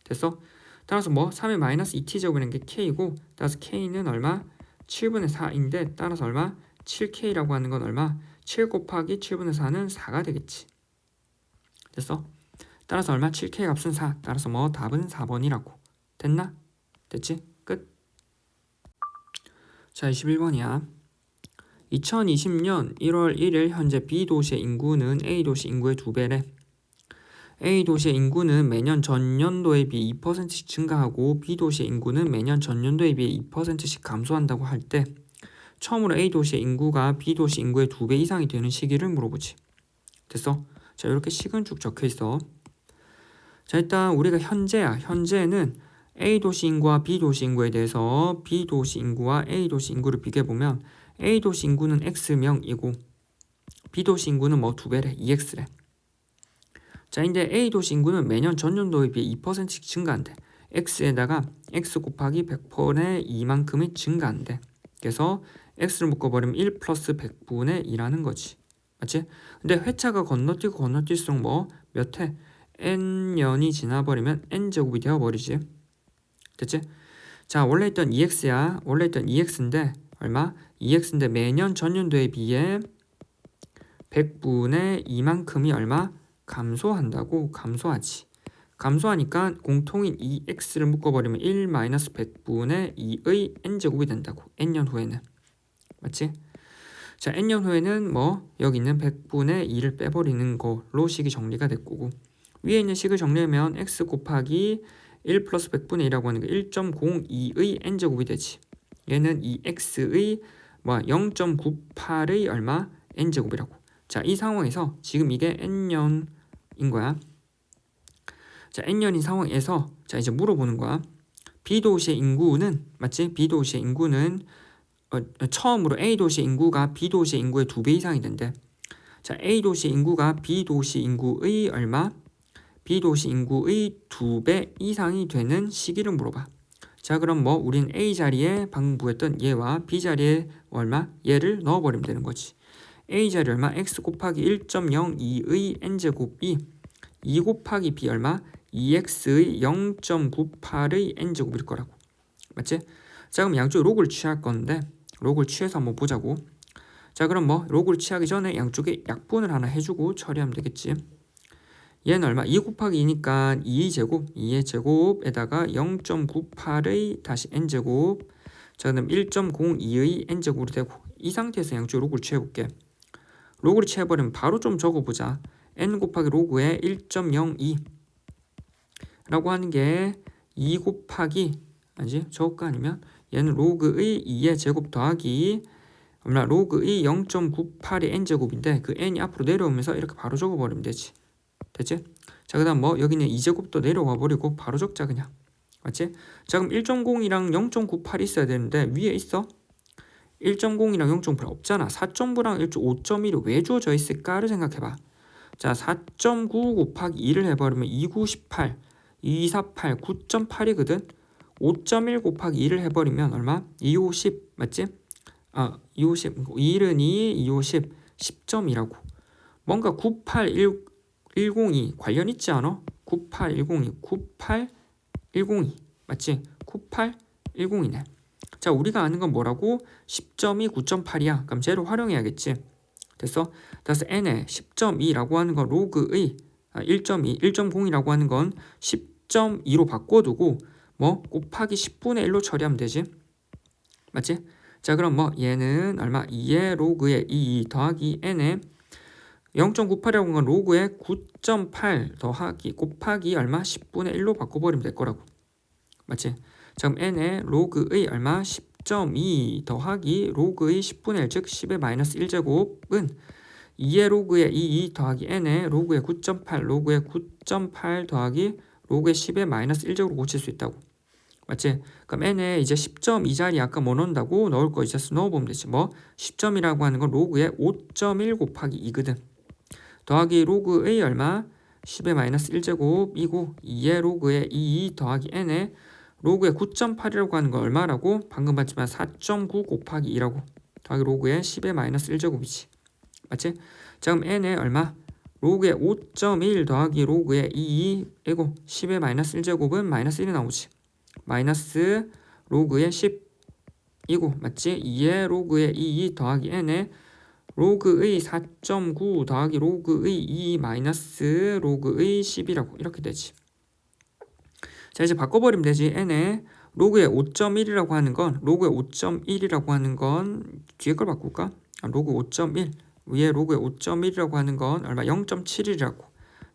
됐어? 따라서 뭐 3의 마이너스 2t 제곱이라는 게 k고 따라서 k는 얼마? 7분의 4인데 따라서 얼마? 7k라고 하는 건 얼마? 7 곱하기 7분의 4는 4가 되겠지. 됐어? 따라서 얼마? 7k 값은 4. 따라서 뭐 답은 4번이라고. 됐나? 됐지? 끝. 자, 21번이야. 2020년 1월 1일 현재 B도시의 인구는 A도시 인구의 2배래. A도시의 인구는 매년 전년도에 비해 2%씩 증가하고 B도시의 인구는 매년 전년도에 비해 2%씩 감소한다고 할 때 처음으로 A도시의 인구가 B도시 인구의 2배 이상이 되는 시기를 물어보지. 됐어? 자, 이렇게 식은 쭉 적혀 있어. 자, 일단 우리가 현재야. 현재는 A도시 인구와 B도시 인구에 대해서 B도시 인구와 A도시 인구를 비교해보면 A도시 인구는 X명이고 B도시 인구는 뭐 2배래. 2X래. 자, 근데 A도시 인구는 매년 전년도에 비해 2%씩 증가한대. X에다가 X 곱하기 100%의 2만큼이 증가한대. 그래서 X를 묶어버리면 1 플러스 100분의 2라는 거지. 맞지? 근데 회차가 건너뛰고 건너뛸수록 뭐 몇 회? n년이 지나버리면 n제곱이 되어버리지. 됐지? 자, 원래 있던 2x야. 원래 있던 2x인데 얼마? 2x인데 매년 전년도에 비해 100분의 2만큼이 얼마? 감소한다고. 감소하지. 감소하니까 공통인 2x를 묶어버리면 1 마이너스 100분의 2의 n제곱이 된다고. n년 후에는. 맞지? 자, n년 후에는 뭐 여기 있는 100분의 2를 빼버리는 걸로 식이 정리가 됐고 위에 있는 식을 정리하면 x 곱하기 1 플러스 100분의 2라고 하는 게 1.02의 n제곱이 되지. 얘는 이 x의 뭐 0.98의 얼마? n제곱이라고. 자, 이 상황에서 지금 이게 n년인 거야. 자, n년인 상황에서 자, 이제 물어보는 거야. B도시의 인구는 맞지? B도시의 인구는 처음으로 A도시의 인구가 B도시의 인구의 2배 이상이 된대. 자, A도시의 인구가 B도시 인구의 얼마? B도시 인구의 2배 이상이 되는 시기를 물어봐. 자, 그럼 뭐 우린 A 자리에 방금 구했던 얘와 B 자리에 얼마? 얘를 넣어버리면 되는 거지. A 자리 얼마? X 곱하기 1.02의 n제곱이 2 곱하기 B 얼마? 2x의 0.98의 n제곱일 거라고. 맞지? 자, 그럼 양쪽에 로그를 취할 건데 로그를 취해서 한번 보자고. 자, 그럼 뭐 로그를 취하기 전에 양쪽에 약분을 하나 해주고 처리하면 되겠지. 얘는 얼마? 2 곱하기 2니까 2제곱, 2의 제곱에다가 0.98의 다시 n제곱. 자, 그럼 1.02의 n제곱으로 되고 이 상태에서 양쪽에 로그를 취해볼게. 로그를 취해버리면 바로 좀 적어보자. n 곱하기 로그의 1.02 라고 하는 게 2 곱하기 아니지? 저거 아니면 얘는 로그의 2의 제곱 더하기 얼마? 로그의 0.98의 n제곱인데 그 n이 앞으로 내려오면서 이렇게 바로 적어버리면 되지. 됐지? 자, 그 다음 뭐 여기는 2제곱도 내려와 버리고 바로 적자 그냥. 맞지? 자, 그럼 1.0이랑 0.98 있어야 되는데 위에 있어? 1.0이랑 0.8 없잖아. 4.9랑 5.1이 왜 주어져 있을까를 생각해봐. 자, 4.9 곱하기 2를 해버리면 298, 248, 9.8이거든. 5.1 곱하기 2를 해버리면 얼마? 250 맞지? 250 1은 2, 250 10점이라고. 뭔가 98102 관련 있지 않아? 98102 98102 맞지? 98102네. 자, 우리가 아는 건 뭐라고? 10점이 9.8이야. 그럼 쟤를 활용해야겠지. 됐어? 그래서 n에 10.2라고 하는 건 로그의 1.2, 1.0이라고 하는 건 10.2로 바꿔두고 뭐 곱하기 10분의 1로 처리하면 되지. 맞지? 자, 그럼 뭐 얘는 얼마? 2의 로그의 2 더하기 n에 0.98이라고 하는 건 로그의 9.8 더하기 곱하기 얼마? 10분의 1로 바꿔버리면 될 거라고. 맞지? 그럼 n의 로그의 얼마? 10.2 더하기 로그의 10분의 1, 즉 10의 마이너스 1제곱은 2의 로그의 2 더하기 n의 로그의 9.8 로그의 9.8 더하기 로그의 10의 마이너스 1제곱으로 고칠 수 있다고. 맞지? 그럼 n에 이제 10.2 자리 아까 뭐 넣는다고? 넣을 거 이제 넣어보면 되지. 뭐 10점이라고 하는 건 로그의 5.1 곱하기 2거든. 더하기 로그의 얼마? 10의 마이너스 1제곱이고 2의 로그의 2 더하기 n의 로그의 9.8이라고 하는 건 얼마라고? 방금 봤지만 4.9 곱하기 2라고. 더하기 로그의 10의 마이너스 1제곱이지. 맞지? 자 그럼 n의 얼마? 로그의 5.1 더하기 로그의 2이고 10의 마이너스 1제곱은 마이너스 1이 나오지. 마이너스 로그의 10이고 맞지? 2의 로그의 2 더하기 n의 로그의 4.9 더하기 로그의 2 마이너스 로그의 10이라고 이렇게 되지. 자 이제 바꿔버리면 되지. n의 로그의 5.1이라고 하는 건 로그의 5.1이라고 하는 건 뒤에 걸 바꿀까? 로그 5.1 위에 로그의 5.1이라고 하는 건 얼마? 0.71이라고.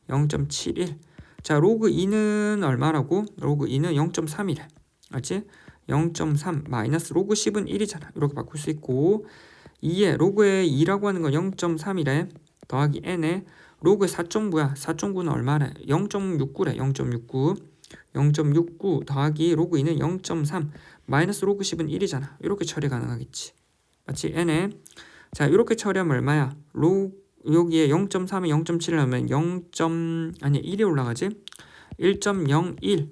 0.71. 자 로그 2는 얼마라고? 로그 2는 0.3이래. 맞지? 0.3 마이너스 로그 10은 1이잖아. 이렇게 바꿀 수 있고 2에 로그의 2라고 하는 건 0.3이래. 더하기 n에 로그의 4.9야. 4.9는 얼마래? 0.69래. 0.69 0.69 더하기 로그 2는 0.3 마이너스 로그 10은 1이잖아. 이렇게 처리 가능하겠지. 맞지? n에 자 이렇게 처리하면 얼마야? 여기에 0.3에 0.7을 하면 1이 올라가지? 1.01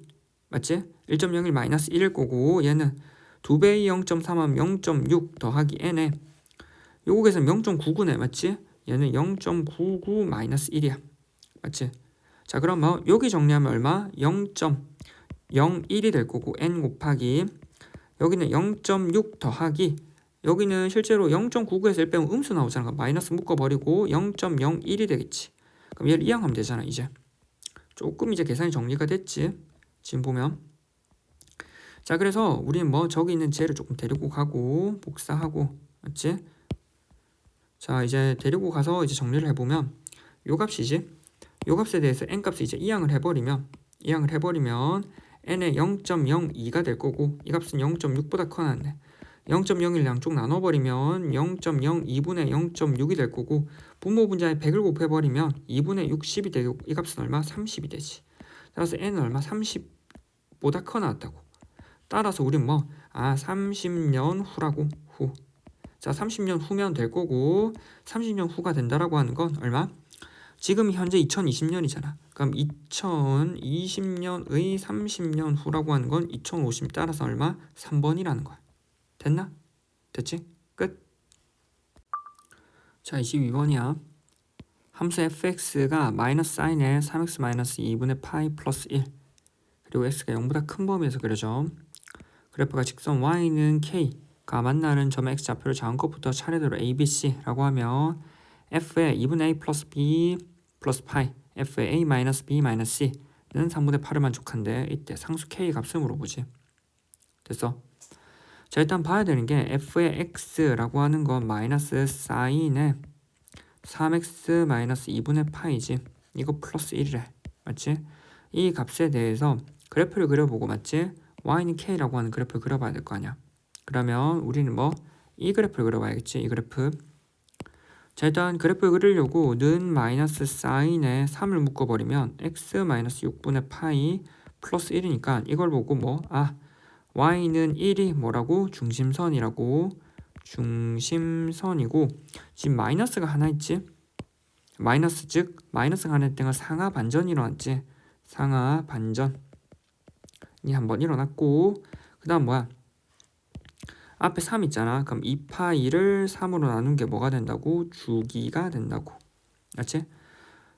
맞지? 1.01 마이너스 1일 거고 얘는 2배의 0.3하면 0.6 더하기 n에 요거에서 0.99네 맞지? 얘는 0.99 마이너스 1이야 맞지? 자 그럼 뭐 여기 정리하면 얼마? 0.01이 될 거고 n 곱하기 여기는 0.6 더하기 여기는 실제로 0.99에서 1 빼면 음수 나오잖아. 그럼 마이너스 묶어버리고 0.01이 되겠지. 그럼 얘를 이항하면 되잖아 이제. 조금 이제 계산이 정리가 됐지. 지금 보면. 자 그래서 우리는 뭐 저기 있는 쟤를 조금 데리고 가고 복사하고 맞지? 자 이제 데리고 가서 이제 정리를 해보면 요 값이지. 요 값에 대해서 n 값을 이제 이항을 해버리면 n의 0.02가 될 거고 이 값은 0.6보다 커놨네. 0.01 양쪽 나눠버리면 0.02분의 0.6이 될 거고 분모 분자에 100을 곱해버리면 2분의 60이 되고 이 값은 얼마? 30이 되지. 따라서 n은 얼마? 30보다 커 나왔다고. 따라서 우린 뭐? 30년 후라고. 후. 자 30년 후면 될 거고 30년 후가 된다라고 하는 건 얼마? 지금 현재 2020년이잖아. 그럼 2020년의 30년 후라고 하는 건 2050 따라서 얼마? 3번이라는 거야. 됐나? 됐지? 끝. 자 22번이야. 함수 fx가 마이너스 사인의 3x 마이너스 2분의 파이 플러스 1 그리고 x가 0보다 큰 범위에서 그려져. 그래프가 직선 y는 k가 만나는 점의 x좌표를 정한 것부터 차례대로 a, b, c라고 하면 f의 2분의 a 플러스 b 플러스 파이 f의 a 마이너스 b 마이너스 c는 3분의 8을 만족한데 이때 상수 k 값을 물어보지. 됐어? 자 일단 봐야 되는 게 f의 x라고 하는 건 마이너스 사인의 3x 마이너스 2분의 파이지. 이거 플러스 1이래. 맞지? 이 값에 대해서 그래프를 그려보고 맞지? y는 k라고 하는 그래프를 그려봐야 될 거 아니야. 그러면 우리는 뭐? 이 그래프를 그려봐야겠지. 이 그래프. 자 일단 그래프를 그리려고 는 마이너스 사인에 3을 묶어버리면 x 마이너스 6분의 파이 플러스 1이니까 이걸 보고 뭐? y는 1이 뭐라고? 중심선이라고. 중심선이고 지금 마이너스가 하나 있지? 마이너스 즉 마이너스가 하나 있던 건 상하 반전이 일어났지. 상하 반전이 한번 일어났고 그 다음 뭐야? 앞에 3 있잖아. 그럼 2파이를 3으로 나눈 게 뭐가 된다고? 주기가 된다고. 맞지?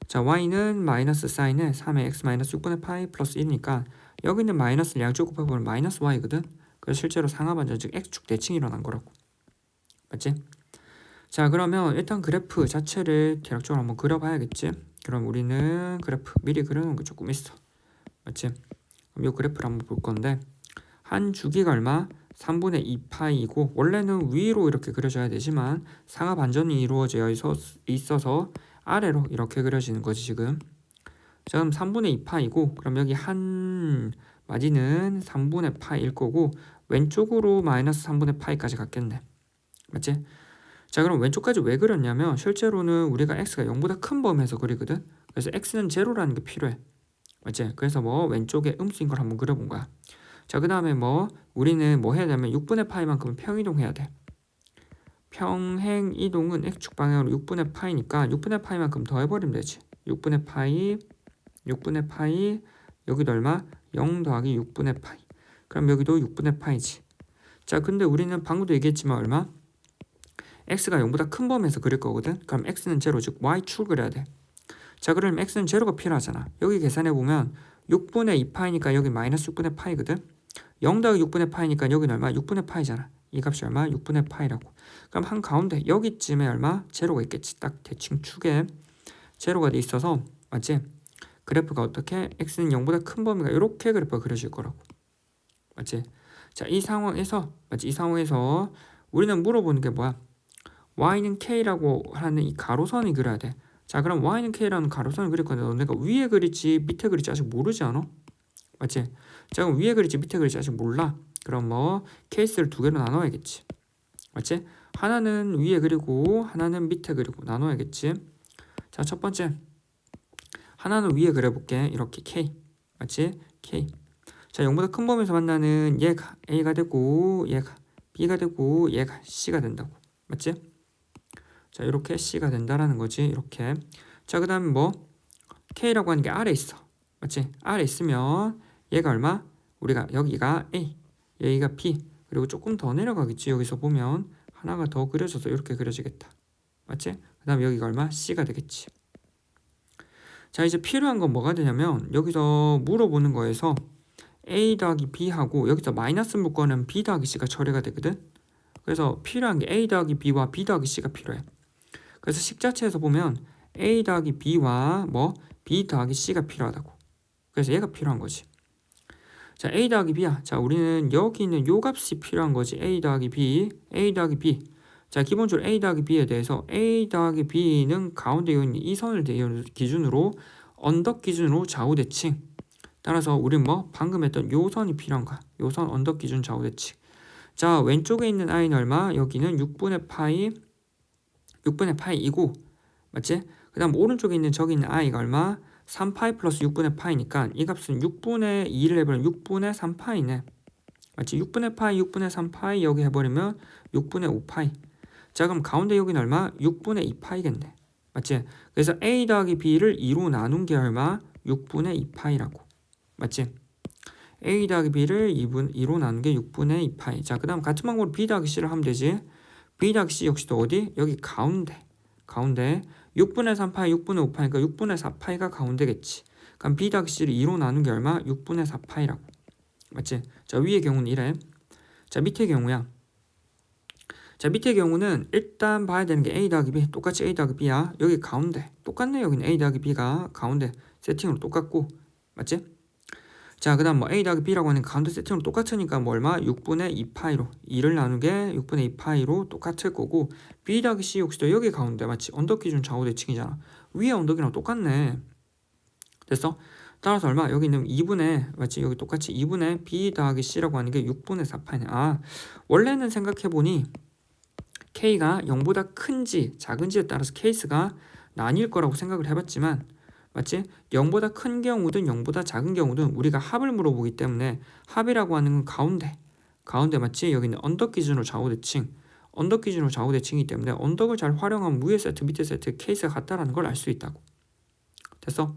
자 y는 마이너스 사인에 3의 x 마이너스 6분의 파이 플러스 1이니까 여기 있는 마이너스를 양쪽 곱해보면 마이너스 y거든. 그래서 실제로 상하 반전 즉 x축 대칭이 일어난 거라고. 맞지? 자 그러면 일단 그래프 자체를 대략적으로 한번 그려봐야겠지. 그럼 우리는 그래프 미리 그려놓은 게 조금 있어. 맞지? 그럼 이 그래프를 한번 볼 건데 한 주기가 얼마? 3분의 2파이고 원래는 위로 이렇게 그려져야 되지만 상하 반전이 이루어져 있어서 아래로 이렇게 그려지는 거지 지금. 자 그럼 3분의 2파이고 그럼 여기 한 마진은 3분의 파이일 거고 왼쪽으로 마이너스 3분의 파이까지 갔겠네. 맞지? 자, 그럼 왼쪽까지 왜 그렸냐면 실제로는 우리가 x가 0보다 큰 범위에서 그리거든. 그래서 x는 제로라는 게 필요해. 맞지? 그래서 뭐 왼쪽에 음수인 걸 한번 그려본 거야. 자, 그 다음에 뭐 우리는 뭐 해야 되냐면 6분의 파이만큼은 평이동해야 돼. 평행 이동은 x축 방향으로 6분의 파이니까 6분의 파이만큼 더해버리면 되지. 6분의 파이 여기도 얼마? 0 더하기 6분의 파이. 그럼 여기도 6분의 파이지. 자, 근데 우리는 방금도 얘기했지만 얼마? x가 0보다 큰 범위에서 그릴 거거든. 그럼 x는 제로, 즉 y축을 그려야 돼. 자, 그럼 x는 제로가 필요하잖아. 여기 계산해보면 6분의 2파이니까 여기 마이너스 6분의 파이거든. 0 더하기 6분의 파이니까 여기는 얼마? 6분의 파이잖아. 이 값이 얼마? 6분의 파이라고. 그럼 한가운데 여기쯤에 얼마? 제로가 있겠지. 딱 대칭 축에 제로가 돼 있어서 맞지? 그래프가 어떻게? x는 0보다 큰 범위가 이렇게 그래프가 그려질 거라고. 맞지? 자, 이 상황에서 맞지? 이 상황에서 우리는 물어보는 게 뭐야? y는 k라고 하는 이 가로선이 그려야 돼. 자, 그럼 y는 k라는 가로선을 그릴 건데 너네가 위에 그릴지 밑에 그릴지 아직 모르지 않아? 맞지? 자, 그럼 위에 그릴지 밑에 그릴지 아직 몰라. 그럼 뭐 케이스를 두 개로 나눠야겠지. 맞지? 하나는 위에 그리고 하나는 밑에 그리고 나눠야겠지. 자, 첫 번째 하나는 위에 그려볼게. 이렇게 k. 맞지? k. 자, 0보다 큰 범위에서 만나는 얘가 a가 되고 얘가 b가 되고 얘가 c가 된다고. 맞지? 자, 이렇게 c가 된다라는 거지. 이렇게. 자, 그 다음에 뭐 k라고 하는 게 아래 있어. 맞지? 아래 있으면 얘가 얼마? 우리가 여기가 a, 여기가 b, 그리고 조금 더 내려가겠지. 여기서 보면 하나가 더 그려져서 이렇게 그려지겠다. 맞지? 그 다음에 여기가 얼마? c가 되겠지. 자, 이제 필요한 건 뭐가 되냐면 여기서 물어보는 거에서 a 더하기 b하고 여기서 마이너스 묶어는 b 더하기 c가 처리가 되거든. 그래서 필요한 게 a 더하기 b와 b 더하기 c가 필요해. 그래서 식자체에서 보면 a 더하기 b와 뭐 b 더하기 c가 필요하다고. 그래서 얘가 필요한 거지. 자, a 더하기 b야. 자, 우리는 여기 있는 요 값이 필요한 거지. a 더하기 b. 자, 기본적으로 a 더하기 b에 대해서 a 더하기 b는 가운데 있는 이 선을 기준으로 언덕 기준으로 좌우 대칭. 따라서 우리는 뭐 방금 했던 요 선이 필요한 거야. 요 선 언덕 기준 좌우 대칭. 자, 왼쪽에 있는 i는 얼마? 여기는 6분의 파이이고 맞지? 그 다음 오른쪽에 있는 저기 있는 i가 얼마? 3파이 플러스 6분의 파이니까 이 값은 6분의 2를 해버리면 6분의 3파이네. 맞지? 6분의 파이 6분의 3파이 여기 해버리면 6분의 5파이. 자, 그럼 가운데 여기는 얼마? 6분의 2파이겠네. 맞지? 그래서 a 더하기 b를 2로 나눈 게 얼마? 6분의 2파이라고. 맞지? a 더하기 b를 2로 나눈 게 6분의 2파이. 자, 그 다음 같은 방법으로 b 더하기 c를 하면 되지. b 더하기 c 역시도 어디? 여기 가운데 6분의 3파이 6분의 5파이니까 6분의 4파이가 가운데겠지. 그럼 b 더하기 c를 2로 나눈 게 얼마? 6분의 4파이라고. 맞지? 자, 위의 경우는 이래. 자, 밑의 경우야. 자, 밑의 경우는 일단 봐야 되는 게 a 더하기 b. 똑같이 a 더하기 b야. 여기 가운데 똑같네. 여기는 a 더하기 b가 가운데 세팅으로 똑같고. 맞지? 자, 그 다음 뭐 a 더하기 b라고 하는 가운데 세팅으로 똑같으니까 뭐 얼마? 6분의 2파이로 2를 나누게 6분의 2파이로 똑같을 거고 b 더하기 c 역시도 여기 가운데 맞지? 언덕 기준 좌우 대칭이잖아. 위에 언덕이랑 똑같네. 됐어? 따라서 얼마? 여기 있는 2분의 맞지? 여기 똑같이 2분의 b 더하기 c라고 하는 게 6분의 4파이네. 아, 원래는 생각해보니 k가 0보다 큰지 작은지에 따라서 케이스가 나뉠 거라고 생각을 해봤지만 맞지? 0보다 큰 경우든 0보다 작은 경우든 우리가 합을 물어보기 때문에 합이라고 하는 건 가운데 맞지? 여기는 언덕 기준으로 좌우 대칭, 언덕 기준으로 좌우 대칭이기 때문에 언덕을 잘 활용하면 위에 세트 밑에 세트 케이스가 같다라는 걸 알 수 있다고. 됐어?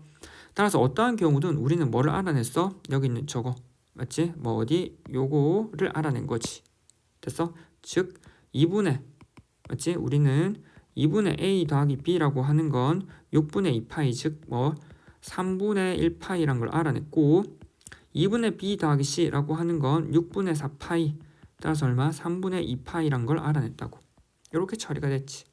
따라서 어떠한 경우든 우리는 뭐를 알아냈어? 여기 있는 저거 맞지? 뭐 어디? 요거를 알아낸 거지. 됐어? 즉 2분의 맞지? 우리는 2분의 a 더하기 b라고 하는 건 6분의 2파이 즉 뭐 3분의 1파이란 걸 알아냈고 2분의 b 더하기 c라고 하는 건 6분의 4파이 따라서 얼마? 3분의 2파이란 걸 알아냈다고. 이렇게 처리가 됐지.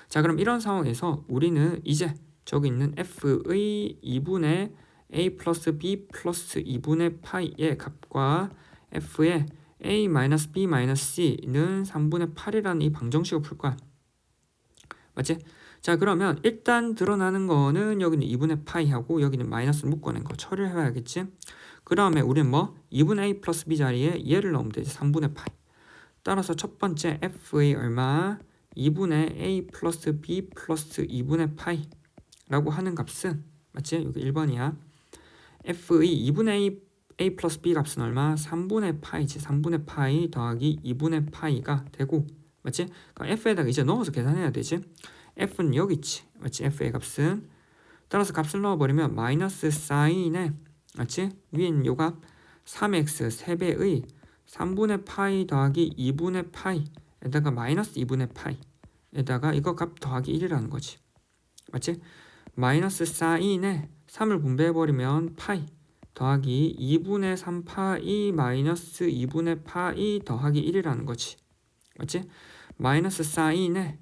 자, 그럼 이런 상황에서 우리는 이제 저기 있는 f의 2분의 a 플러스 b 플러스 2분의 파이의 값과 f의 a 마이너스 b 마이너스 c는 3분의 8이라는 이 방정식을 풀 거야. 맞지? 자, 그러면 일단 드러나는 거는 여기는 2분의 파이하고 여기는 마이너스 묶어낸 거 처리를 해봐야겠지. 그 다음에 우리는 뭐 2분의 a 플러스 b 자리에 얘를 넣으면 되지. 3분의 파이. 따라서 첫 번째 f의 얼마? 2분의 a 플러스 b 플러스 2분의 파이 라고 하는 값은 맞지? 여기 1번이야. f의 2분의 a 플러스 b 값은 얼마? 3분의 파이지. 3분의 파이 더하기 2분의 파이가 되고 맞지? 그럼 f에다가 이제 넣어서 계산해야 되지. f는 여기 있지. 맞지? f의 값은 따라서 값을 넣어버리면 마이너스 사인에 맞지? 위엔 요 값 3x 3배의 3분의 파이 더하기 2분의 파이에다가 마이너스 2분의 파이에다가 이거 값 더하기 1이라는 거지. 맞지? 마이너스 사인에 3을 분배해버리면 파이 더하기 2분의 3파이 마이너스 2분의 파이 더하기 1이라는 거지. 맞지? 마이너스 사인에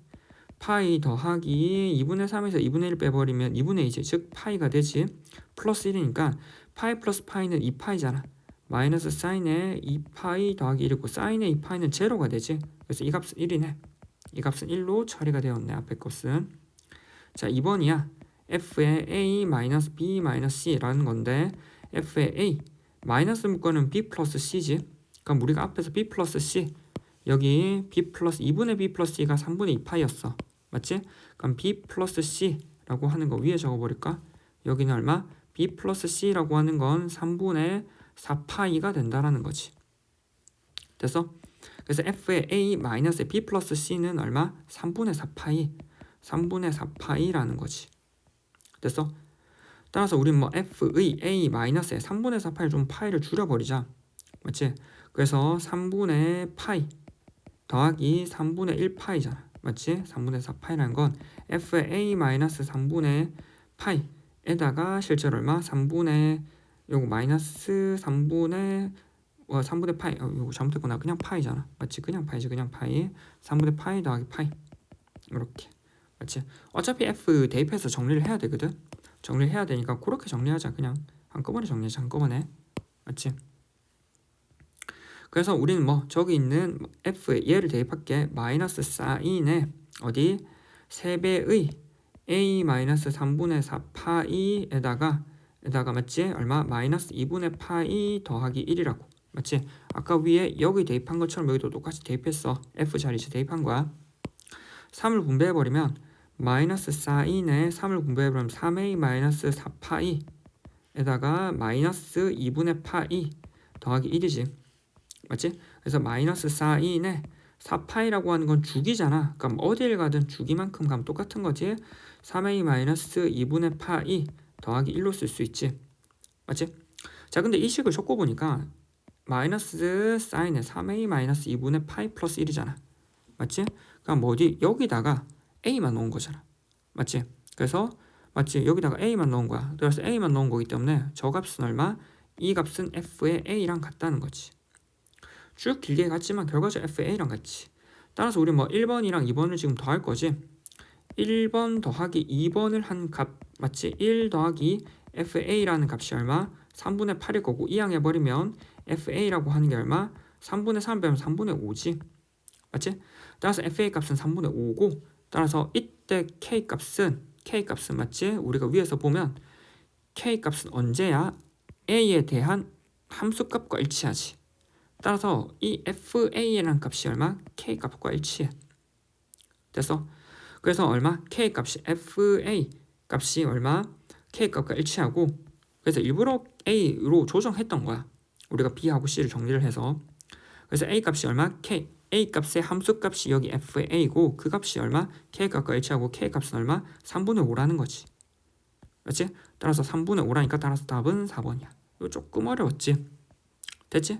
파이 더하기 2분의 3에서 2분의 1 빼버리면 2분의 2지. 즉 파이가 되지. 플러스 1이니까 파이 플러스 파이는 2파이잖아. 마이너스 사인에 2파이 더하기 1이고 사인에 2파이는 제로가 되지. 그래서 이 값은 1이네. 이 값은 1로 처리가 되었네. 앞에 것은. 자, 2번이야. f의 a 마이너스 b 마이너스 c라는 건데 f의 a 마이너스 묶어는 b 플러스 c지. 그럼 우리가 앞에서 b 플러스 c 여기 b 플러스 2분의 b 플러스 c가 3분의 2파이였어. 맞지? 그럼 b 플러스 c라고 하는 거 위에 적어버릴까? 여기는 얼마? b 플러스 c라고 하는 건 3분의 4파이가 된다라는 거지. 됐어? 그래서 f의 a 마이너스 b 플러스 c는 얼마? 3분의 4파이 3분의 4파이라는 거지. 됐어? 따라서 우리는 뭐 f의 a 마이너스에 3분의 4파이 좀 파이를 줄여버리자. 맞지? 그래서 3분의 파이 더하기 3분의 1파이잖아. 맞지? 3분의 4파이라는 건 f의 a 마이너스 3분의 파이에다가 실제로 얼마? 3분의 요거 마이너스 3분의 3분의 파이 요거 잘못했구나. 그냥 파이잖아. 맞지? 그냥 파이지. 그냥 파이 3분의 파이 더하기 파이 이렇게. 맞지? 어차피 f 대입해서 정리를 해야 되거든. 정리를 해야 되니까 그렇게 정리하자. 그냥 한꺼번에 정리하자. 한꺼번에. 맞지? 그래서 우리는 뭐 저기 있는 f에 얘를 대입할게. 마이너스 사인에 어디 3배의 a 마이너스 3분의 4파이에다가 맞지? 얼마? 마이너스 2분의 파이 더하기 1이라고. 맞지? 아까 위에 여기 대입한 것처럼 여기도 똑같이 대입했어. f 자리에 대입한 거야. 3을 분배해버리면 마이너스 사인에 3을 분배해버리면 3a 마이너스 4파이에다가 마이너스 2분의 파이 더하기 1이지. 맞지? 그래서 마이너스 사인에 4파이라고 하는 건 주기잖아. 그럼 어딜 가든 주기만큼 가면 똑같은 거지. 3a 마이너스 2분의 파이 더하기 1로 쓸 수 있지. 맞지? 자, 근데 이 식을 적고 보니까 마이너스 사인에 3a 마이너스 2분의 파이 플러스 1이잖아. 맞지? 그럼 뭐 어디 여기다가 a만 넣은 거잖아. 맞지? 그래서 맞지? 여기다가 a만 넣은 거야. 그래서 a만 넣은 거기 때문에 저 값은 얼마? 이 값은 f의 a랑 같다는 거지. 쭉 길게 갔지만 결과적으로 FA랑 같지. 따라서 우리 뭐 1번이랑 2번을 지금 더할 거지. 1번 더하기 2번을 한 값 맞지? 1 더하기 FA라는 값이 얼마? 3분의 8일 거고 이항해버리면 FA라고 하는 게 얼마? 3분의 3 빼면 3분의 5지. 맞지? 따라서 FA 값은 3분의 5고 따라서 이때 K 값은 맞지? 우리가 위에서 보면 K 값은 언제야? A에 대한 함수값과 일치하지. 따라서 이 FA라는 값이 얼마? K 값과 일치해. 됐어? 그래서 얼마? K 값이 FA 값이 얼마? K 값과 일치하고 그래서 일부러 A로 조정했던 거야. 우리가 B하고 C를 정리를 해서 그래서 A 값이 얼마? K A 값의 함수 값이 여기 FA고 그 값이 얼마? K 값과 일치하고 K 값은 얼마? 3분의 5라는 거지. 맞지? 따라서 3분의 5라니까 따라서 답은 4번이야. 이거 조금 어려웠지? 됐지?